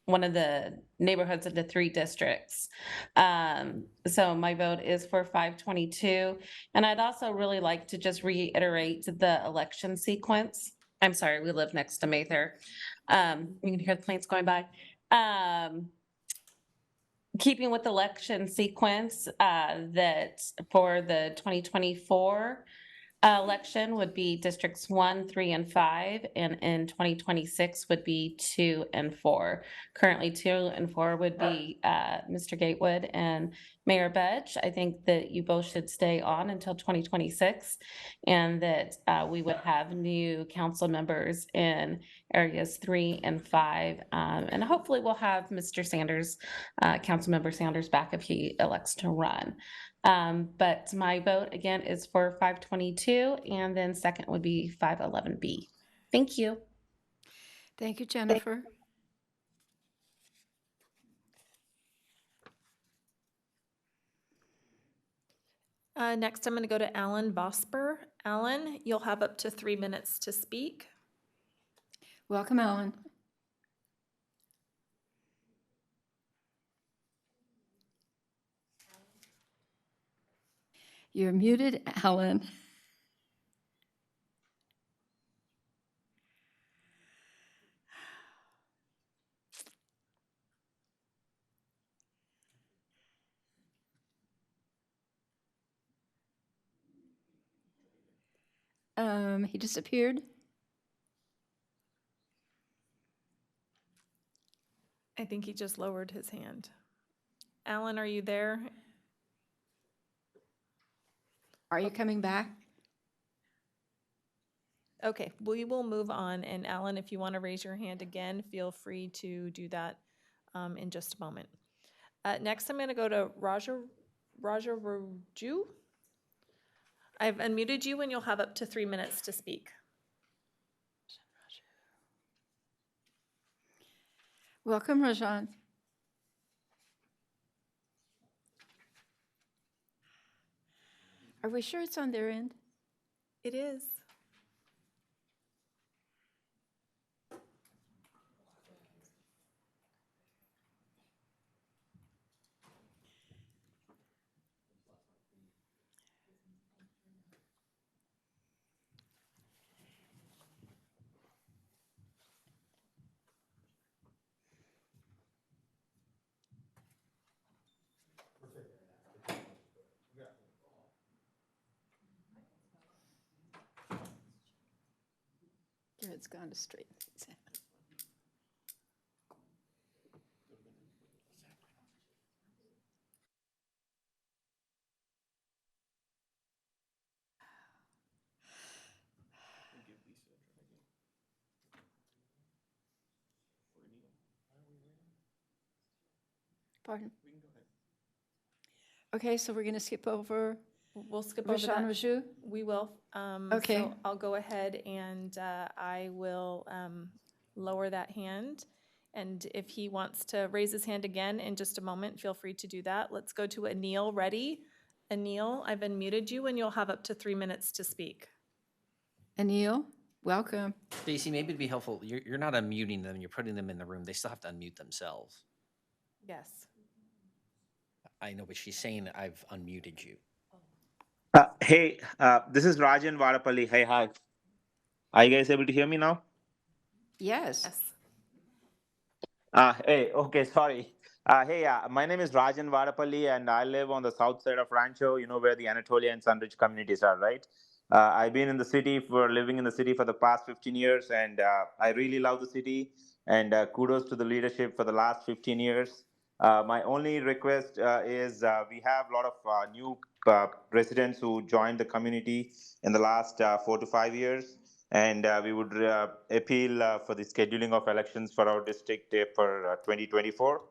one of the neighborhoods into 3 districts. So my vote is for 522. And I'd also really like to just reiterate the election sequence. I'm sorry, we live next to Mather. You can hear the planes going by. Keeping with election sequence, that for the 2024 election would be districts 1, 3, and 5, and in 2026 would be 2 and 4. Currently 2 and 4 would be Mr. Gatewood and Mayor Budge. I think that you both should stay on until 2026, and that we would have new council members in areas 3 and 5. And hopefully we'll have Mr. Sanders, Councilmember Sanders, back if he elects to run. But my vote again is for 522, and then second would be 511B. Thank you. Thank you, Jennifer. Next, I'm going to go to Alan Vosper. Alan, you'll have up to 3 minutes to speak. Welcome, Alan. You're muted, Alan. He disappeared. I think he just lowered his hand. Alan, are you there? Are you coming back? Okay, we will move on. And Alan, if you want to raise your hand again, feel free to do that in just a moment. Next, I'm going to go to Raja Raju. I've unmuted you, and you'll have up to 3 minutes to speak. Welcome, Rajan. Are we sure it's on their end? It is. Yeah, it's gone to straight. Pardon? Okay, so we're going to skip over We'll skip over Rashawn that. Raju? We will. Okay. So I'll go ahead and I will lower that hand. And if he wants to raise his hand again in just a moment, feel free to do that. Let's go to Anil. Ready? Anil, I've unmuted you and you'll have up to 3 minutes to speak. Anil, welcome. Stacy, maybe it'd be helpful, you're not unmuting them, you're putting them in the room. They still have to unmute themselves. Yes. I know, but she's saying I've unmuted you. Hey, this is Rajan Varapalli. Hey, hi. Are you guys able to hear me now? Yes. Yes. Hey, okay, sorry. Hey, my name is Rajan Varapalli, and I live on the south side of Rancho, you know, where the Anatolia and Sunridge communities are, right? I've been living in the city for the past 15 years, and I really love the city, and kudos to the leadership for the last 15 years. My only request is we have a lot of new residents who joined the community in the last 4 to 5 years. And we would appeal for the scheduling of elections for our district for 2024.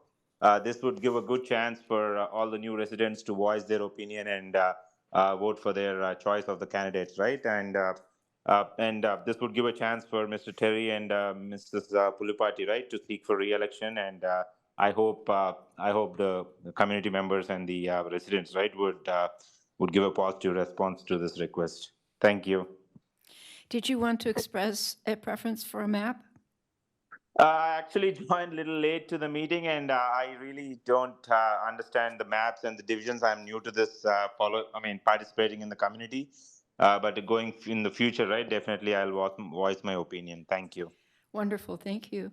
This would give a good chance for all the new residents to voice their opinion and vote for their choice of the candidates, right? And this would give a chance for Mr. Terry and Mrs. Pulipati, right, to seek for re-election. And I hope the community members and the residents, right, would give a positive response to this request. Thank you. Did you want to express a preference for a map? I actually joined a little late to the meeting, and I really don't understand the maps and the divisions. I'm new to this, participating in the community. But going in the future, right, definitely I'll voice my opinion. Thank you. Wonderful, thank you.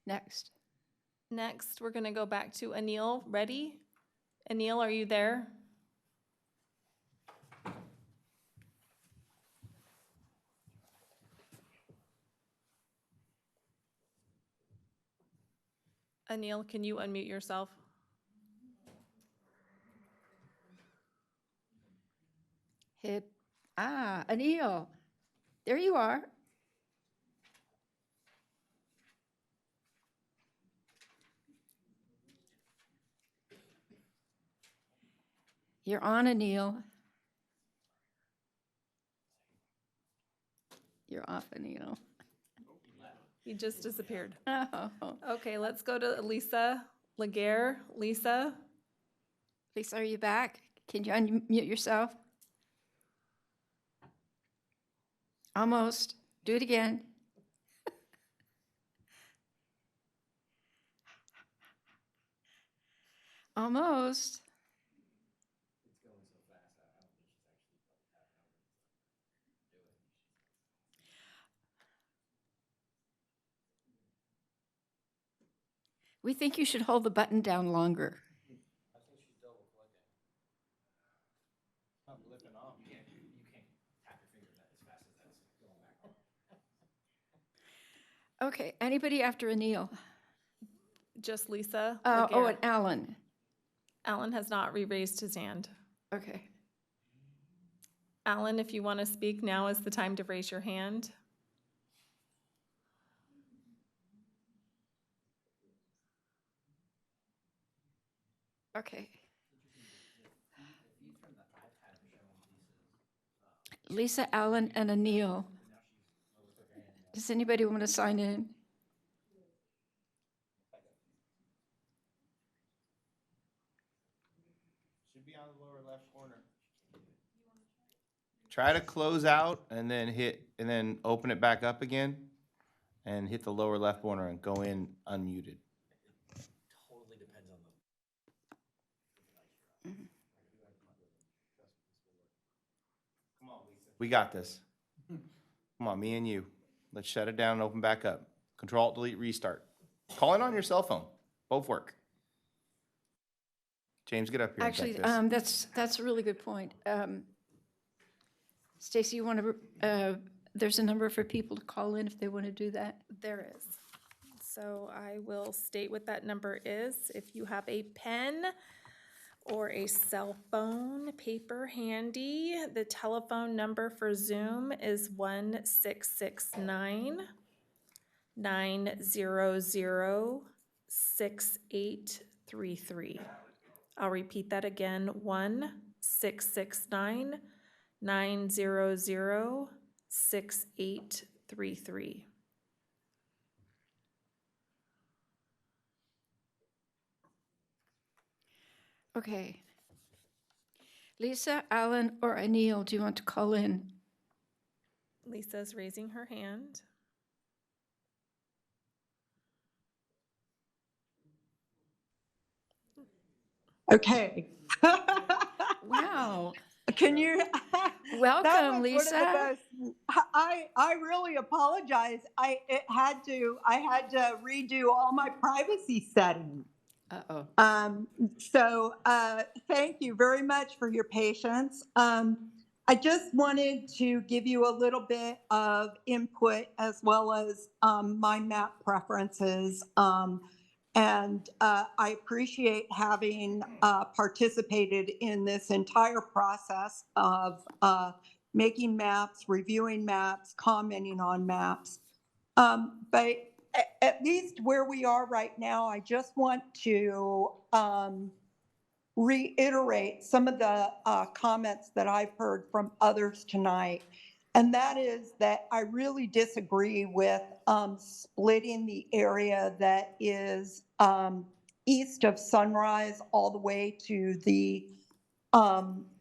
Next. Next, we're going to go back to Anil. Ready? Anil, are you there? Anil, can you unmute yourself? Anil, there you are. You're on, Anil. You're off, Anil. He just disappeared. Oh. Okay, let's go to Lisa Laguerre. Lisa? Lisa, are you back? Can you unmute yourself? Almost. Do it again. Almost. We think you should hold the button down longer. I think she's double clicking. Not lifting off. You can't tap your finger as fast as that's going back. Okay, anybody after Anil? Just Lisa And Laguerre. Alan. Alan has not re-raised his hand. Okay. Alan, if you want to speak, now is the time to raise your hand. Okay. Lisa, Alan, and Anil. Does anybody want to sign in? Should be on the lower left corner. Try to close out and then open it back up again and hit the lower left corner and go in unmuted. Totally depends on Come on, Lisa. We got this. Come on, me and you. Let's shut it down and open back up. Control, delete, restart. Call in on your cell phone. Both work. James, get up here. Actually, and check this. that's a really good point. Stacy, you want to? There's a number for people to call in if they want to do that. There is. So I will state what that number is. If you have a pen or a cell phone, paper handy, the telephone number for Zoom is 1-669-900-5825. 1-669-900-6833. I'll repeat that again, 1-669-900-6833. Okay. Lisa, Alan, or Anil, do you want to call in? Lisa's raising her hand. Okay. Wow. Can you? Welcome, That was one of the Lisa. best. I really apologize. I had to redo all my privacy settings. Uh-oh. So thank you very much for your patience. I just wanted to give you a little bit of input as well as my map preferences. And I appreciate having participated in this entire process of making maps, reviewing maps, commenting on maps. But at least where we are right now, I just want to reiterate some of the comments that I've heard from others tonight. And that is that I really disagree with splitting the area that is east of Sunrise all the way to the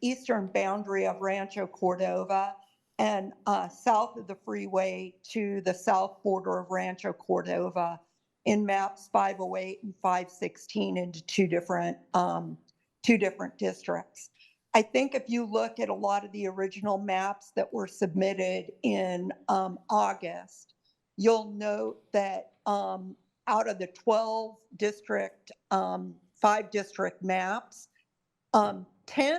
eastern boundary of Rancho Cordova and south of the freeway to the south border of Rancho Cordova in maps 508 and 516 into two different districts. I think if you look at a lot of the original maps that were submitted in August, you'll note that out of the 12 district, 5 district maps, 10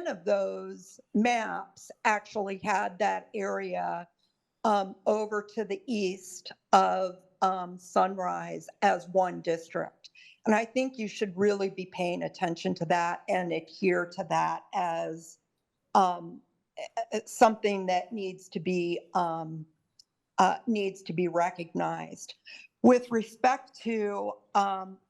of those maps actually had that area over to the east of Sunrise as one district. And I think you should really be paying attention to that and adhere to that as something that needs to be recognized. With respect to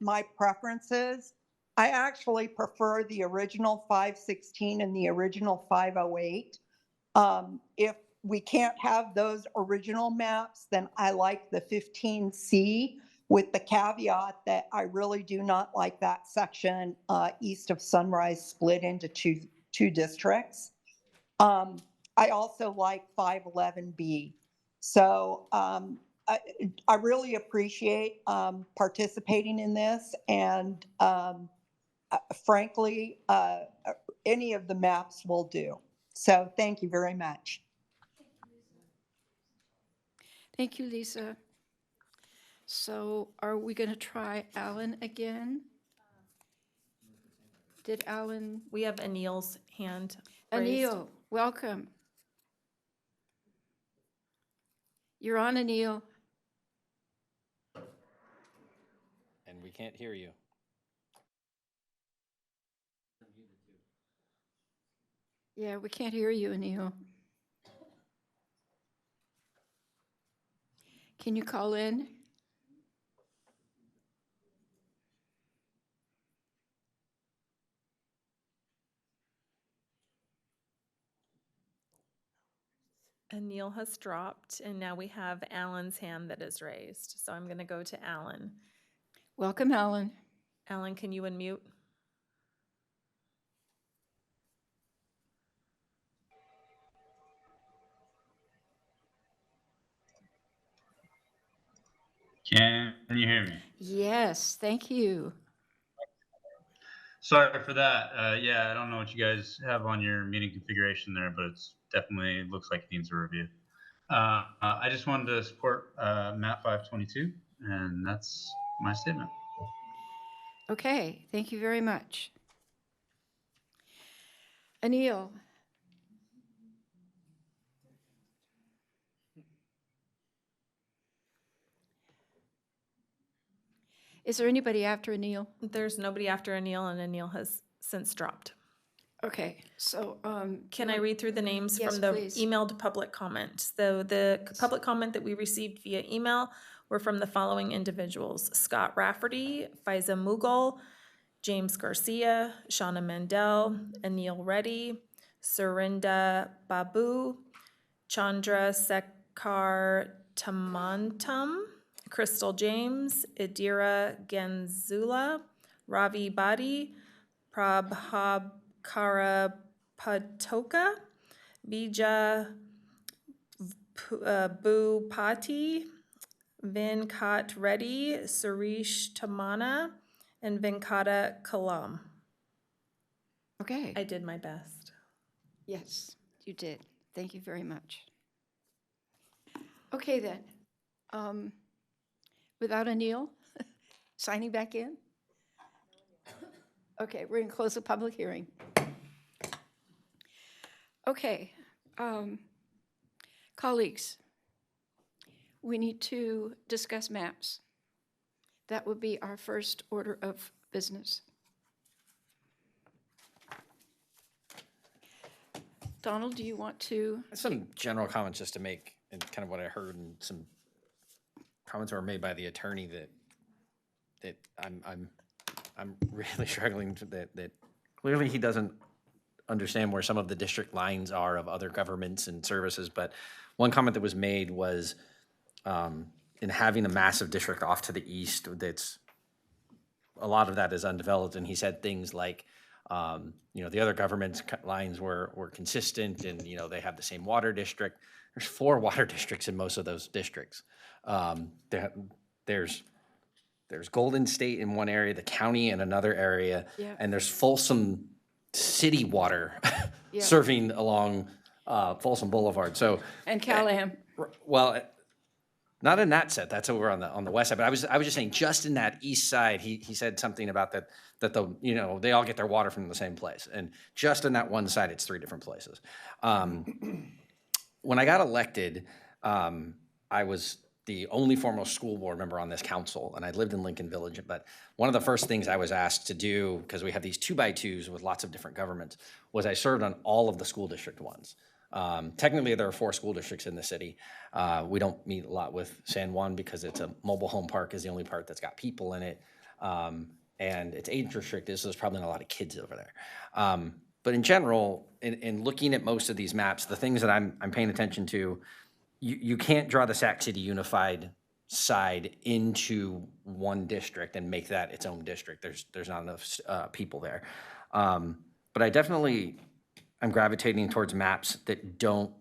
my preferences, I actually prefer the original 516 and the original 508. If we can't have those original maps, then I like the 15C with the caveat that I really do not like that section east of Sunrise split into two districts. I also like 511B. So I really appreciate participating in this, and frankly, any of the maps will do. So thank you very much. Thank you, Lisa. So are we going to try Alan again? Did Alan? We have Anil's hand raised. Anil, welcome. You're on, Anil. And we can't hear you. Yeah, we can't hear you, Anil. Can you call in? Anil has dropped, and now we have Alan's hand that is raised. So I'm going to go to Alan. Welcome, Alan. Alan, can you unmute? Can you hear me? Yes, thank you. Sorry for that. Yeah, I don't know what you guys have on your meeting configuration there, but it's definitely looks like it needs a review. I just wanted to support map 522, and that's my statement. Okay, thank you very much. Anil. Is there anybody after Anil? There's nobody after Anil, and Anil has since dropped. Okay, so can I read through the names Yes, from the please. emailed public comment? So the public comment that we received via email were from the following individuals: Scott Rafferty, Faiza Mughal, James Garcia, Shauna Mandel, Anil Reddy, Surinda Babu, Chandra Sekhar Tamantam, Crystal James, Idira Genzula, Ravi Badi, Prabhakara Patoka, Bija Bhupati, Venkat Reddy, Suresh Tamana, and Venkata Kalam. Okay. I did my best. Yes, you did. Thank you very much. Okay, then. Without Anil signing back in? Okay, we're going to close the public hearing. Okay. Colleagues, we need to discuss maps. That would be our first order of business. Donald, do you want to? Some general comments just to make, and kind of what I heard, and some comments were made by the attorney that I'm really struggling to, that clearly he doesn't understand where some of the district lines are of other governments and services. But one comment that was made was in having a massive district off to the east, that's a lot of that is undeveloped. And he said things like, the other government's lines were consistent, and, they have the same water district. There's 4 water districts in most of those districts. There's Golden State in one area, the county in another area, Yeah. and there's Folsom City water Yeah. serving along Folsom Boulevard. So, And Callahan. well, not in that set. That's over on the west side. But I was just saying, just in that east side, he said something about that they all get their water from the same place, and just in that one side, it's 3 different places. When I got elected, I was the only former school board member on this council, and I lived in Lincoln Village. But one of the first things I was asked to do, because we have these 2x2s with lots of different governments, was I served on all of the school district ones. Technically, there are 4 school districts in the city. We don't meet a lot with San Juan because it's a mobile home park is the only part that's got people in it. And it's age restricted, so there's probably not a lot of kids over there. But in general, in looking at most of these maps, the things that I'm paying attention to, you can't draw the Sac City Unified side into one district and make that its own district. There's not enough people there. But I definitely I'm gravitating towards maps that don't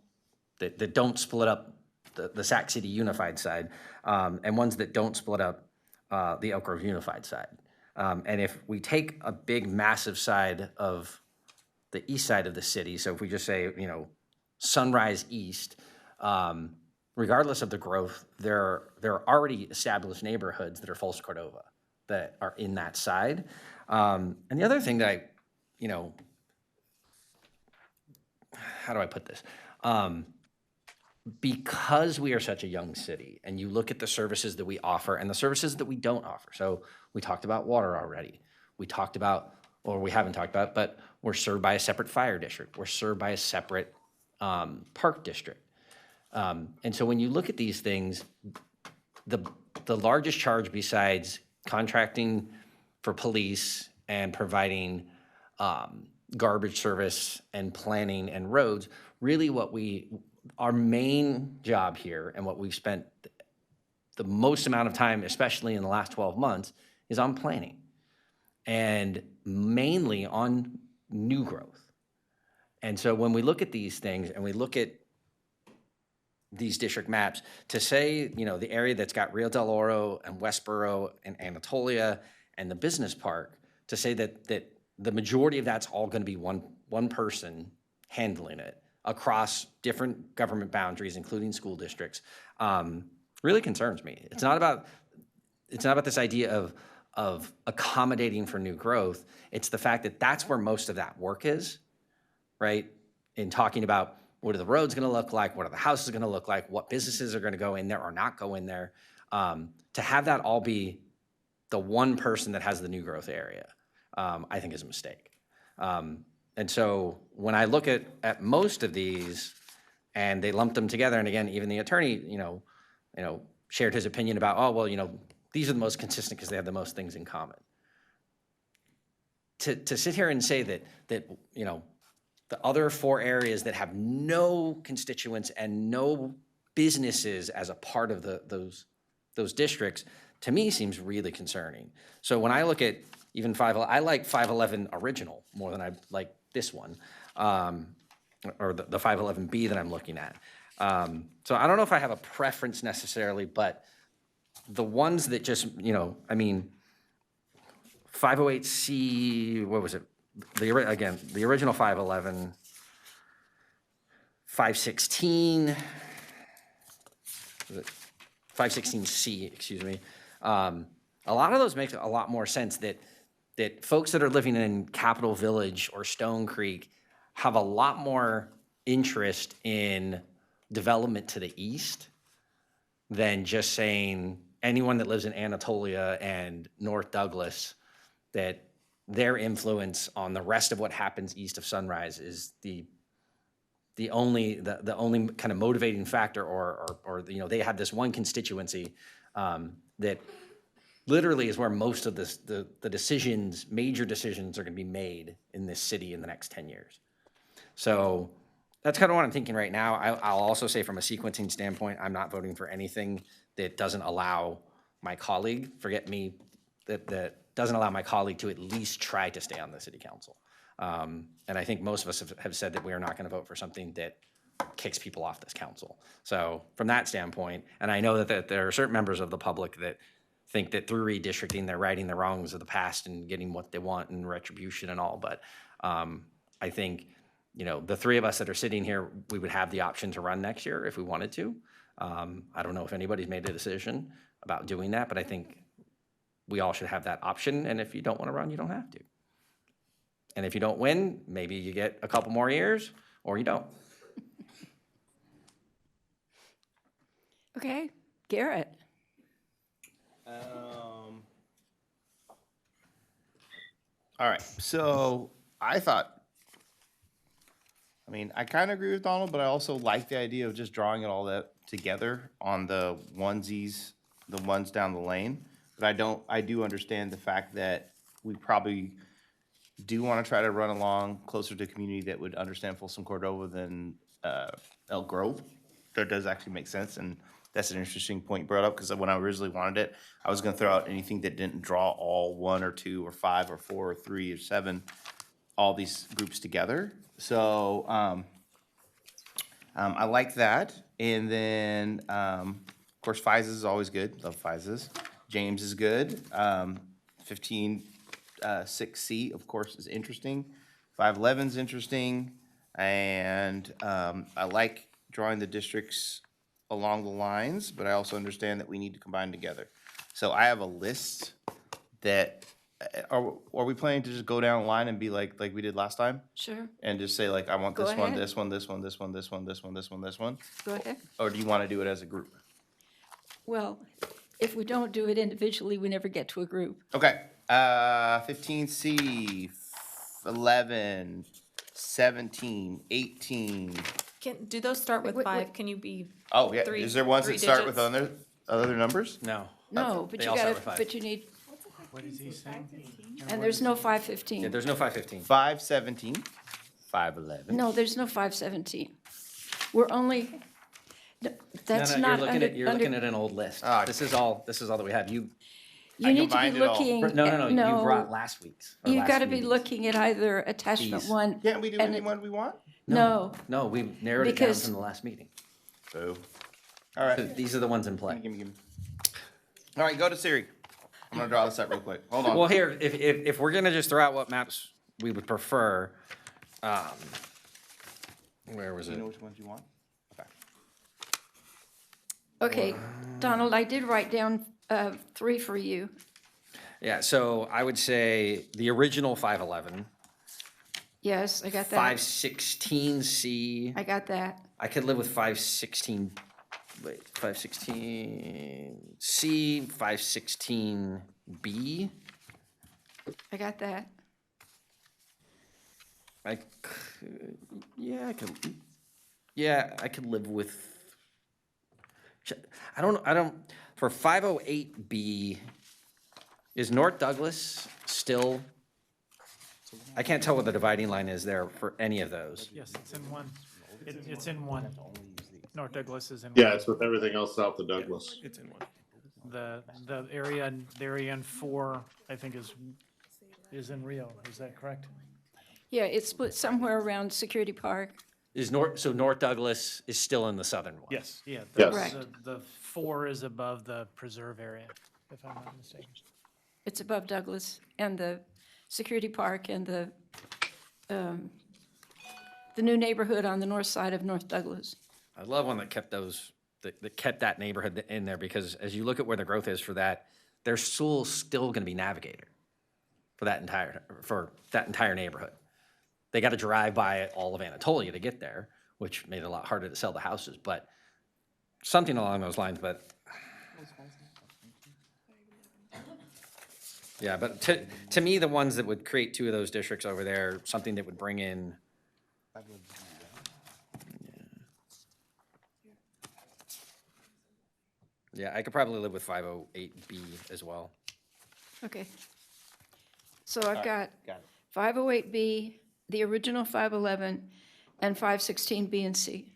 split up the Sac City Unified side, and ones that don't split up the Elk Grove Unified side. And if we take a big, massive side of the east side of the city, so if we just say, Sunrise East, regardless of the growth, there are already established neighborhoods that are Folsom Cordova that are in that side. And the other thing that how do I put this? Because we are such a young city, and you look at the services that we offer and the services that we don't offer. So we talked about water already. We haven't talked about, but we're served by a separate fire district. We're served by a separate park district. And so when you look at these things, the largest charge besides contracting for police and providing garbage service and planning and roads, really our main job here and what we've spent the most amount of time, especially in the last 12 months, is on planning and mainly on new growth. And so when we look at these things and we look at these district maps, to say, the area that's got Rio del Oro and Westboro and Anatolia and the business park, to say that the majority of that's all going to be one person handling it across different government boundaries, including school districts, really concerns me. It's not about this idea of accommodating for new growth. It's the fact that that's where most of that work is, right? In talking about what are the roads going to look like, what are the houses going to look like, what businesses are going to go in there or not go in there. To have that all be the one person that has the new growth area, I think is a mistake. And so when I look at most of these and they lump them together, and again, even the attorney, shared his opinion about, oh, well, these are the most consistent because they have the most things in common. To sit here and say that the other 4 areas that have no constituents and no businesses as a part of those districts, to me seems really concerning. So when I look at even I like 511 original more than I like this one, or the 511B that I'm looking at. So I don't know if I have a preference necessarily, but the ones that just, 508C, what was it? The original 511, 516, 516C, excuse me. A lot of those make a lot more sense that folks that are living in Capitol Village or Stone Creek have a lot more interest in development to the east than just saying anyone that lives in Anatolia and North Douglas, that their influence on the rest of what happens east of Sunrise is the only kind of motivating factor, or they have this one constituency that literally is where most of the major decisions are going to be made in this city in the next 10 years. So that's kind of what I'm thinking right now. I'll also say from a sequencing standpoint, I'm not voting for anything that doesn't allow my colleague, that doesn't allow my colleague to at least try to stay on the city council. And I think most of us have said that we are not going to vote for something that kicks people off this council. So from that standpoint, and I know that there are certain members of the public that think that through redistricting, they're righting the wrongs of the past and getting what they want and retribution and all. But I think, the 3 of us that are sitting here, we would have the option to run next year if we wanted to. I don't know if anybody's made a decision about doing that, but I think we all should have that option. And if you don't want to run, you don't have to. And if you don't win, maybe you get a couple more years or you don't. Okay, Garrett. All right, so I kind of agree with Donald, but I also like the idea of just drawing it all that together on the onesies, the ones down the lane. But I do understand the fact that we probably do want to try to run along closer to a community that would understand Folsom Cordova than Elk Grove. That does actually make sense, and that's an interesting point you brought up, because when I originally wanted it, I was going to throw out anything that didn't draw all 1 or 2 or 5 or 4 or 3 or 7, all these groups together. So I like that. And then, of course, FISA is always good. Love FISAs. James is good. 15.6C, of course, is interesting. 511 is interesting. And I like drawing the districts along the lines, but I also understand that we need to combine together. So I have a list that, are we planning to just go down the line and be like we did last time? Sure. And just say I want Go this one, ahead. this one, this one, this one, this one, this one, this one, this one? Go ahead. Or do you want to do it as a group? Well, if we don't do it individually, we never get to a group. Okay, 15C, 11, 17, 18. Do those start with Wait, 5? Can you be? Oh, yeah, Three- is there ones three that start with digits? other numbers? No. No, but They you all start gotta, with 5. but you need, What is he saying? and there's no 515. Yeah, there's no 515. 517, 511. No, there's no 517. We're only, that's No, not under. you're looking at an old list. Ah, This is all that we have. You need to be combined it all. looking. No, you brought last week's. or You've last got to be meeting's. looking at either attachment These. 1. Can't we do and any one we want? No, No, we narrowed it down Because- from the last meeting. Boo. All right. So these are the ones in play. Give me. All right, go to Siri. I'm gonna draw this up real quick. Hold on. Well, here, if we're gonna just throw out what maps we would prefer, where was Do you it? know which ones you want? Okay. okay, Donald, I did write down 3 for you. Yeah, so I would say the original 511, Yes, I got that. 516C. I got that. I could live with 516C, 516B. I got that. I could live with for 508B, is North Douglas still, I can't tell what the dividing line is there for any of those. Yes, it's in one. It's in one. North Douglas is in one. Yeah, it's with everything else south of Douglas. It's in one. The area in 4, I think, is in Rio. Is that correct? Yeah, it's split somewhere around Security Park. So North Douglas is still in the southern one? Yes. Yeah. Yes. The 4 is above the preserve area, if I'm not mistaken. It's above Douglas and the Security Park and the new neighborhood on the north side of North Douglas. I love one that kept that kept that neighborhood in there, because as you look at where the growth is for that, there's still going to be Navigator for that entire neighborhood. They got to drive by all of Anatolia to get there, which made it a lot harder to sell the houses, but something along those lines. But yeah, but to me, the ones that would create 2 of those districts over there, something that would bring in. Yeah, I could probably live with 508B as well. Okay. So I've got got it. 508B, the original 511, and 516B and C.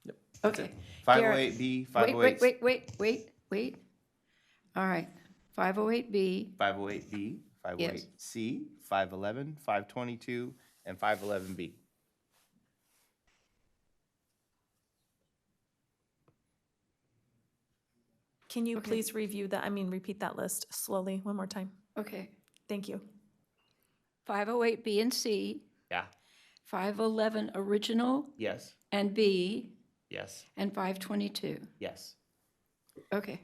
Yep. Okay. 508B, 508. Wait. All right. 508B. 508B, 508C, 511, 522, and 511B. Can you please repeat that list slowly one more time? Okay. Thank you. 508B and C, Yeah. 511 original Yes. and B, Yes. and 522. Yes. Okay.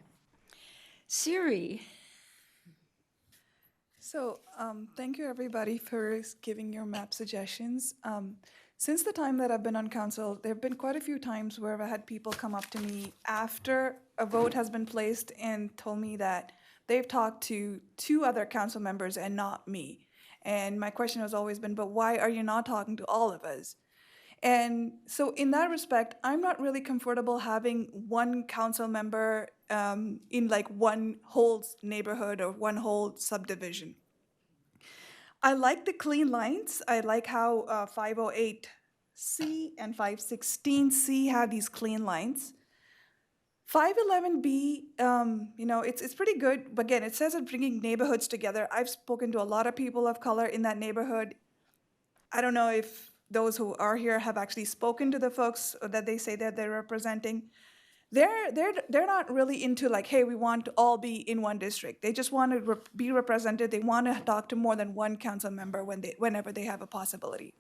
Siri. So, thank you everybody for giving your map suggestions. Since the time that I've been on council, there have been quite a few times where I've had people come up to me after a vote has been placed and told me that they've talked to 2 other council members and not me. And my question has always been, but why are you not talking to all of us? And so in that respect, I'm not really comfortable having one council member in like one whole neighborhood or one whole subdivision. I like the clean lines. I like how 508C and 516C have these clean lines. 511B, it's pretty good. But again, it says it's bringing neighborhoods together. I've spoken to a lot of people of color in that neighborhood. I don't know if those who are here have actually spoken to the folks that they say that they're representing. They're not really into like, hey, we want to all be in one district. They just want to be represented. They want to talk to more than one council member whenever they have a possibility.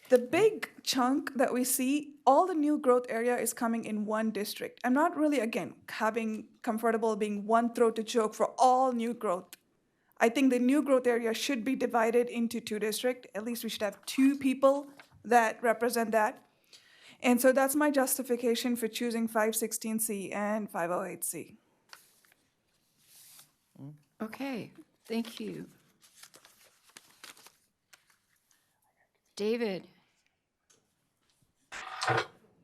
The big chunk that we see, all the new growth area is coming in one district. I'm not really, again, having comfortable being one throat to choke for all new growth. I think the new growth area should be divided into 2 districts. At least we should have 2 people that represent that. And so that's my justification for choosing 516C and 508C. Okay, thank you. David.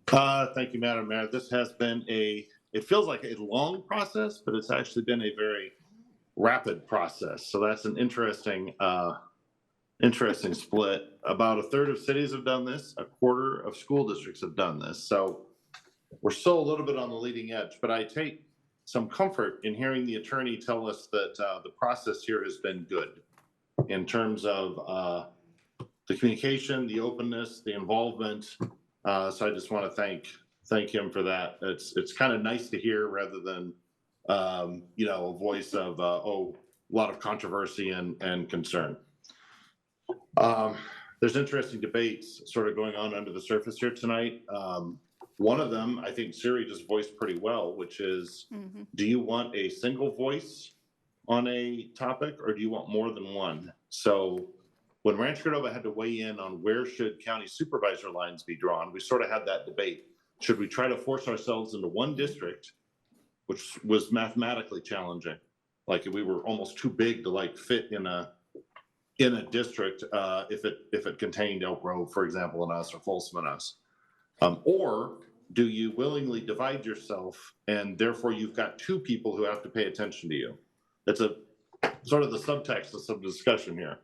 Thank you, Madam Mayor. This has been it feels like a long process, but it's actually been a very rapid process. So that's an interesting split. About 1/3 of cities have done this. 1/4 of school districts have done this. So we're still a little bit on the leading edge, but I take some comfort in hearing the attorney tell us that the process here has been good in terms of the communication, the openness, the involvement. So I just want to thank him for that. It's kind of nice to hear rather than a voice of a lot of controversy and concern. There's interesting debates sort of going on under the surface here tonight. One of them, I think Siri just voiced pretty well, which is, do you want a single voice on a topic or do you want more than one? So when Rancho Cordova had to weigh in on where should county supervisor lines be drawn, we sort of had that debate. Should we try to force ourselves into one district, which was mathematically challenging? Like we were almost too big to like fit in a in a district, if it contained Elk Grove, for example, and us, or Folsom and us? Or do you willingly divide yourself and therefore you've got two people who have to pay attention to you? It's a sort of the subtext of some discussion here.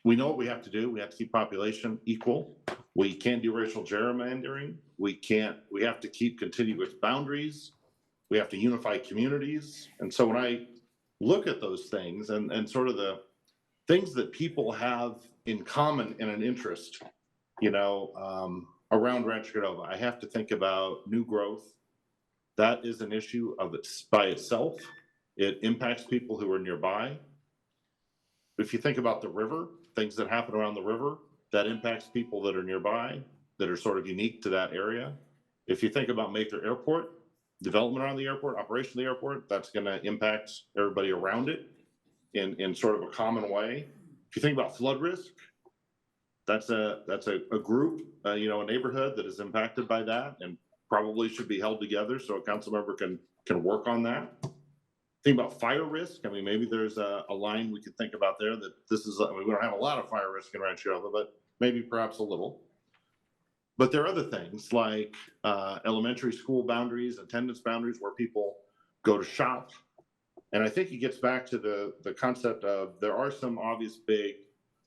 We know what we have to do. We have to keep population equal. We can't do racial gerrymandering. We have to keep contiguous boundaries. We have to unify communities. And so when I look at those things and sort of the things that people have in common in an interest, around Rancho Cordova, I have to think about new growth. That is an issue by itself. It impacts people who are nearby. If you think about the river, things that happen around the river, that impacts people that are nearby, that are sort of unique to that area. If you think about Mather Airport, development around the airport, operation of the airport, that's going to impact everybody around it in sort of a common way. If you think about flood risk, that's a group, a neighborhood that is impacted by that and probably should be held together so a council member can work on that. Think about fire risk. I mean, maybe there's a line we could think about there that this is, we don't have a lot of fire risk in Rancho Cordova, but maybe perhaps a little. But there are other things like elementary school boundaries, attendance boundaries, where people go to shop. And I think it gets back to the concept of there are some obvious big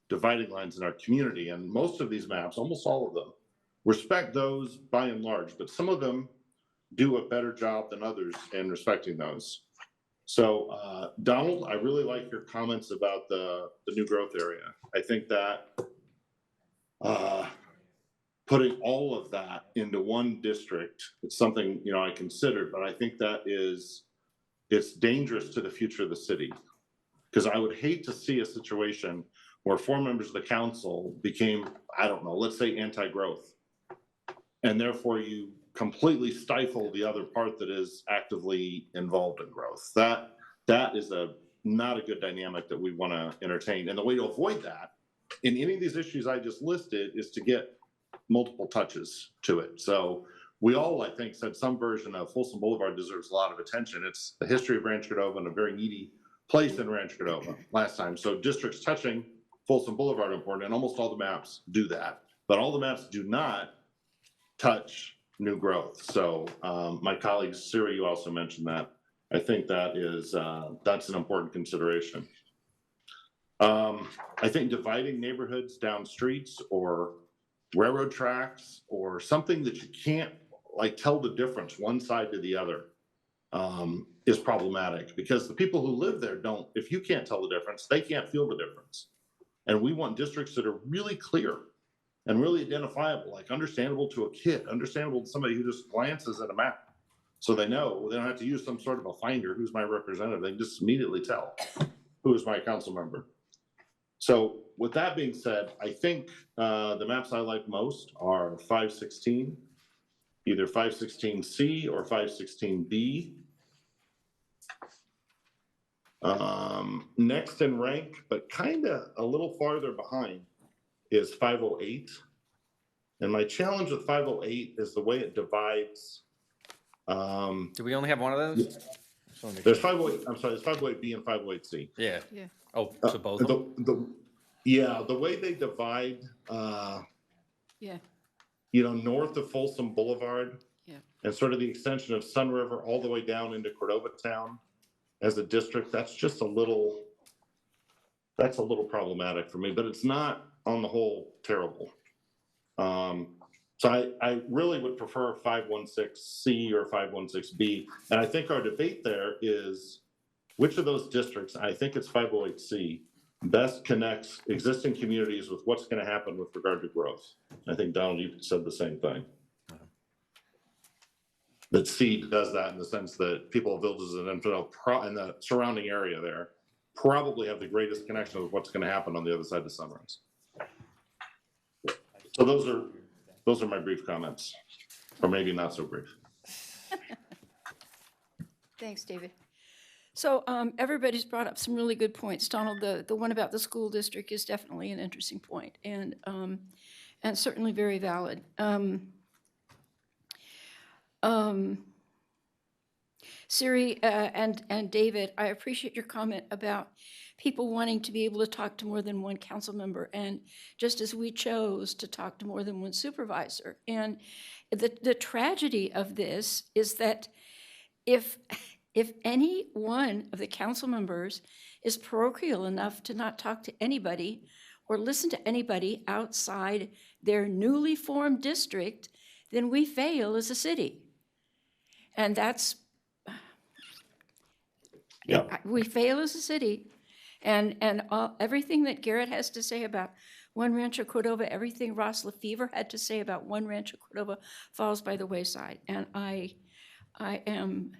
dividing lines in our community. And most of these maps, almost all of them, respect those by and large, but some of them do a better job than others in respecting those. So Donald, I really like your comments about the new growth area. I think that putting all of that into one district, it's something, I considered, but I think that it's dangerous to the future of the city. Because I would hate to see a situation where 4 members of the council became, I don't know, let's say anti-growth. And therefore you completely stifle the other part that is actively involved in growth. That is not a good dynamic that we want to entertain. And the way to avoid that in any of these issues I just listed is to get multiple touches to it. So we all, I think, said some version of Folsom Boulevard deserves a lot of attention. It's the history of Rancho Cordova and a very needy place in Rancho Cordova last time. So districts touching Folsom Boulevard are important, and almost all the maps do that. But all the maps do not touch new growth. So my colleague Siri, you also mentioned that. I think that is that's an important consideration. I think dividing neighborhoods down streets or railroad tracks or something that you can't tell the difference one side to the other is problematic, because the people who live there don't, if you can't tell the difference, they can't feel the difference. And we want districts that are really clear and really identifiable, like understandable to a kid, understandable to somebody who just glances at a map. So they know, they don't have to use some sort of a finder, who's my representative, they can just immediately tell who is my council member. So with that being said, I think the maps I like most are 516, either 516C or 516B. Next in rank, but kind of a little farther behind, is 508. And my challenge with 508 is the way it divides. Do we only have one of those? There's 508, I'm sorry, there's 508B and 508C. Yeah. Yeah. Oh, so both of them? The way they divide, Yeah. North of Folsom Boulevard, Yeah. and sort of the extension of Sun River all the way down into Cordova Town as a district, that's just a little problematic for me, but it's not on the whole terrible. So I really would prefer 516C or 516B. And I think our debate there is which of those districts, I think it's 508C, best connects existing communities with what's going to happen with regard to growth. I think, Donald, you said the same thing. That C does that in the sense that people of villages and in the surrounding area there probably have the greatest connection with what's going to happen on the other side of Sunrise. So those are my brief comments, or maybe not so brief. Thanks, David. So everybody's brought up some really good points. Donald, the one about the school district is definitely an interesting point, and certainly very valid. Siri and David, I appreciate your comment about people wanting to be able to talk to more than one council member, and just as we chose to talk to more than one supervisor. And the tragedy of this is that if any one of the council members is parochial enough to not talk to anybody or listen to anybody outside their newly formed district, then we fail as a city. And that's, we fail as a city. And everything that Garrett has to say about One Rancho Cordova, everything Ross Lefevre had to say about One Rancho Cordova falls by the wayside. And I am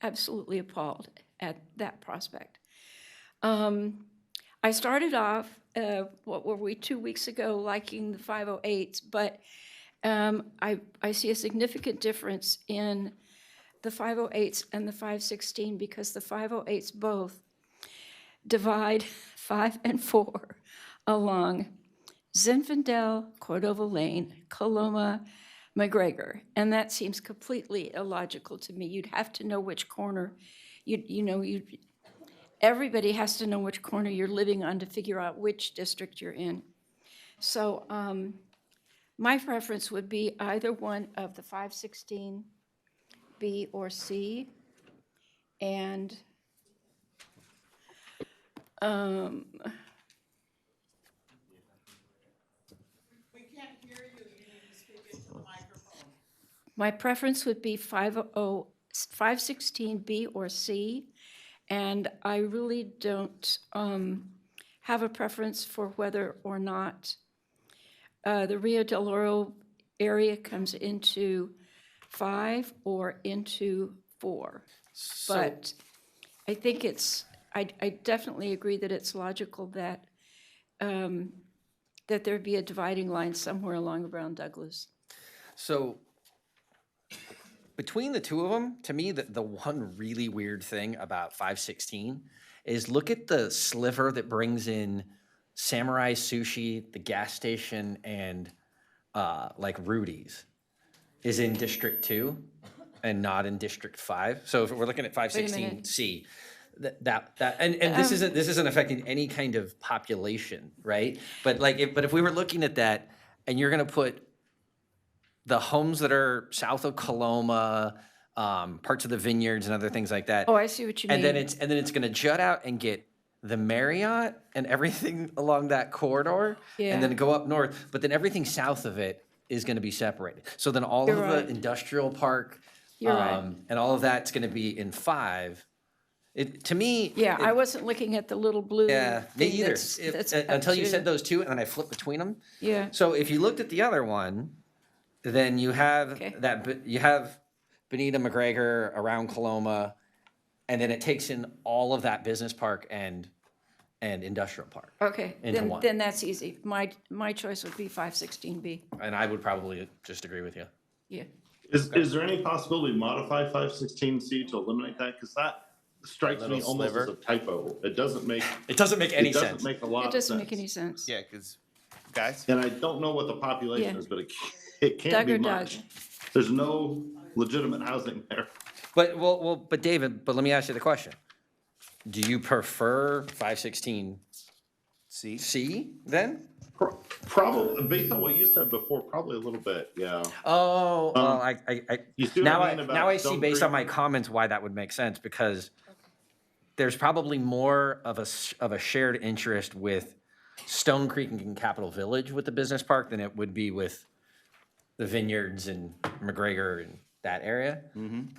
absolutely appalled at that prospect. I started off, what were we, 2 weeks ago, liking the 508s, but I see a significant difference in the 508s and the 516 because the 508s both divide 5 and 4 along Zinfandel, Cordova Lane, Coloma, McGregor, and that seems completely illogical to me. You'd have to know which corner, everybody has to know which corner you're living on to figure out which district you're in. So my preference would be either one of the 516, B or C, and my preference would be 516B or C, and I really don't have a preference for whether or not the Rio del Oro area comes into 5 or into 4. But I think I definitely agree that it's logical that that there be a dividing line somewhere along around Douglas. So between the two of them, to me, the one really weird thing about 516 is look at the sliver that brings in Samurai Sushi, the gas station, and like Rudy's is in District 2 and not in District 5. So if we're looking at 516C, and this isn't affecting any kind of population, right? But if we were looking at that, and you're going to put the homes that are south of Coloma, parts of the vineyards and other things like that. Oh, I see what you mean. And then it's going to jut out and get the Marriott and everything along that corridor, Yeah. and then go up north. But then everything south of it is going to be separated. So then all You're of right. the industrial park You're right. and all of that's going to be in 5. To me, Yeah, I wasn't looking at the little blue. yeah, me thing either. that's Until you up said to- those two, and then I flipped between them. Yeah. So if you looked at the other one, then you have you have Benita McGregor around Coloma, and then it takes in all of that business park and industrial park. Okay, into one. then that's easy. My choice would be 516B. And I would probably just agree with you. Yeah. Is there any possibility to modify 516C to eliminate that? Because that strikes Little me almost sliver. as a typo. It doesn't make. It doesn't make any It sense. doesn't make a lot It of doesn't sense. make any sense. Yeah, because, guys, And I don't know what the population Yeah. is, but it can't Doug be or Doug? much. There's no legitimate housing there. But David, let me ask you the question. Do you prefer 516C then? Probably, based on what you said before, probably a little bit, yeah. Oh, well, You see what now I mean about now I see Stone based on my Creek? comments why that would make sense, because there's probably more of a shared interest with Stone Creek and Capitol Village with the business park than it would be with the vineyards and McGregor and that area.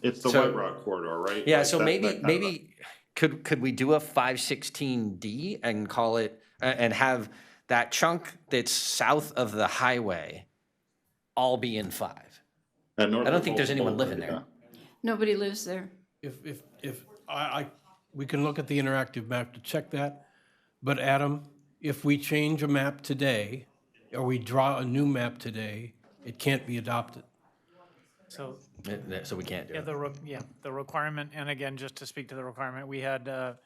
It's the So- White Rock corridor, right? Yeah, Like so that maybe kind of- maybe could we do a 516D and call it and have that chunk that's south of the highway all be in 5? I don't think there's anyone living there. Nobody lives there. If we can look at the interactive map to check that, but Adam, if we change a map today, or we draw a new map today, it can't be adopted. So, So we can't do it. the requirement, and again, just to speak to the requirement, we had a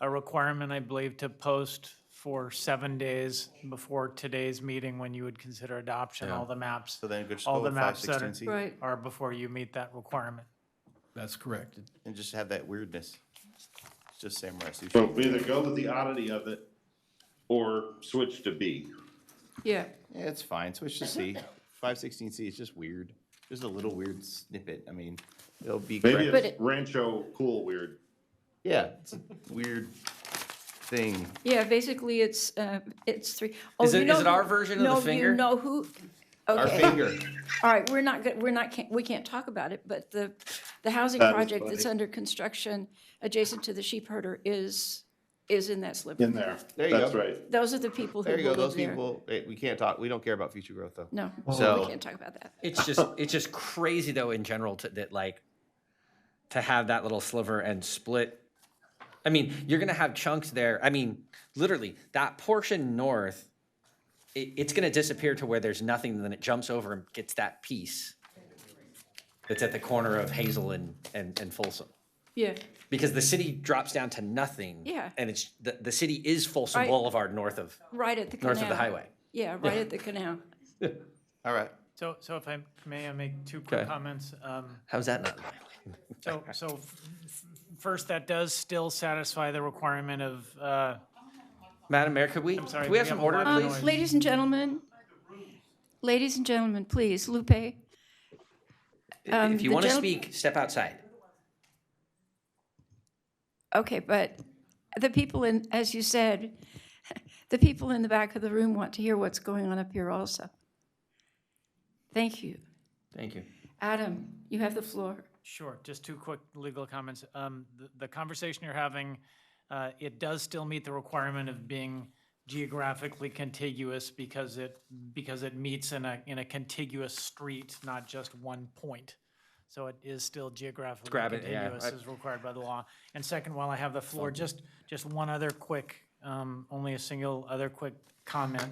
requirement, I believe, to post for 7 days before today's meeting when you would consider adoption, Yeah. all the maps. So then it could just all go the with maps that 516C. Right. are before you meet that requirement. That's correct. And just have that weirdness. It's just samurai sushi. So we either go with the oddity of it or switch to B. Yeah. Yeah, it's fine. Switch to C. 516C is just weird. Just a little weird snippet. I mean, it'll be Maybe correct. it's Rancho cool weird. Yeah, it's a weird thing. Yeah, basically it's three. Oh, Is you it know our who- version of no, the finger? You know who? Our Okay. finger. All right, we can't talk about it, but the housing That is project that's funny. under construction adjacent to the sheep herder is in that sliver. In there. There you That's go. right. Those are the people who There you go. will live Those there. people, we can't talk. We don't care about future growth, though. No, So- we can't talk about that. It's just crazy though in general to have that little sliver and split. I mean, you're gonna have chunks there. I mean, literally that portion north, it's gonna disappear to where there's nothing, and then it jumps over and gets that piece that's at the corner of Hazel and Folsom. Yeah, Because the city drops down to nothing. Yeah. And it's the city is Folsom Right. Boulevard north of right at the canal. north of the highway. Yeah, right at the canal. All right. So if I may, I make two quick Okay. comments. How's that not? First, that does still satisfy the requirement of, Madam Mayor, could we sorry, have we some have a order, lot of please? noise. Ladies and gentlemen, please, Lupe. If you the want to gentle- speak, step outside. Okay, but the people as you said, the people in the back of the room want to hear what's going on up here also. Thank you. Thank you. Adam, you have the floor. Sure, just two quick legal comments. The conversation you're having, it does still meet the requirement of being geographically contiguous because it meets in a contiguous street, not just one point. So it is still geographically Grab it, yeah, contiguous as required by the law. And second, while I have the floor, just one other quick, only a single other quick comment.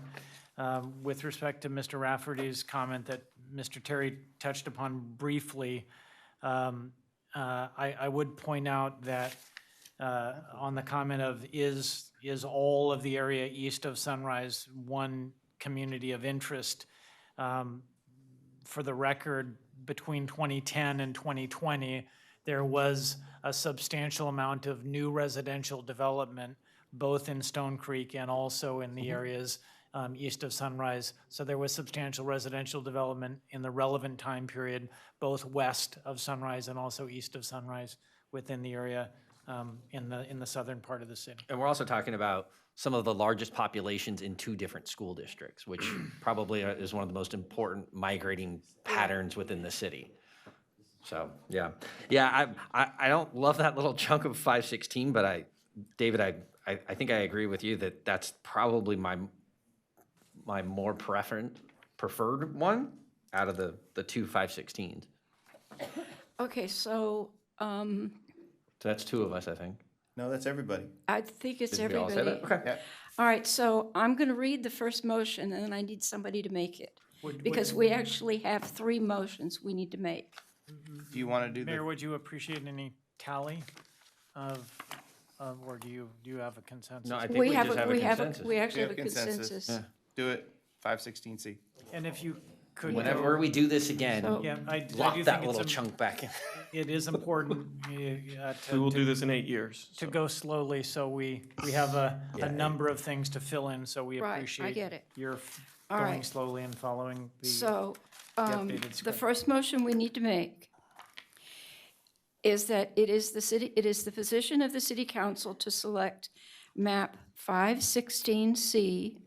With respect to Mr. Rafferty's comment that Mr. Terry touched upon briefly, I would point out that on the comment of is all of the area east of Sunrise one community of interest? For the record, between 2010 and 2020, there was a substantial amount of new residential development, both in Stone Creek and also in the areas east of Sunrise. So there was substantial residential development in the relevant time period, both west of Sunrise and also east of Sunrise within the area in the southern part of the city. And we're also talking about some of the largest populations in two different school districts, which probably is one of the most important migrating patterns within the city. So, yeah. Yeah, I don't love that little chunk of 516, but David, I think I agree with you that that's probably my more preferred one out of the two 516s. Okay, so So that's two of us, I think. No, that's everybody. I think it's Did we all say everybody. that? Okay. Yeah. All right, so I'm going to read the first motion, and then I need somebody to make it. Because we actually have three motions we need to make. Do you want to do Mayor, the, would you appreciate any tally or do you have a consensus? No, I think we just have a consensus. We actually we have a consensus. Yeah. Do it, 516C. And if you could. Whenever we do this again, So- Yeah, I do lock think that it's little im- chunk back in. It is important We will do this in 8 years. to go slowly, so we have a number of things to fill in, so we Right, I appreciate get it. your All going right. slowly and following the. So, updated the script. first motion we need to make is that it is the position of the city council to select map 516C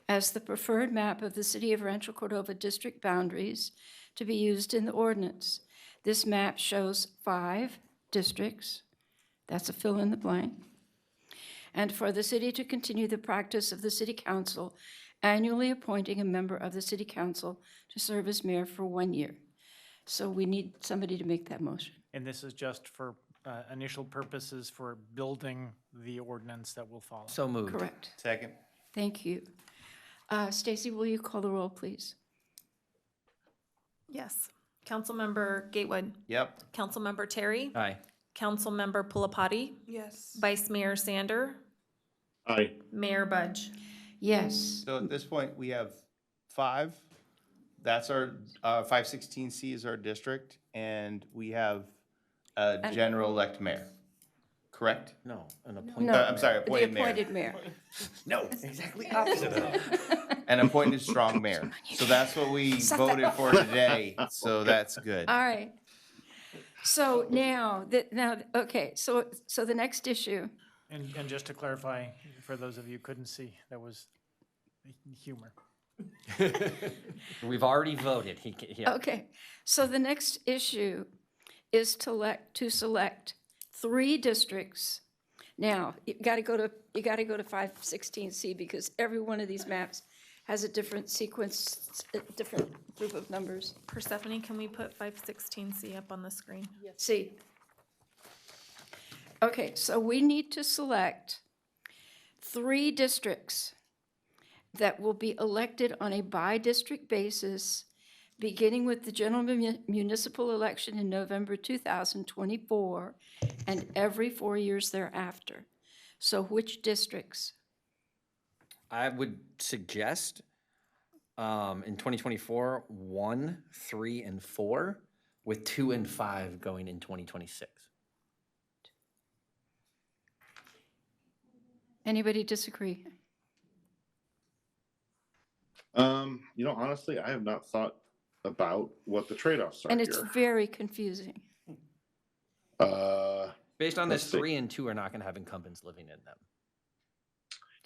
as the preferred map of the city of Rancho Cordova district boundaries to be used in the ordinance. This map shows 5 districts. That's a fill in the blank. And for the city to continue the practice of the city council annually appointing a member of the city council to serve as mayor for 1 year. So we need somebody to make that motion. And this is just for initial purposes for building the ordinance that will follow. So moved. Correct. Second. Thank you. Stacy, will you call the roll, please? Yes. Councilmember Gatewood. Yep. Councilmember Terry. Aye. Councilmember Pulapati. Yes. Vice Mayor Sander. Aye. Mayor Budge. Yes. So at this point, we have 5 That's our, 516C is our district, and we have a general elect mayor, correct? No, an appointed. No, I'm sorry, the appointed mayor. appointed mayor. No, exactly opposite of that. An appointed strong mayor. So that's what we voted for today, so that's good. All right. So okay, so the next issue, And just to clarify, for those of you who couldn't see, that was humor. We've already voted. Yeah. okay, so the next issue is to select 3 districts. Now, you gotta go to 516C because every one of these maps has a different sequence, a different group of numbers. Persephone, can we put 516C up on the screen? See. Okay, so we need to select 3 districts that will be elected on a by-district basis, beginning with the general municipal election in November 2024 and every 4 years thereafter. So which districts? I would suggest in 2024, 1, 3, and 4, with 2 and 5 going in 2026. Anybody disagree? Honestly, I have not thought about what the trade-offs are And it's here. very confusing. Based on this, Let's see. 3 and 2 are not going to have incumbents living in them.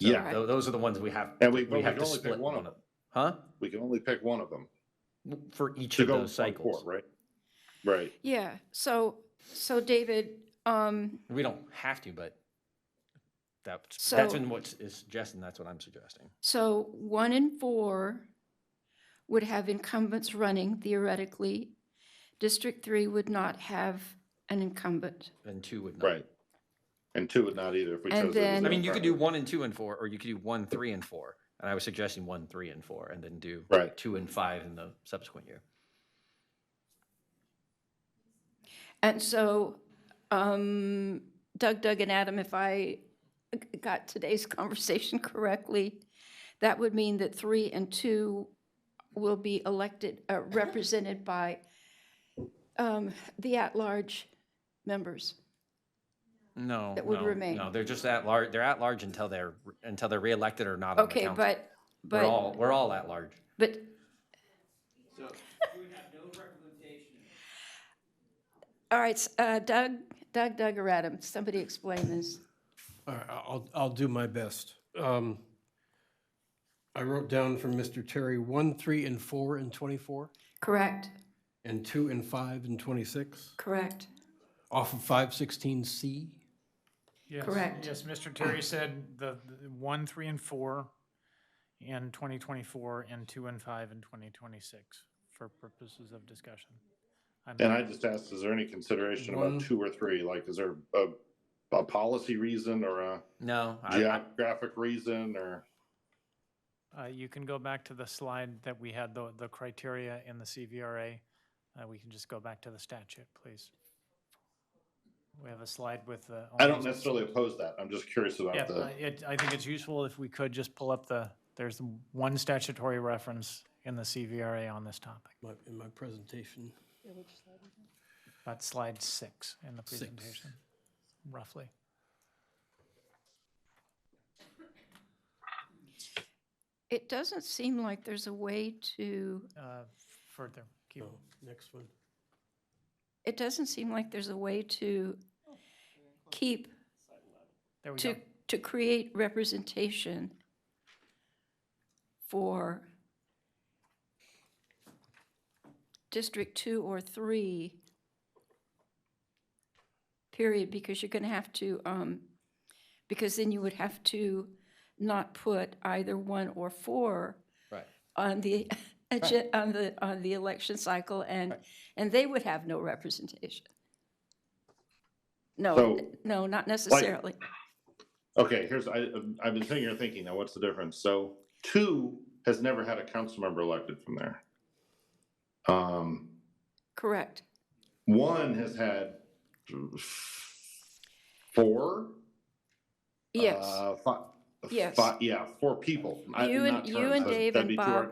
So Yeah. those are the ones we have. And we have can to only split pick one of them. Huh? We can only pick one of them For each to of go those from cycles. 4, right? Right. Yeah, so David, We don't have to, but that's So- been what is suggesting. That's what I'm suggesting. so 1 and 4 would have incumbents running theoretically. District 3 would not have an incumbent. And 2 would not. Right. And 2 would not either if we And chose it as then- a I mean, you could do primary. 1 and 2 and 4, or you could do 1, 3, and 4. And I was suggesting 1, 3, and 4, and then do Right. 2 and 5 in the subsequent year. And so, Doug, and Adam, if I got today's conversation correctly, that would mean that 3 and 2 will be elected, represented by the at-large members. No, That would no, remain. no. They're just at large. They're at large until they're reelected or not on the Okay, council. but we're all at large. But So we have no representation. all right, Doug or Adam, somebody explain this. All right, I'll do my best. I wrote down from Mr. Terry 1, 3, and 4 in 24, Correct, and 2 and 5 in 26, correct. off of 516C. Yes, Correct. Yes, Mr. Terry said the 1, 3, and 4 in 2024 and 2 and 5 in 2026 for purposes of discussion. And I just asked, is there any consideration about 2 or 3? Like, is there a policy reason or a No, geographic reason or? You can go back to the slide that we had, the criteria in the CVRA. We can just go back to the statute, please. We have a slide with the. I don't necessarily oppose that. I'm just curious about Yeah, the. I think it's useful if we could just pull up there's one statutory reference in the CVRA on this topic. In my presentation. That's slide 6 in the 6. presentation, roughly. It doesn't seem like there's a way to, Further, keep. Next one. it doesn't seem like there's a way to keep, There we go. to create representation for District 2 or 3, period, because you're going to have to, because then you would have to not put either 1 or 4 Right. on the on the election cycle, and they would have no representation. No, So, no, not necessarily. Okay, I've been sitting here thinking, now what's the difference? So 2 has never had a council member elected from there. Correct. 1 has had 4. Yes. Yes. 4 people. You and Dave and Bob.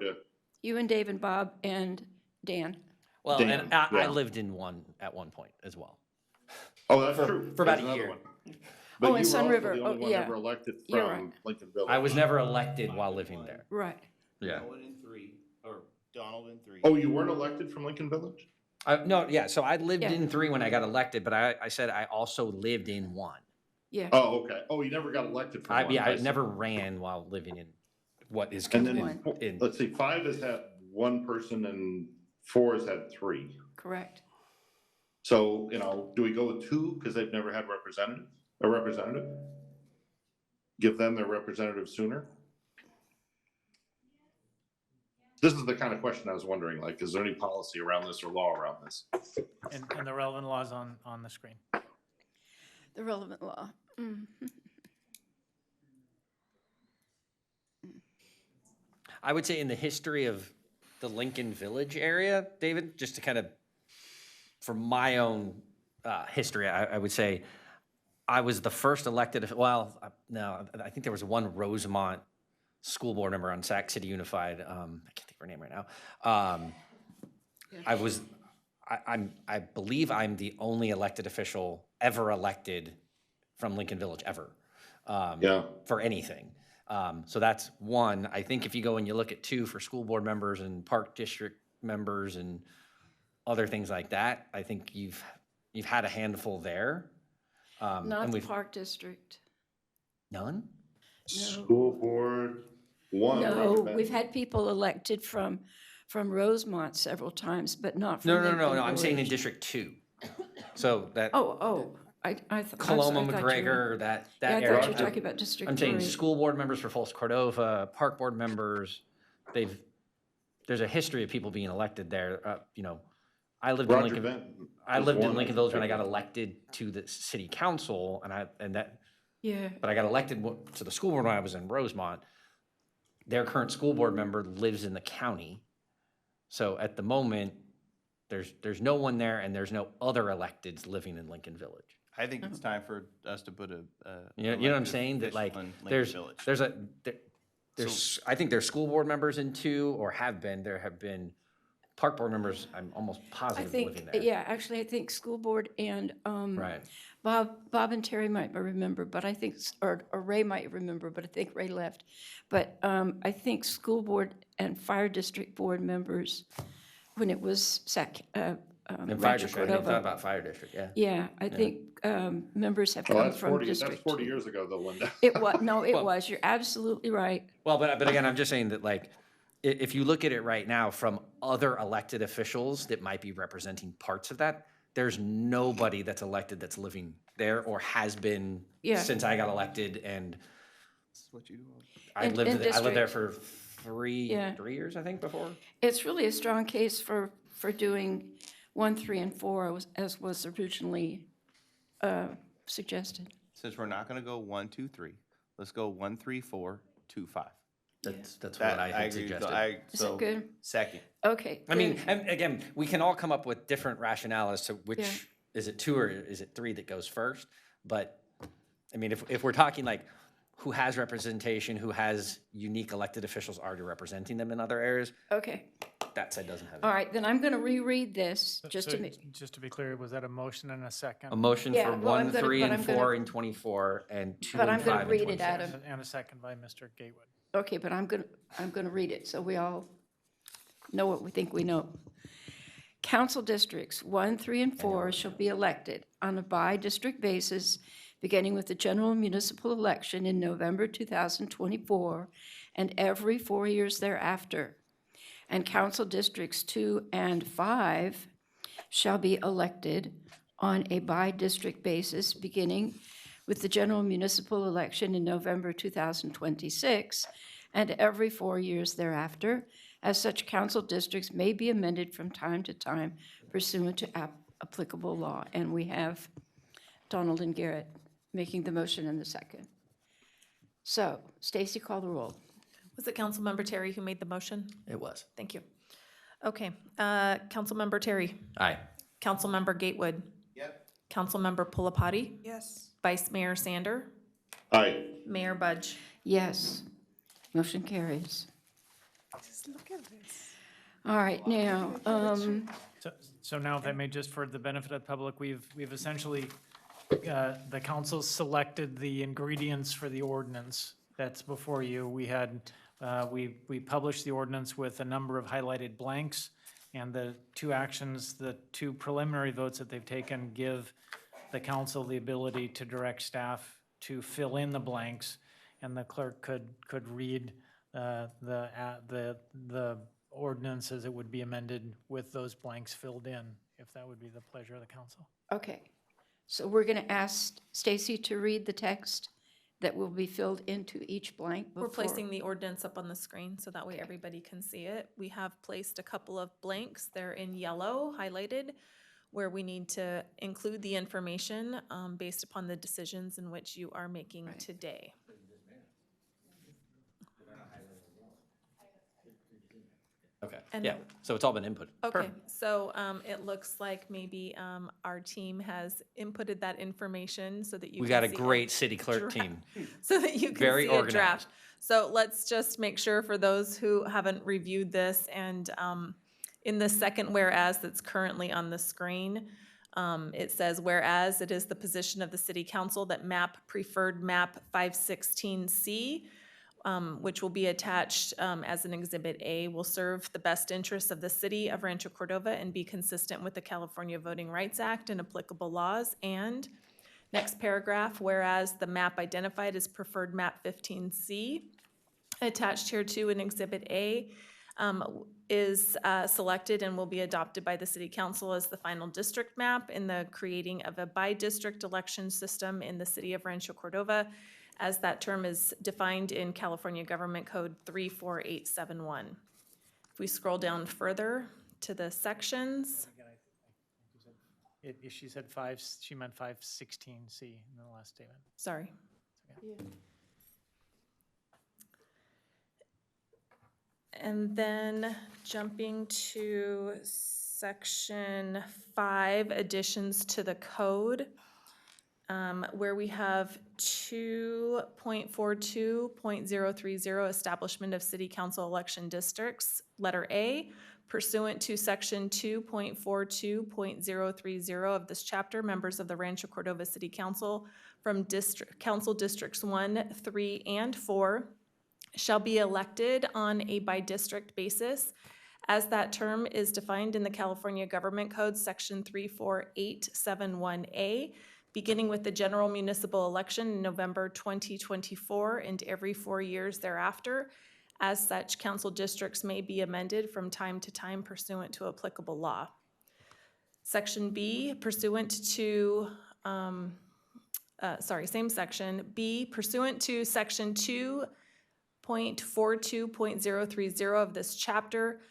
You and Dave and Bob and Dan. Well, Dan, and I yeah. lived in one at one point as well. Oh, that's For- true. for about There's a another year. one. But Oh, in you were Sun also River. the Oh, only one yeah. ever elected You're right. from Lincoln Village. I was never elected while living there. Right. Yeah. Owen in 3, or Donald in 3. Oh, you weren't elected from Lincoln Village? No, yeah, so I lived Yeah. in 3 when I got elected, but I said I also lived in 1. Yeah. Oh, okay. Oh, you never got elected from one. Yeah, I see. never ran while living in what is And then, considered in. let's see, 5 has had 1 person and 4 has had 3. Correct. So, do we go with 2 because they've never had a representative? Give them their representative sooner? This is the kind of question I was wondering, like, is there any policy around this or law around this? And the relevant laws on the screen. The relevant law. I would say in the history of the Lincoln Village area, David, just to kind of, for my own history, I would say I was the first elected, well, no, I think there was one Rosemont school board member on Sac City Unified. I can't think of her name right now. I believe I'm the only elected official ever elected from Lincoln Village ever. For anything. So that's 1. I think if you go and you look at 2 for school board members and park district members and other things like that, I think you've had a handful there. Not and the Park District. None? School board, 1. No, we've had people elected from Rosemont several times, but not from Lincoln No. I'm saying in Village. District 2. So that. I Coloma, thought you McGregor, were- that Yeah, I area. thought you were talking about District I'm saying 3. school board members for Falls Cordova, park board members, there's a history of people being elected there. I lived in Roger Lincoln. Benton I was lived in one, Lincoln I Village when I think. got elected to the city council, Yeah. but I got elected to the school board when I was in Rosemont. Their current school board member lives in the county. So at the moment, there's no one there and there's no other electeds living in Lincoln Village. I think it's time for us to put a. You know what I'm saying? That like, there's I think there's school board members in 2 or have been, there have been park board members, I'm almost I positive think, living there. yeah, actually, I think school board and Right. Bob and Terry might remember, but I think, or Ray might remember, but I think Ray left. But I think school board and fire district board members, when it was And fire Rancho district, I didn't thought Cordova. about fire district, yeah. Yeah, I think members have Oh, come that's from 40, District that's 40 2. years ago though, Linda. It was, no, it Well- was, you're absolutely right. Well, but again, I'm just saying that like, if you look at it right now from other elected officials that might be representing parts of that, there's nobody that's elected that's living there or has been Yeah. since I got elected, and That's what you do. I In lived there district. for three Yeah. years, I think, before. It's really a strong case for doing 1, 3, and 4 as was originally suggested. Since we're not gonna go 1, 2, 3, let's go 1, 3, 4, 2, 5. That's what That- I had agree. suggested. Is that good? Second. Okay. I mean, good. and again, we can all come up with different rationale as to which, Yeah. is it 2 or is it 3 that goes first? But, I mean, if we're talking like who has representation, who has unique elected officials already representing them in other areas, Okay, that side doesn't have it. all right, then I'm going to reread this, just to So, make, just to be clear, was that a motion and a second? A motion Yeah, for well, I'm 1, gonna- 3, but and I'm gonna- 4, and 24, and 2, But and I'm 5, gonna and read it, 26. Adam. And a second by Mr. Gatewood. okay, but I'm going to read it, so we all know what we think we know. Council districts 1, 3, and 4 shall be elected on a by-district basis, beginning with the general municipal election in November 2024 and every 4 years thereafter. And council districts 2 and 5 shall be elected on a by-district basis, beginning with the general municipal election in November 2026 and every 4 years thereafter, as such council districts may be amended from time to time pursuant to applicable law. And we have Donald and Garrett making the motion in the second. So, Stacy, call the roll. Was it Councilmember Terry who made the motion? It was. Thank you. Okay, Councilmember Terry. Aye. Councilmember Gatewood. Yep. Councilmember Pulapati. Yes. Vice Mayor Sander. Aye. Mayor Budge. Yes, motion carries. Just look at this. All right, now, So now, if I may, just for the benefit of the public, we've essentially, the council selected the ingredients for the ordinance that's before you. We had, we published the ordinance with a number of highlighted blanks, and the two actions, the two preliminary votes that they've taken give the council the ability to direct staff to fill in the blanks, and the clerk could read the ordinance as it would be amended with those blanks filled in, if that would be the pleasure of the council. okay. So we're going to ask Stacy to read the text that will be filled into each blank before. We're placing the ordinance up on the screen so that way everybody can see it. We have placed a couple of blanks. They're in yellow highlighted where we need to include the information based upon the decisions in which you are making today. Okay, And- yeah, so it's all been input. Okay, so it looks like maybe our team has inputted that information so that you can We got a see great city clerk draft- team. So that you can Very see a organized. draft. So let's just make sure for those who haven't reviewed this and in the second whereas that's currently on the screen, it says, whereas it is the position of the city council that preferred map 516C, which will be attached as an Exhibit A, will serve the best interests of the city of Rancho Cordova and be consistent with the California Voting Rights Act and applicable laws. And next paragraph, whereas the map identified as preferred map 15C, attached here to an Exhibit A, is selected and will be adopted by the city council as the final district map in the creating of a by-district election system in the city of Rancho Cordova, as that term is defined in California Government Code 34871. If we scroll down further to the sections, She said she meant 516C in the last statement. sorry. And then jumping to section 5, additions to the code, where we have 2.42.030, establishment of city council election districts. Letter A, pursuant to section 2.42.030 of this chapter, members of the Rancho Cordova City Council from council districts 1, 3, and 4 shall be elected on a by-district basis, as that term is defined in the California Government Code, section 34871A, beginning with the general municipal election in November 2024 and every 4 years thereafter. As such, council districts may be amended from time to time pursuant to applicable law. Section B, pursuant to, same section, B, pursuant to section 2.42.030 of this chapter,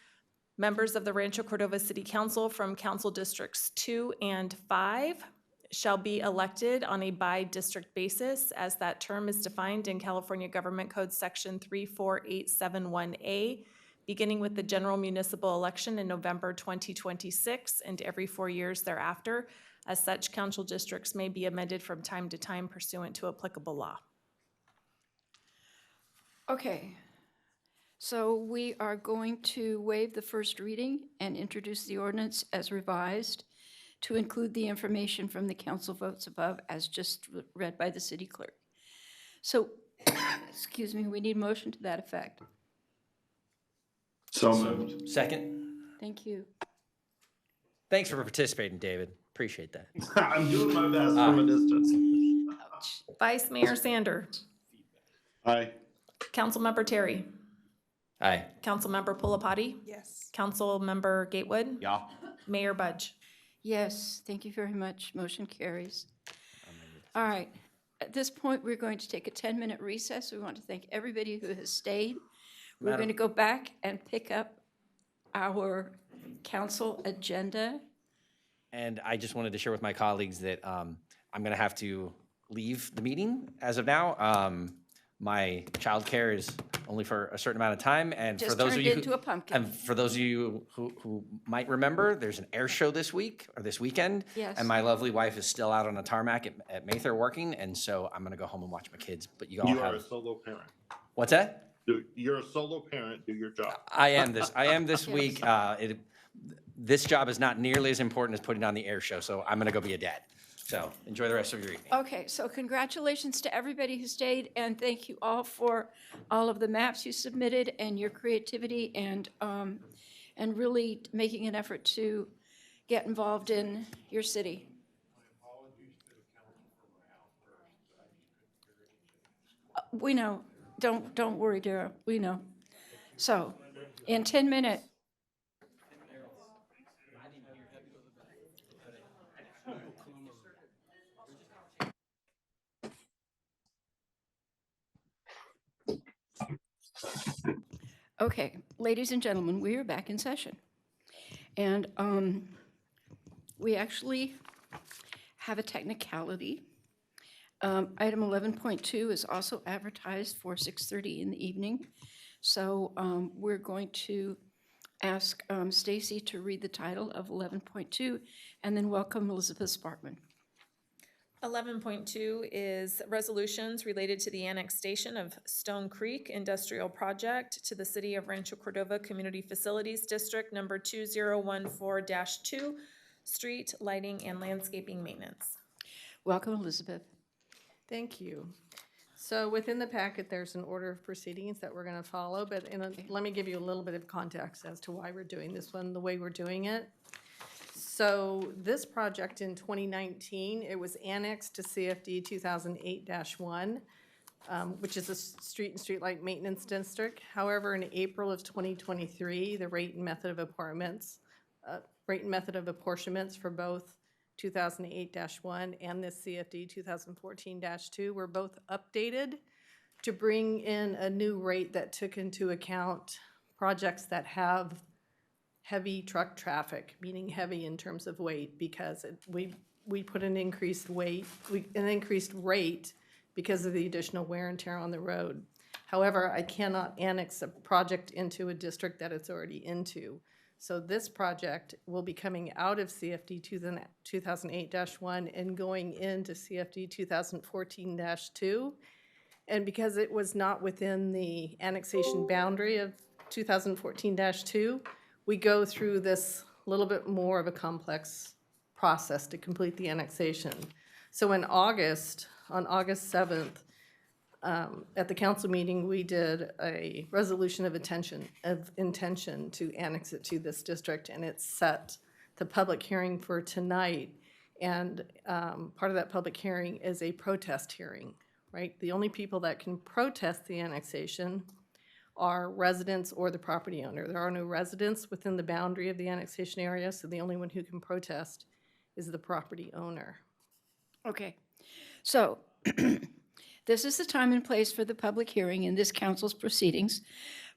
members of the Rancho Cordova City Council from council districts 2 and 5 shall be elected on a by-district basis, as that term is defined in California Government Code section 34871A, beginning with the general municipal election in November 2026 and every 4 years thereafter. As such, council districts may be amended from time to time pursuant to applicable law. Okay, so we are going to waive the first reading and introduce the ordinance as revised to include the information from the council votes above as just read by the city clerk. So, excuse me, we need motion to that effect. So moved. Second. Thank you. Thanks for participating, David. Appreciate that. I'm doing my best from a distance. Vice Mayor Sander. Aye. Councilmember Terry. Aye. Councilmember Pulapati. Yes. Councilmember Gatewood. Yeah. Mayor Budge. Yes, thank you very much. Motion carries. All right, at this point, we're going to take a 10-minute recess. We want to thank everybody who has stayed. We're going to go back and pick up our council agenda. And I just wanted to share with my colleagues that I'm going to have to leave the meeting as of now. My childcare is only for a certain amount of time, and for Just those of turned you into a pumpkin. and for those of you who might remember, there's an air show this week or this weekend. Yes. And my lovely wife is still out on a tarmac at Mather working, and so I'm going to go home and watch my kids. But you all You have are a solo parent. what's that? You're a solo parent, do your job. I am this week. This job is not nearly as important as putting on the air show, so I'm gonna go be a dad. So enjoy the rest of your evening. Okay, so congratulations to everybody who stayed, and thank you all for all of the maps you submitted and your creativity and really making an effort to get involved in your city. We know. Don't worry, Dara. We know. So, in 10 minutes. Okay, ladies and gentlemen, we are back in session. And we actually have a technicality. Item 11.2 is also advertised for 6:30 in the evening. So we're going to ask Stacy to read the title of 11.2 and then welcome Elizabeth Sparkman. 11.2 is resolutions related to the annexation of Stone Creek Industrial Project to the City of Rancho Cordova Community Facilities District number 2014-2, street lighting and landscaping maintenance. Welcome, Elizabeth. Thank you. So within the packet, there's an order of proceedings that we're going to follow, but let me give you a little bit of context as to why we're doing this one, the way we're doing it. So this project in 2019, it was annexed to CFD 2008-1, which is a street and streetlight maintenance district. However, in April of 2023, the rate and method of apportionments for both 2008-1 and this CFD 2014-2 were both updated to bring in a new rate that took into account projects that have heavy truck traffic, meaning heavy in terms of weight, because we put an increased rate because of the additional wear and tear on the road. However, I cannot annex a project into a district that it's already into. So this project will be coming out of CFD 2008-1 and going into CFD 2014-2. And because it was not within the annexation boundary of 2014-2, we go through this little bit more of a complex process to complete the annexation. So in August, on August 7th, at the council meeting, we did a resolution of intention to annex it to this district, and it's set the public hearing for tonight. And part of that public hearing is a protest hearing, right? The only people that can protest the annexation are residents or the property owner. There are no residents within the boundary of the annexation area, so the only one who can protest is the property owner. Okay, so this is the time and place for the public hearing in this council's proceedings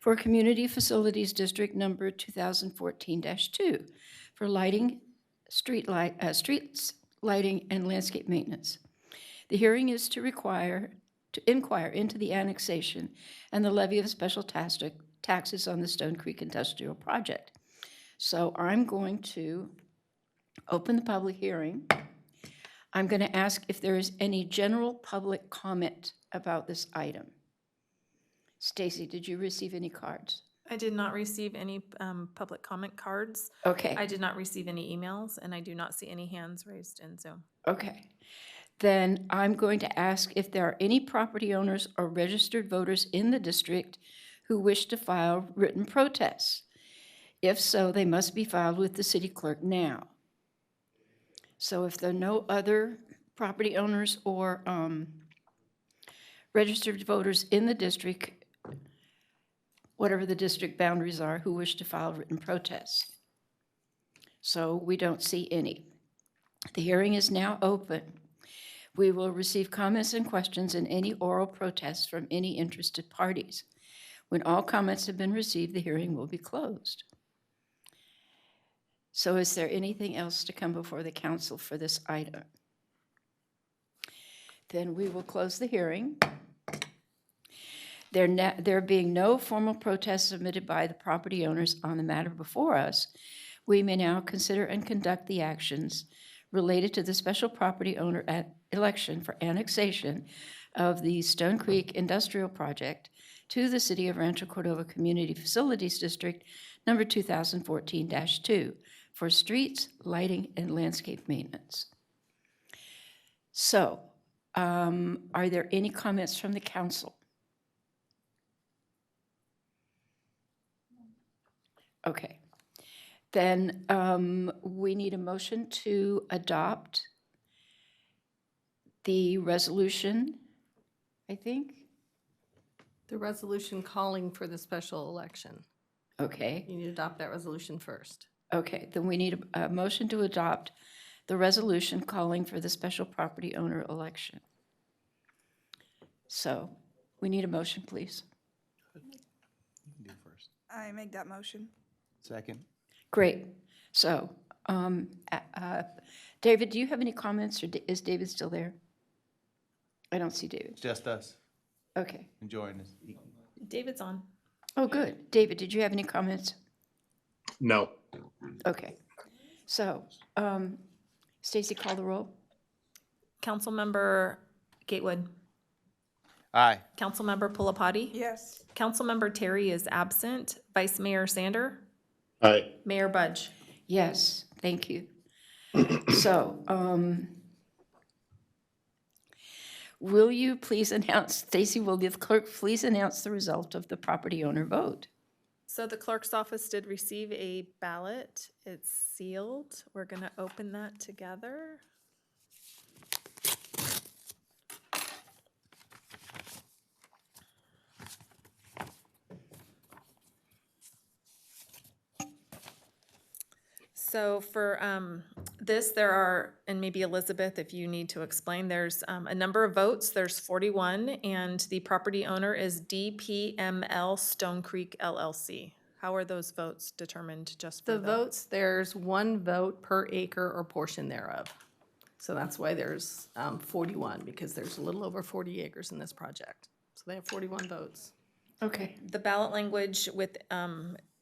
for Community Facilities District number 2014-2 for lighting, streets lighting, and landscape maintenance. The hearing is to inquire into the annexation and the levy of special taxes on the Stone Creek Industrial Project. So I'm going to open the public hearing. I'm going to ask if there is any general public comment about this item. Stacy, did you receive any cards? I did not receive any public comment cards. Okay. I did not receive any emails, and I do not see any hands raised in Zoom. Okay. Then I'm going to ask if there are any property owners or registered voters in the district who wish to file written protests. If so, they must be filed with the city clerk now. So if there are no other property owners or registered voters in the district, whatever the district boundaries are, who wish to file written protests. So we don't see any. The hearing is now open. We will receive comments and questions and any oral protests from any interested parties. When all comments have been received, the hearing will be closed. So is there anything else to come before the council for this item? Then we will close the hearing. There being no formal protests submitted by the property owners on the matter before us, we may now consider and conduct the actions related to the special property owner election for annexation of the Stone Creek Industrial Project to the City of Rancho Cordova Community Facilities District number 2014-2 for streets, lighting, and landscape maintenance. So, are there any comments from the council? Okay. Then we need a motion to adopt the resolution, I think. The resolution calling for the special election. Okay. You need to adopt that resolution first. Okay, then we need a motion to adopt the resolution calling for the special property owner election. So we need a motion, please. I make that motion. Second. Great. So, David, do you have any comments, or is David still there? I don't see David. It's just us Okay. enjoying this. David's on. Oh, good. David, did you have any comments? No. Okay. So, Stacy, call the roll. Councilmember Gatewood. Aye. Councilmember Pulapati. Yes. Councilmember Terry is absent. Vice Mayor Sander. Aye. Mayor Budge. Yes, thank you. So, will you please announce, Stacy, will the clerk please announce the result of the property owner vote? So the clerk's office did receive a ballot. It's sealed. We're going to open that together. So for this, there are, and maybe Elizabeth, if you need to explain, there's a number of votes. There's 41, and the property owner is DPML Stone Creek LLC. How are those votes determined just for The votes, there's one vote per acre or portion thereof. So that's why there's 41, because there's a little over 40 acres in this project. So they have 41 votes. Okay. The ballot language with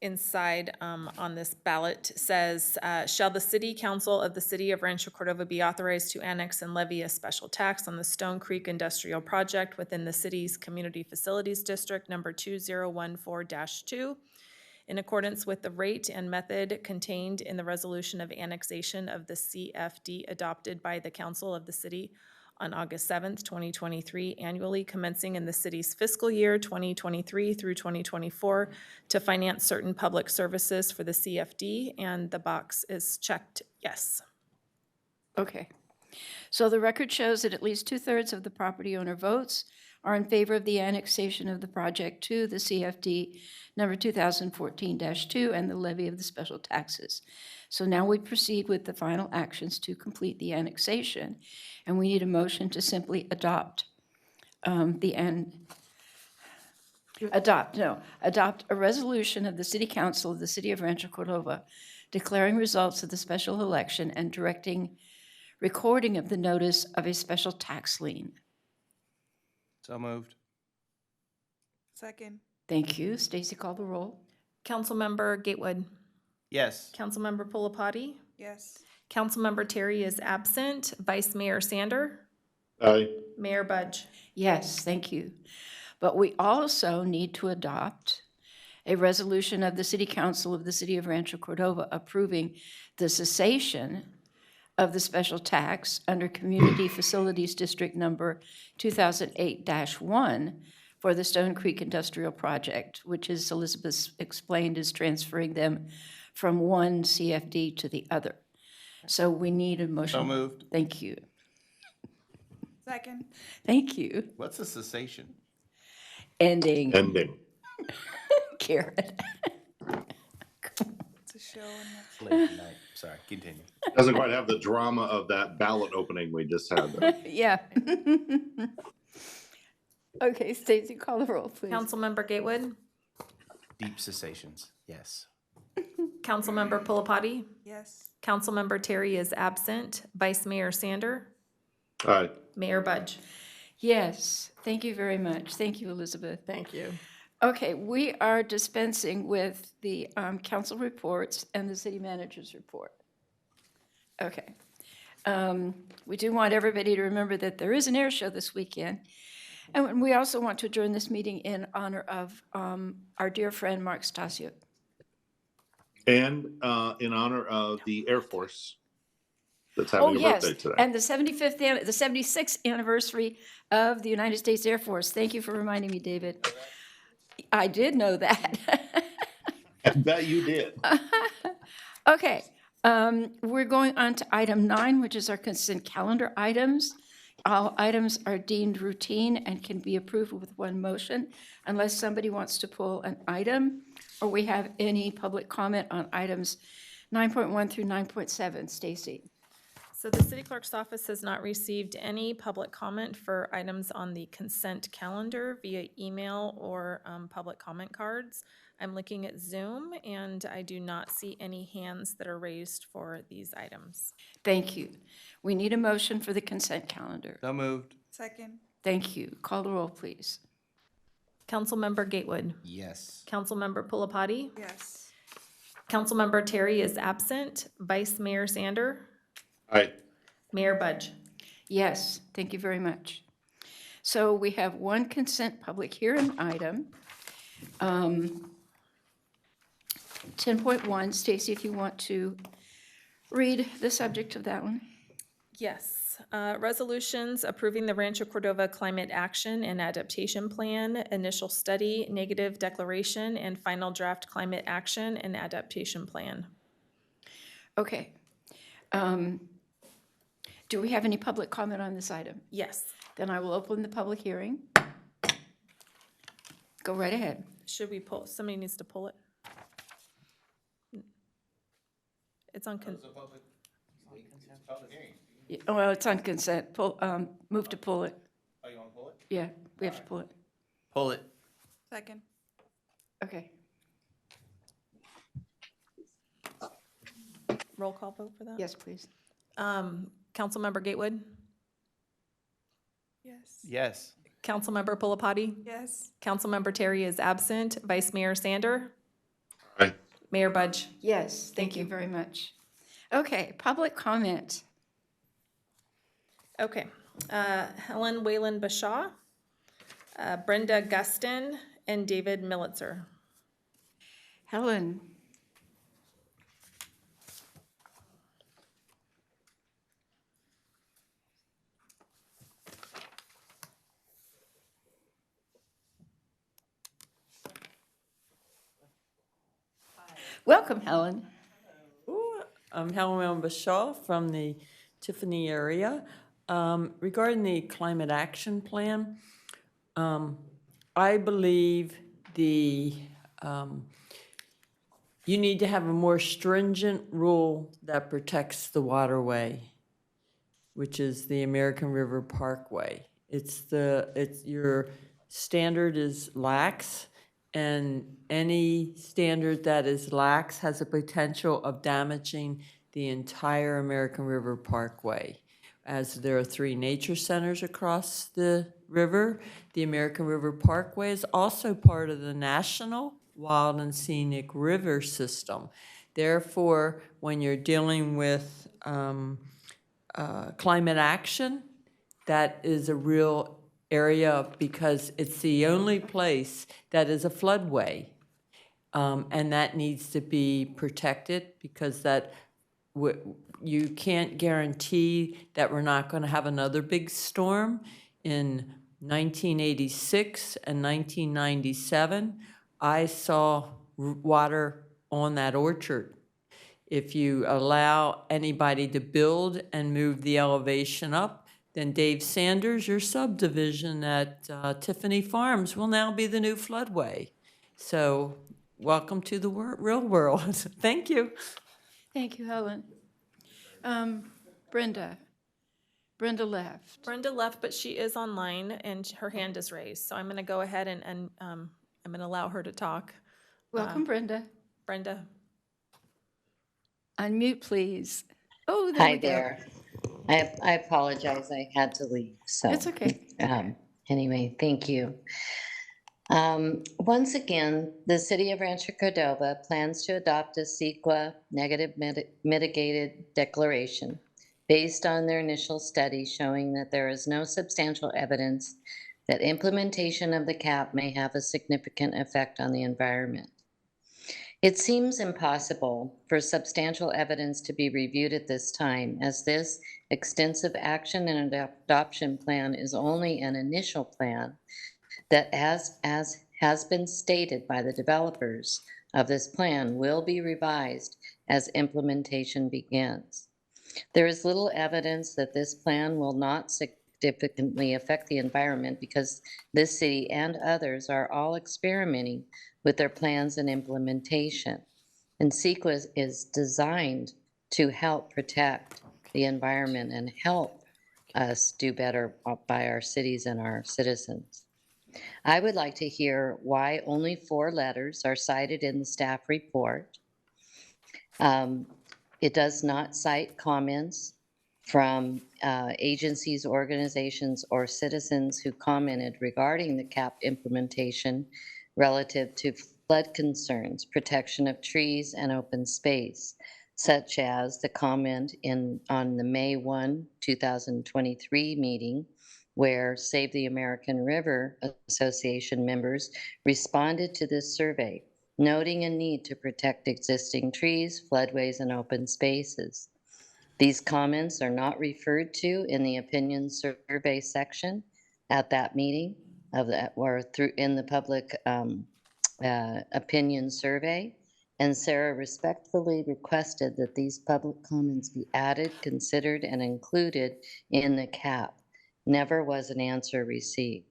inside on this ballot says, shall the city council of the city of Rancho Cordova be authorized to annex and levy a special tax on the Stone Creek Industrial Project within the city's Community Facilities District number 2014-2 in accordance with the rate and method contained in the resolution of annexation of the CFD adopted by the council of the city on August 7th, 2023, annually commencing in the city's fiscal year 2023 through 2024 to finance certain public services for the CFD, and the box is checked yes. Okay. So the record shows that at least 2/3 of the property owner votes are in favor of the annexation of the project to the CFD number 2014-2 and the levy of the special taxes. So now we proceed with the final actions to complete the annexation, and we need a motion to simply adopt adopt a resolution of the City Council of the City of Rancho Cordova declaring results of the special election and directing recording of the notice of a special tax lien. So moved. Second. Thank you. Stacy, call the roll. Councilmember Gatewood. Yes. Councilmember Pulapati. Yes. Councilmember Terry is absent. Vice Mayor Sander. Aye. Mayor Budge. Yes, thank you. But we also need to adopt a resolution of the City Council of the City of Rancho Cordova approving the cessation of the special tax under Community Facilities District number 2008-1 for the Stone Creek Industrial Project, which, as Elizabeth explained, is transferring them from one CFD to the other. So we need a motion. So moved. Thank you. Second. Thank you. What's a cessation? Ending. Ending. Karen. It's a show. It's late at night. Sorry, continue. Doesn't quite have the drama of that ballot opening we just had, though. Yeah. Okay, Stacy, call the roll, please. Councilmember Gatewood. Deep cessations, yes. Councilmember Pulapati. Yes. Councilmember Terry is absent. Vice Mayor Sander. Aye. Mayor Budge. Yes, thank you very much. Thank you, Elizabeth. Thank you. Okay, we are dispensing with the council reports and the city manager's report. Okay. We do want everybody to remember that there is an air show this weekend, And we also want to adjourn this meeting in honor of our dear friend Mark Stasio. And in honor of the Air Force that's Oh, having a yes, birthday today. and the 76th anniversary of the United States Air Force. Thank you for reminding me, David. I did know that. I bet you did. Okay, we're going on to item 9, which is our consent calendar items. All items are deemed routine and can be approved with one motion unless somebody wants to pull an item or we have any public comment on items 9.1 through 9.7. Stacy. So the city clerk's office has not received any public comment for items on the consent calendar via email or public comment cards. I'm looking at Zoom and I do not see any hands that are raised for these items. Thank you. We need a motion for the consent calendar. So moved. Second. Thank you. Call the roll, please. Councilmember Gatewood. Yes. Councilmember Pulapati. Yes. Councilmember Terry is absent. Vice Mayor Sander. Aye. Mayor Budge. Yes, thank you very much. So we have one consent public hearing item. 10.1, Stacy, if you want to read the subject of that one. Yes. Resolutions approving the Rancho Cordova Climate Action and Adaptation Plan, initial study, negative declaration, and final draft climate action and adaptation plan. Okay. Do we have any public comment on this item? Yes. Then I will open the public hearing. Go right ahead. Should we pull, somebody needs to pull it? It's on, Well, it's on consent. Move to pull it. Oh, you want to pull it? Yeah, we have to pull it. Pull it. Second. Okay. roll call vote for that? Yes, please. Councilmember Gatewood? Yes. Yes. Councilmember Pulapati? Yes. Councilmember Terry is absent. Vice Mayor Sander? Aye. Mayor Budge? Yes, thank you very much. Okay, public comment. Okay. Helen Whalen Bashaw, Brenda Gustin, and David Militzer. Helen. Welcome, Helen. I'm Helen Bashaw from the Tiffany area. Regarding the climate action plan, I believe you need to have a more stringent rule that protects the waterway, which is the American River Parkway. Your standard is lax, and any standard that is lax has a potential of damaging the entire American River Parkway. As there are 3 nature centers across the river, the American River Parkway is also part of the National Wild and Scenic River System. Therefore, when you're dealing with climate action, that is a real area because it's the only place that is a floodway. And that needs to be protected because you can't guarantee that we're not going to have another big storm. In 1986 and 1997, I saw water on that orchard. If you allow anybody to build and move the elevation up, then Dave Sanders, your subdivision at Tiffany Farms, will now be the new floodway. So welcome to the real world. Thank you. Thank you, Helen. Brenda. Brenda left. Brenda left, but she is online and her hand is raised. So I'm going to go ahead and I'm going to allow her to talk. Welcome, Brenda. Brenda. Unmute, please. Oh, there Hi we go. there. I apologize. I had to leave. So It's okay. Anyway, thank you. Once again, the city of Rancho Cordova plans to adopt a CEQA negative mitigated declaration based on their initial study showing that there is no substantial evidence that implementation of the cap may have a significant effect on the environment. It seems impossible for substantial evidence to be reviewed at this time, as this extensive action and adoption plan is only an initial plan that, as has been stated by the developers of this plan, will be revised as implementation begins. There is little evidence that this plan will not significantly affect the environment because this city and others are all experimenting with their plans and implementation. And CEQA is designed to help protect the environment and help us do better by our cities and our citizens. I would like to hear why only 4 letters are cited in the staff report. It does not cite comments from agencies, organizations, or citizens who commented regarding the CAP implementation relative to flood concerns, protection of trees, and open space, such as the comment on the May 1, 2023 meeting, where Save the American River Association members responded to this survey, noting a need to protect existing trees, floodways, and open spaces. These comments are not referred to in the opinion survey section at that meeting or through in the public opinion survey. And Sarah respectfully requested that these public comments be added, considered, and included in the CAP. Never was an answer received.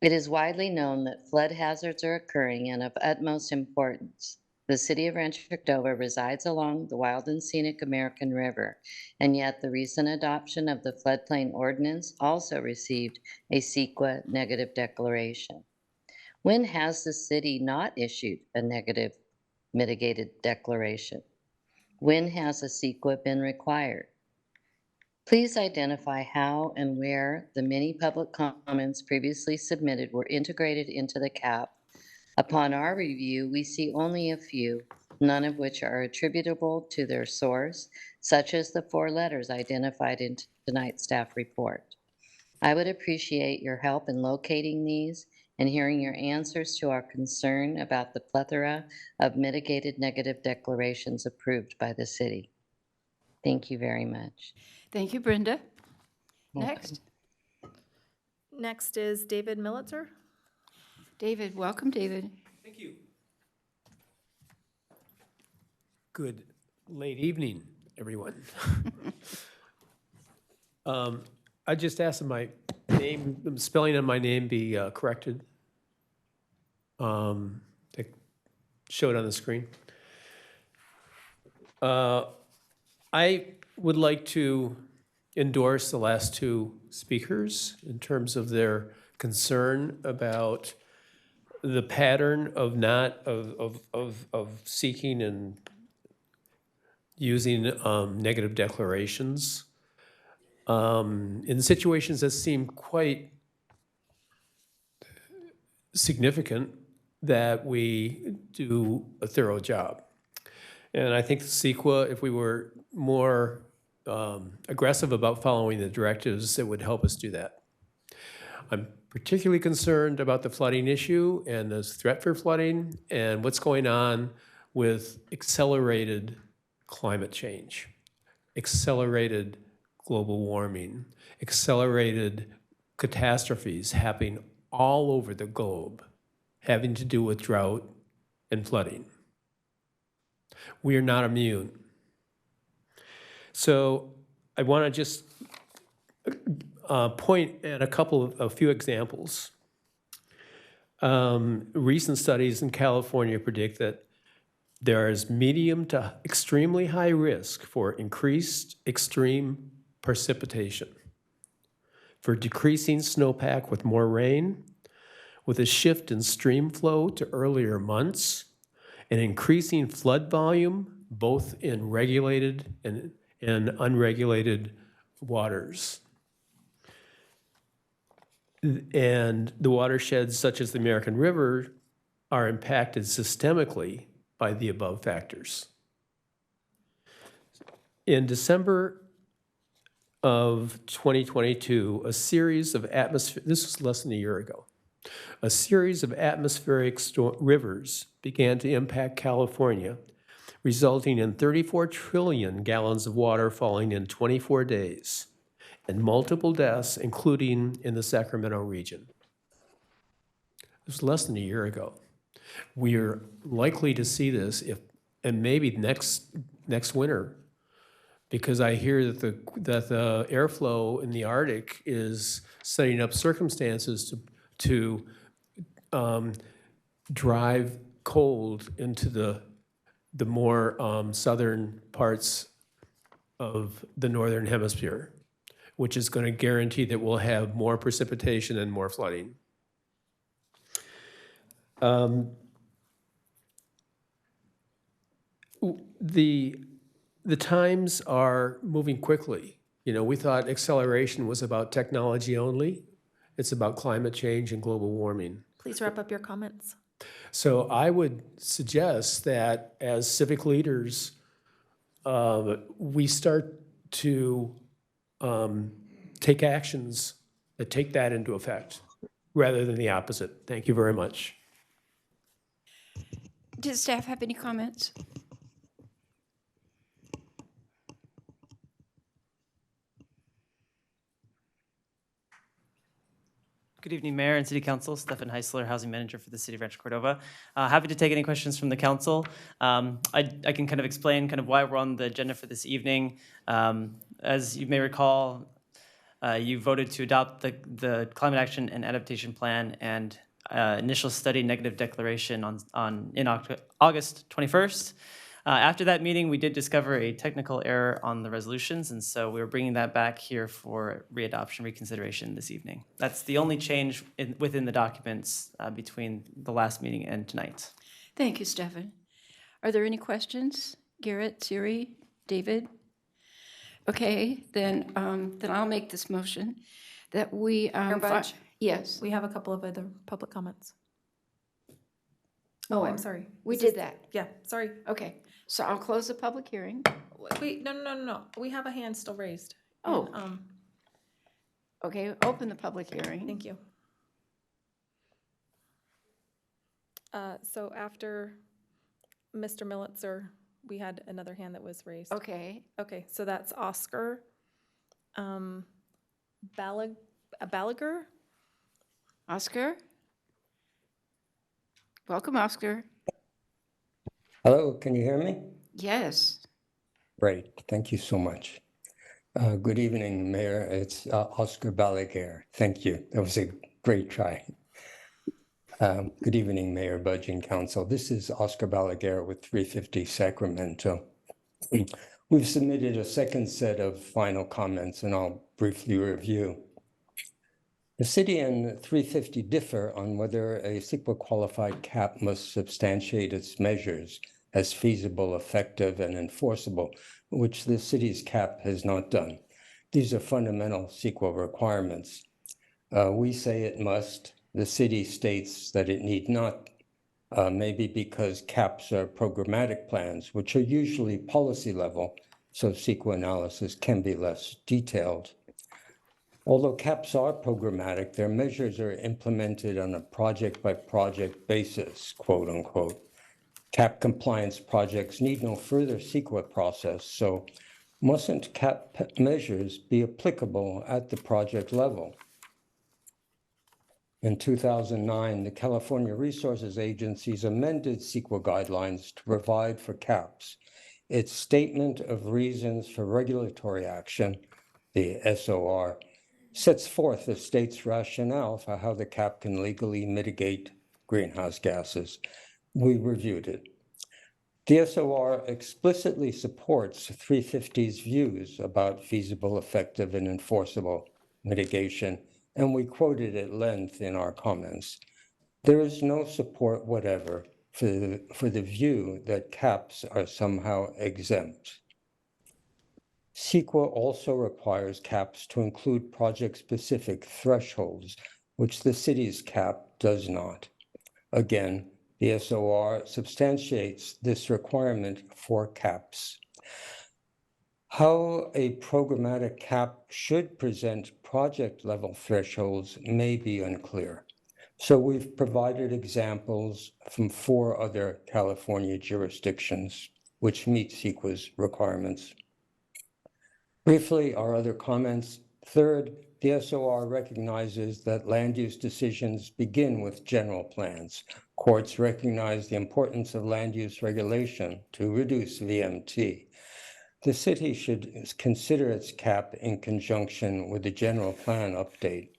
It is widely known that flood hazards are occurring and of utmost importance. The city of Rancho Cordova resides along the wild and scenic American River, and yet the recent adoption of the floodplain ordinance also received a CEQA negative declaration. When has the city not issued a negative mitigated declaration? When has a CEQA been required? Please identify how and where the many public comments previously submitted were integrated into the CAP. Upon our review, we see only a few, none of which are attributable to their source, such as the 4 letters identified in tonight's staff report. I would appreciate your help in locating these and hearing your answers to our concern about the plethora of mitigated negative declarations approved by the city. Thank you very much. Thank you, Brenda. Next. Next is David Militzer. David, welcome, David. Thank you. Good late evening, everyone. I just asked that my name, the spelling of my name be corrected. They show it on the screen. I would like to endorse the last 2 speakers in terms of their concern about the pattern of seeking and using negative declarations in situations that seem quite significant that we do a thorough job. And I think CEQA, if we were more aggressive about following the directives, it would help us do that. I'm particularly concerned about the flooding issue and the threat for flooding and what's going on with accelerated climate change, accelerated global warming, accelerated catastrophes happening all over the globe having to do with drought and flooding. We are not immune. So I want to just point at a few examples. Recent studies in California predict that there is medium to extremely high risk for increased extreme precipitation, for decreasing snowpack with more rain, with a shift in stream flow to earlier months, and increasing flood volume, both in regulated and unregulated waters. And the watersheds, such as the American River, are impacted systemically by the above factors. In December of 2022, a series of this was less than a year ago, a series of atmospheric rivers began to impact California, resulting in 34 trillion gallons of water falling in 24 days and multiple deaths, including in the Sacramento region. It was less than a year ago. We're likely to see this and maybe next winter, because I hear that the airflow in the Arctic is setting up circumstances to drive cold into the more southern parts of the northern hemisphere, which is going to guarantee that we'll have more precipitation and more flooding. The times are moving quickly. You know, we thought acceleration was about technology only. It's about climate change and global warming. Please wrap up your comments. So I would suggest that as civic leaders, we start to take actions that take that into effect rather than the opposite. Thank you very much. Does staff have any comments? Good evening, Mayor and City Council. Stefan Heisler, Housing Manager for the City of Rancho Cordova. Happy to take any questions from the council. I can kind of explain kind of why we're on the agenda for this evening. As you may recall, you voted to adopt the Climate Action and Adaptation Plan and initial study negative declaration in August 21st. After that meeting, we did discover a technical error on the resolutions, and so we're bringing that back here for readoption reconsideration this evening. That's the only change within the documents between the last meeting and tonight. Thank you, Stefan. Are there any questions? Garrett, Siri, David? Okay, then I'll make this motion that we. Mayor Budge? Yes. We have a couple of other public comments. Oh, I'm sorry. We Is did this- that. Yeah, sorry. Okay, so I'll close the public hearing. Wait, no. We have a hand still raised. Oh. And, Okay, open the public hearing. thank you. So after Mr. Millitzer, we had another hand that was raised. Okay, Okay, so that's Oscar Balaguer? Oscar? Welcome, Oscar. Hello, can you hear me? Yes. Great, thank you so much. Good evening, Mayor. It's Oscar Balaguer. Thank you. That was a great try. Good evening, Mayor, Budge, and Council. This is Oscar Balaguer with 350 Sacramento. We've submitted a second set of final comments, and I'll briefly review. The city and 350 differ on whether a CEQA qualified cap must substantiate its measures as feasible, effective, and enforceable, which the city's cap has not done. These are fundamental CEQA requirements. We say it must. The city states that it need not, maybe because caps are programmatic plans, which are usually policy level, so CEQA analysis can be less detailed. Although caps are programmatic, their measures are implemented on a project-by-project basis, quote unquote. Cap compliance projects need no further CEQA process, so mustn't cap measures be applicable at the project level? In 2009, the California Resources Agency's amended CEQA guidelines to provide for caps. Its Statement of Reasons for Regulatory Action, the SOR, sets forth the state's rationale for how the cap can legally mitigate greenhouse gases. We reviewed it. The SOR explicitly supports 350's views about feasible, effective, and enforceable mitigation, and we quoted at length in our comments. There is no support whatever for the view that caps are somehow exempt. CEQA also requires caps to include project-specific thresholds, which the city's cap does not. Again, the SOR substantiates this requirement for caps. How a programmatic cap should present project-level thresholds may be unclear. So we've provided examples from 4 other California jurisdictions which meet CEQA's requirements. Briefly, our other comments. Third, the SOR recognizes that land use decisions begin with general plans. Courts recognize the importance of land use regulation to reduce VMT. The city should consider its cap in conjunction with the general plan update.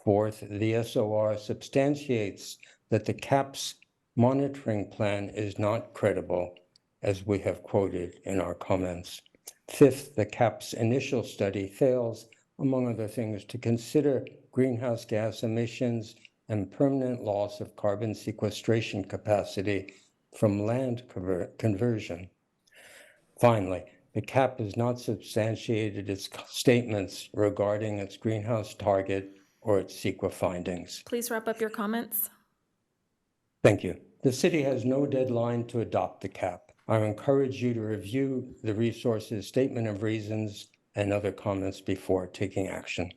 Fourth, the SOR substantiates that the CAP's monitoring plan is not credible, as we have quoted in our comments. Fifth, the CAP's initial study fails, among other things, to consider greenhouse gas emissions and permanent loss of carbon sequestration capacity from land conversion. Finally, the CAP has not substantiated its statements regarding its greenhouse target or its CEQA findings. Please wrap up your comments. Thank you. The city has no deadline to adopt the CAP. I encourage you to review the resources statement of reasons and other comments before taking action.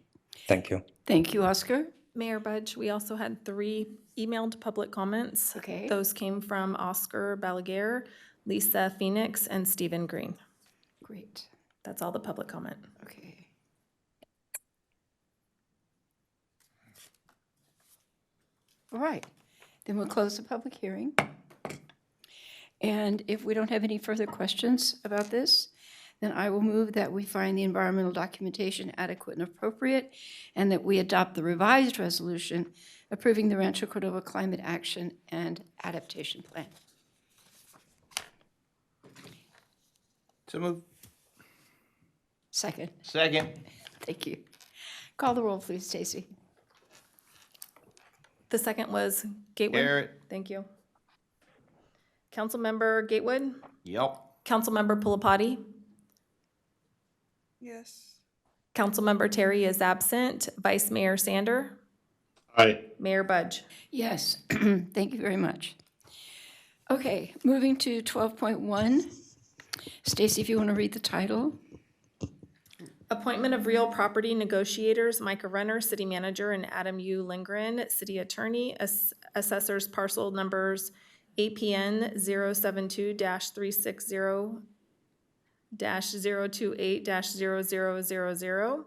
Thank you. Thank you, Oscar. Mayor Budge, we also had 3 emailed public comments. Okay. Those came from Oscar Balaguer, Lisa Phoenix, and Stephen Green. Great. That's all the public comment. Okay. All right, then we'll close the public hearing. And if we don't have any further questions about this, then I will move that we find the environmental documentation adequate and appropriate, and that we adopt the revised resolution approving the Rancho Cordova Climate Action and Adaptation Plan. So move. Second. Second. Thank you. Call the roll, please, Stacy. The second was Gatewood. Garrett. Thank you. Councilmember Gatewood. Yep. Councilmember Pulapati. Yes. Councilmember Terry is absent. Vice Mayor Sander. Aye. Mayor Budge. Yes, thank you very much. Okay, moving to 12.1. Stacy, if you want to read the title. Appointment of real property negotiators, Micah Renner, City Manager, and Adam U. Lindgren, City Attorney. Assessors parcel numbers APN 072-360-028-0000.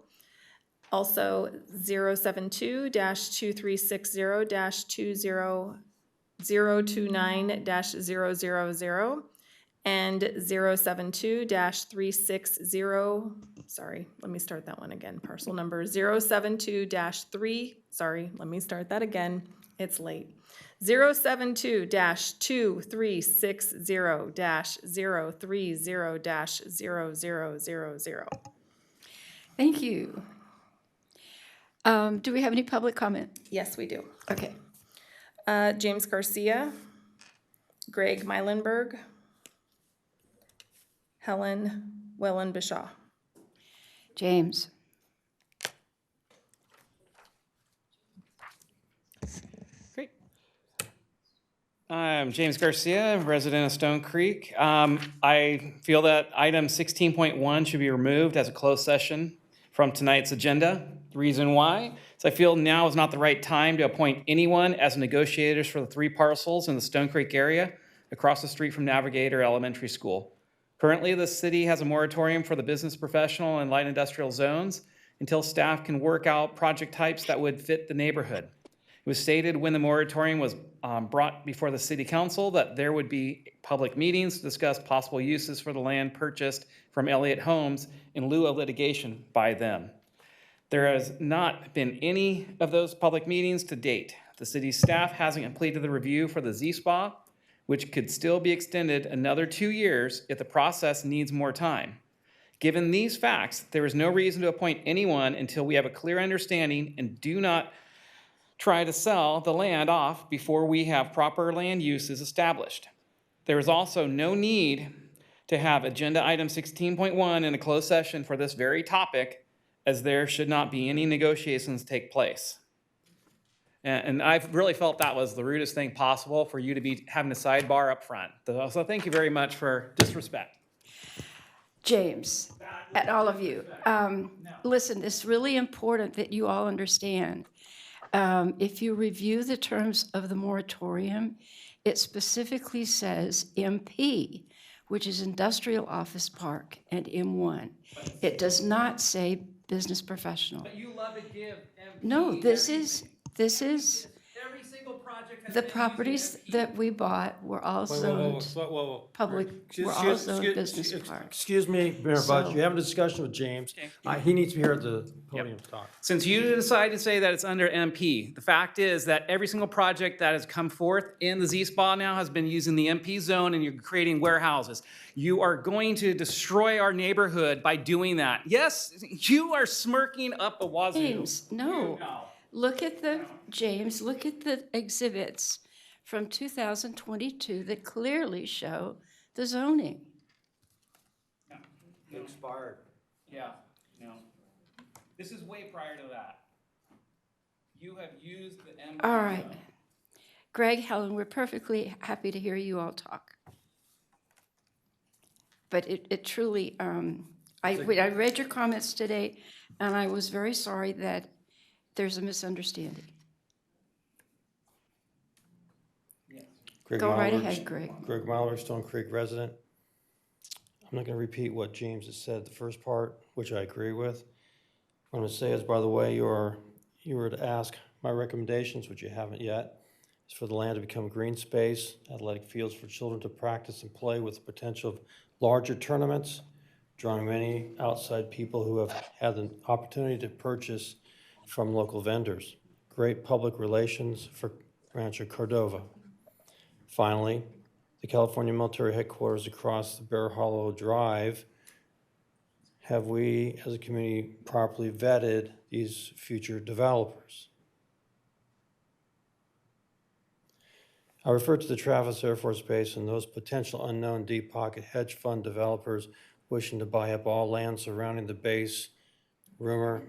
Also 072-236-0-20029-000 and 072-360, sorry, let me start that one again. Parcel number 072-3, sorry, let me start that again. It's late. 072-236-030-00000. Thank you. Do we have any public comment? Yes, we do. Okay. James Garcia, Greg Meilenberg, Helen Wellen-Bishaw. James. Great. I'm James Garcia, resident of Stone Creek. I feel that item 16.1 should be removed as a closed session from tonight's agenda. The reason why is I feel now is not the right time to appoint anyone as negotiators for the 3 parcels in the Stone Creek area across the street from Navigator Elementary School. Currently, the city has a moratorium for the business, professional, and light industrial zones until staff can work out project types that would fit the neighborhood. It was stated when the moratorium was brought before the city council that there would be public meetings to discuss possible uses for the land purchased from Elliott Homes in lieu of litigation by them. There has not been any of those public meetings to date. The city staff hasn't completed the review for the Z-Spa, which could still be extended another 2 years if the process needs more time. Given these facts, there is no reason to appoint anyone until we have a clear understanding and do not try to sell the land off before we have proper land uses established. There is also no need to have agenda item 16.1 in a closed session for this very topic, as there should not be any negotiations take place. And I've really felt that was the rudest thing possible for you to be having a sidebar up front. So thank you very much for disrespect. James. That at all of you. Listen, it's really important that you all understand. If you review the terms of the moratorium, it specifically says MP, which is Industrial Office Park, and M1. It does not say business professional. But you love to give MP. No, this is Every single project has the been used properties MP. that we bought were all zoned public, were all zoned business parks. Excuse me, Mayor Budge, So- you're having a discussion with James. He needs to be here at the podium to talk. Since you decided to say that it's under MP, the fact is that every single project that has come forth in the Z-Spa now has been using the MP zone, and you're creating warehouses. You are going to destroy our neighborhood by doing that. Yes, you are smirking up a wazoo. James, no. Look at the exhibits from 2022 that clearly show the zoning. Expired. Yeah, no. This is way prior to that. You have used the MP All right. zone. Greg, Helen, we're perfectly happy to hear you all talk. But it truly, I read your comments today, and I was very sorry that there's a misunderstanding. Greg Go right Mallard, ahead, Greg. Greg Mallard, Stone Creek resident. I'm not going to repeat what James has said, the first part, which I agree with. What I'm going to say is, by the way, you were to ask my recommendations, which you haven't yet, is for the land to become green space, athletic fields for children to practice and play with the potential of larger tournaments, drawing many outside people who have had the opportunity to purchase from local vendors. Great public relations for Rancho Cordova. Finally, the California military headquarters across the Bear Hollow Drive. Have we, as a community, properly vetted these future developers? I refer to the Travis Air Force Base and those potential unknown deep pocket hedge fund developers wishing to buy up all land surrounding the base. Rumor,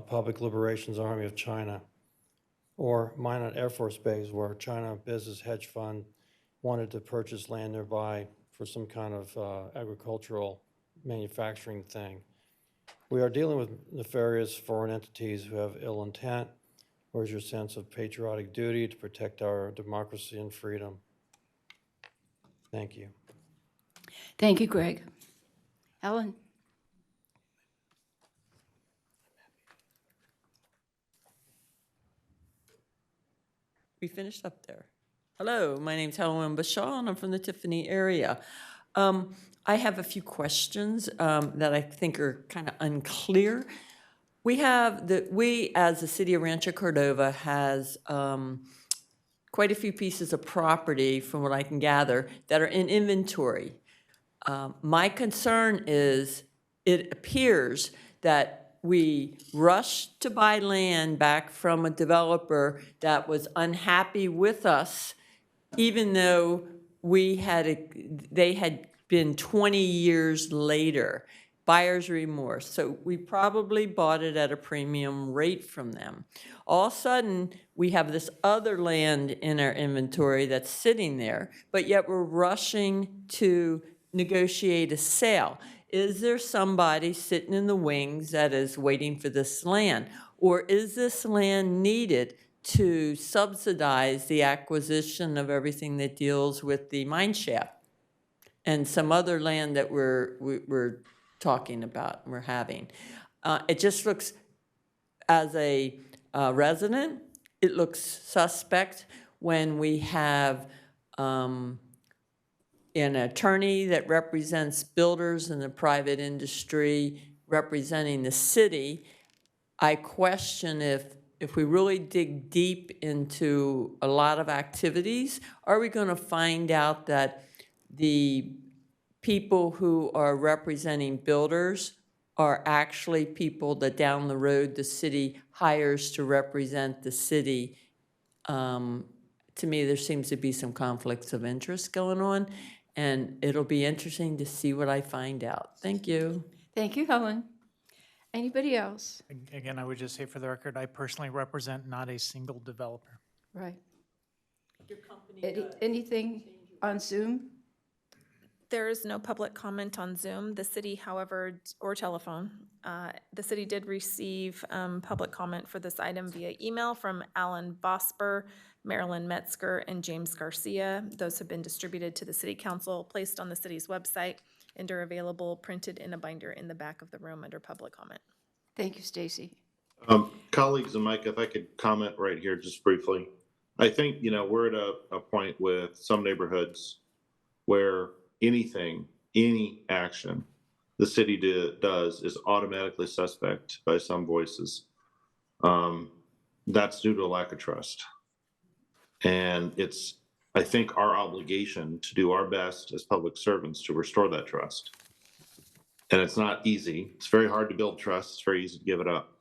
Public Liberation's Army of China, or Minot Air Force Base, where China Business Hedge Fund wanted to purchase land nearby for some kind of agricultural manufacturing thing. We are dealing with nefarious foreign entities who have ill intent. Where's your sense of patriotic duty to protect our democracy and freedom? Thank you. Thank you, Greg. Helen? We finished up there. Hello, my name's Helen Bashaw, and I'm from the Tiffany area. I have a few questions that I think are kind of unclear. We as the city of Rancho Cordova has quite a few pieces of property, from what I can gather, that are in inventory. My concern is, it appears that we rushed to buy land back from a developer that was unhappy with us, even though they had been 20 years later. Buyer's remorse. So we probably bought it at a premium rate from them. All of a sudden, we have this other land in our inventory that's sitting there, but yet we're rushing to negotiate a sale. Is there somebody sitting in the wings that is waiting for this land? Or is this land needed to subsidize the acquisition of everything that deals with the mine shaft and some other land that we're talking about, we're having? It just looks, as a resident, it looks suspect when we have an attorney that represents builders in the private industry representing the city. I question if we really dig deep into a lot of activities, are we going to find out that the people who are representing builders are actually people that down the road the city hires to represent the city? To me, there seems to be some conflicts of interest going on, and it'll be interesting to see what I find out. Thank you. Thank you, Helen. Anybody else? Again, I would just say for the record, I personally represent not a single developer. Right. Anything on Zoom? There is no public comment on Zoom. The city, however, or telephone, the city did receive public comment for this item via email from Alan Vosper, Marilyn Metzger, and James Garcia. Those have been distributed to the city council, placed on the city's website, and are available printed in a binder in the back of the room under public comment. Thank you, Stacy. Colleagues and Mike, if I could comment right here just briefly. I think, we're at a point with some neighborhoods where any action the city does is automatically suspect by some voices. That's due to a lack of trust. And it's, I think, our obligation to do our best as public servants to restore that trust. And it's not easy. It's very hard to build trust. It's very easy to give it up.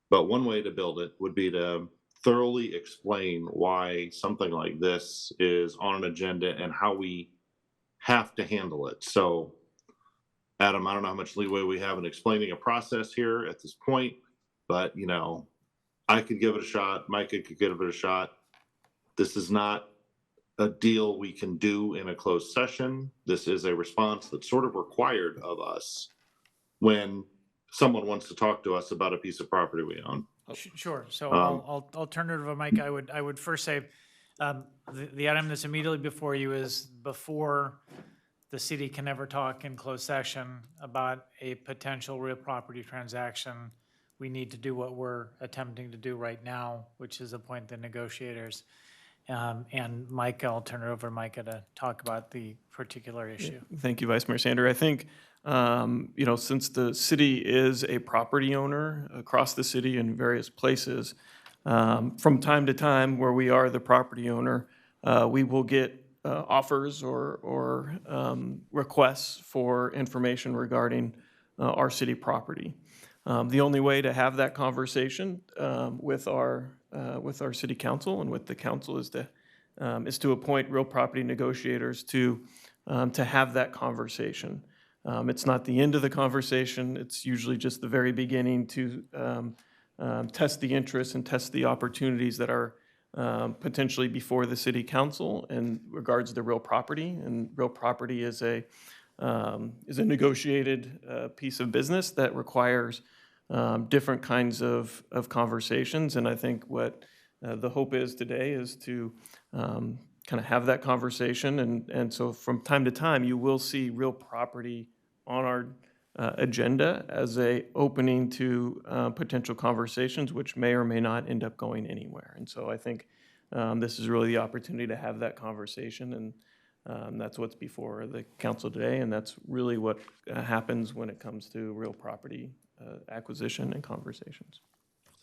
But one way to build it would be to thoroughly explain why something like this is on an agenda and how we have to handle it. So, Adam, I don't know how much leeway we have in explaining a process here at this point, but, I could give it a shot. Mike could give it a shot. This is not a deal we can do in a closed session. This is a response that's sort of required of us when someone wants to talk to us about a piece of property we own. Sure. So I'll turn it over to Mike. I would first say the item that's immediately before you is before the city can ever talk in closed session about a potential real property transaction. We need to do what we're attempting to do right now, which is appoint the negotiators. And Mike, I'll turn it over to Micah to talk about the particular issue. Thank you, Vice Mayor Sander. I think, since the city is a property owner across the city in various places, from time to time where we are the property owner, we will get offers or requests for information regarding our city property. The only way to have that conversation with our city council and with the council is to appoint real property negotiators to have that conversation. It's not the end of the conversation. It's usually just the very beginning to test the interests and test the opportunities that are potentially before the city council in regards to real property. And real property is a negotiated piece of business that requires different kinds of conversations. And I think what the hope is today is to kind of have that conversation. And so from time to time, you will see real property on our agenda as a opening to potential conversations, which may or may not end up going anywhere. And so I think this is really the opportunity to have that conversation. And that's what's before the council today. And that's really what happens when it comes to real property acquisition and conversations.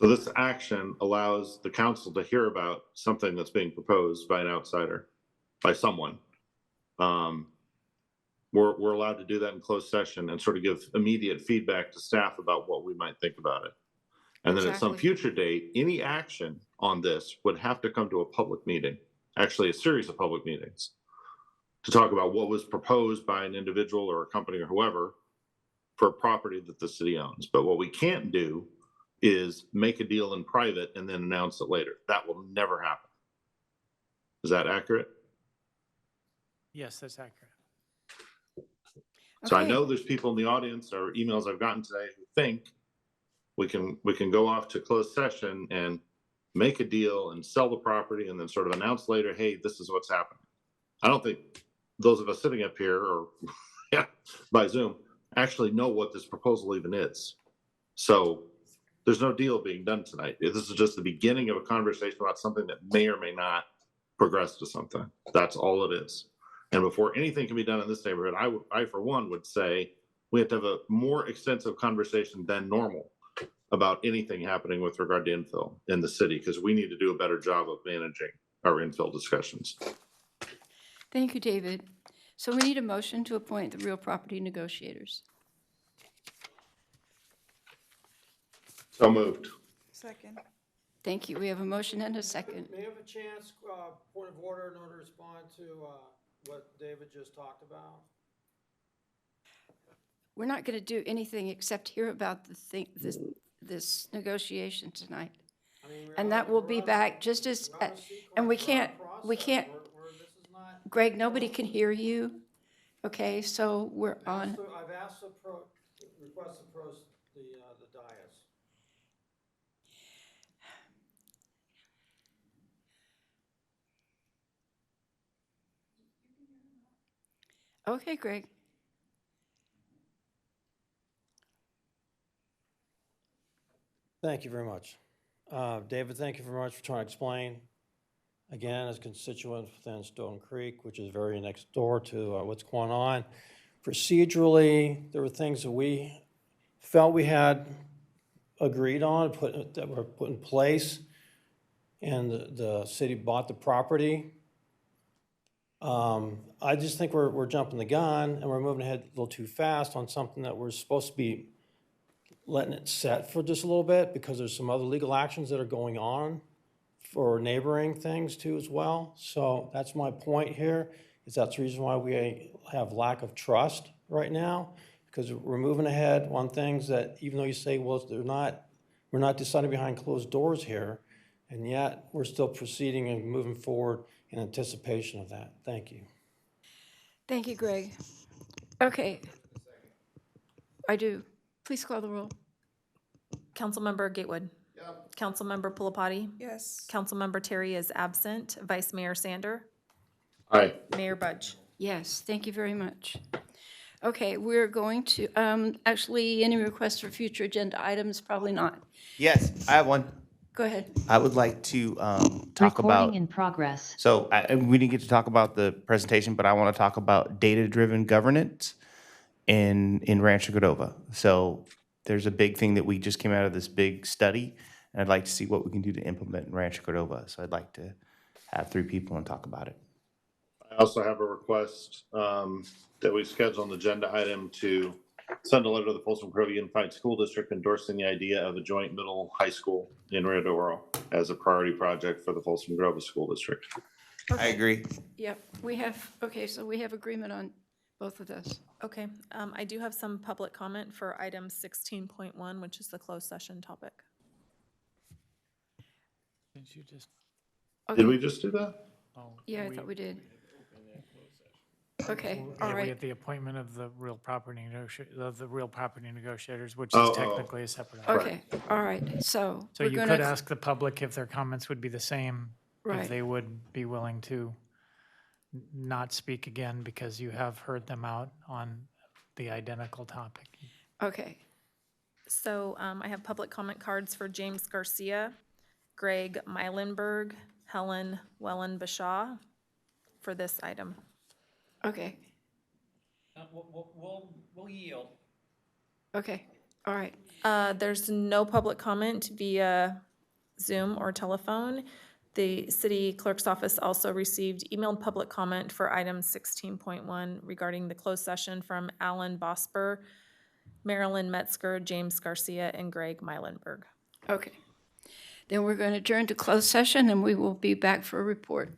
So this action allows the council to hear about something that's being proposed by an outsider, by someone. We're allowed to do that in closed session and sort of give immediate feedback to staff about what we might think about it. And then at some future date, any action on this would have to come to a public meeting, actually a series of public meetings, to talk about what was proposed by an individual or a company or whoever for a property that the city owns. But what we can't do is make a deal in private and then announce it later. That will never happen. Is that accurate? Yes, that's accurate. So I know there's people in the audience or emails I've gotten today who think we can go off to closed session and make a deal and sell the property and then sort of announce later, hey, this is what's happening. I don't think those of us sitting up here or by Zoom actually know what this proposal even is. So there's no deal being done tonight. This is just the beginning of a conversation about something that may or may not progress to something. That's all it is. And before anything can be done in this neighborhood, I for one would say we have to have a more extensive conversation than normal about anything happening with regard to infill in the city, because we need to do a better job of managing our infill discussions. Thank you, David. So we need a motion to appoint the real property negotiators. So moved. Second. Thank you. We have a motion and a second. May I have a chance, point of order, in order to respond to what David just talked about? We're not going to do anything except hear about this negotiation tonight. And that will be back just as, and we can't, Greg, nobody can hear you. Okay, so we're on, I've asked to request to approach the dais. okay, Greg. Thank you very much. David, thank you very much for trying to explain, again, as constituents within Stone Creek, which is very next door to what's going on. Procedurally, there were things that we felt we had agreed on, that were put in place, and the city bought the property. I just think we're jumping the gun, and we're moving ahead a little too fast on something that we're supposed to be letting it set for just a little bit, because there's some other legal actions that are going on for neighboring things too as well. So that's my point here, is that's the reason why we have lack of trust right now, because we're moving ahead on things that, even though you say, well, we're not deciding behind closed doors here, and yet we're still proceeding and moving forward in anticipation of that. Thank you. Thank you, Greg. Okay. I do. Please call the roll. Councilmember Gatewood. Yep. Councilmember Pulapati. Yes. Councilmember Terry is absent. Vice Mayor Sander. Aye. Mayor Budge. Yes, thank you very much. Okay, we're going to, actually, any requests for future agenda items? Probably not. Yes, I have one. Go ahead. I would like to talk about. Recording in progress. So we didn't get to talk about the presentation, but I want to talk about data-driven governance in Rancho Cordova. So there's a big thing that we just came out of this big study, and I'd like to see what we can do to implement in Rancho Cordova. So I'd like to have 3 people and talk about it. I also have a request that we schedule an agenda item to send a letter to the Folsom Cordova Unified School District endorsing the idea of a joint middle high school in Rio de Oro as a priority project for the Folsom Cordova School District. I agree. Yep, we have, okay, so we have agreement on both of those. Okay, I do have some public comment for item 16.1, which is the closed session topic. Did you just? Did we just do that? Yeah, I thought we did. Okay, all We right. had the appointment of the real property negotiators, which Oh, is technically a separate. Okay, all right, so. So we're you gonna could ask the public if their comments would be the same, Right. if they would be willing to not speak again because you have heard them out on the identical topic. Okay, So I have public comment cards for James Garcia, Greg Meilenberg, Helen Wellen-Bashaw for this item. okay, We'll yield. okay, all right. There's no public comment via Zoom or telephone. The city clerk's office also received emailed public comment for item 16.1 regarding the closed session from Alan Bosper, Marilyn Metzger, James Garcia, and Greg Meilenberg. Okay. Then we're going to adjourn to closed session, and we will be back for a report.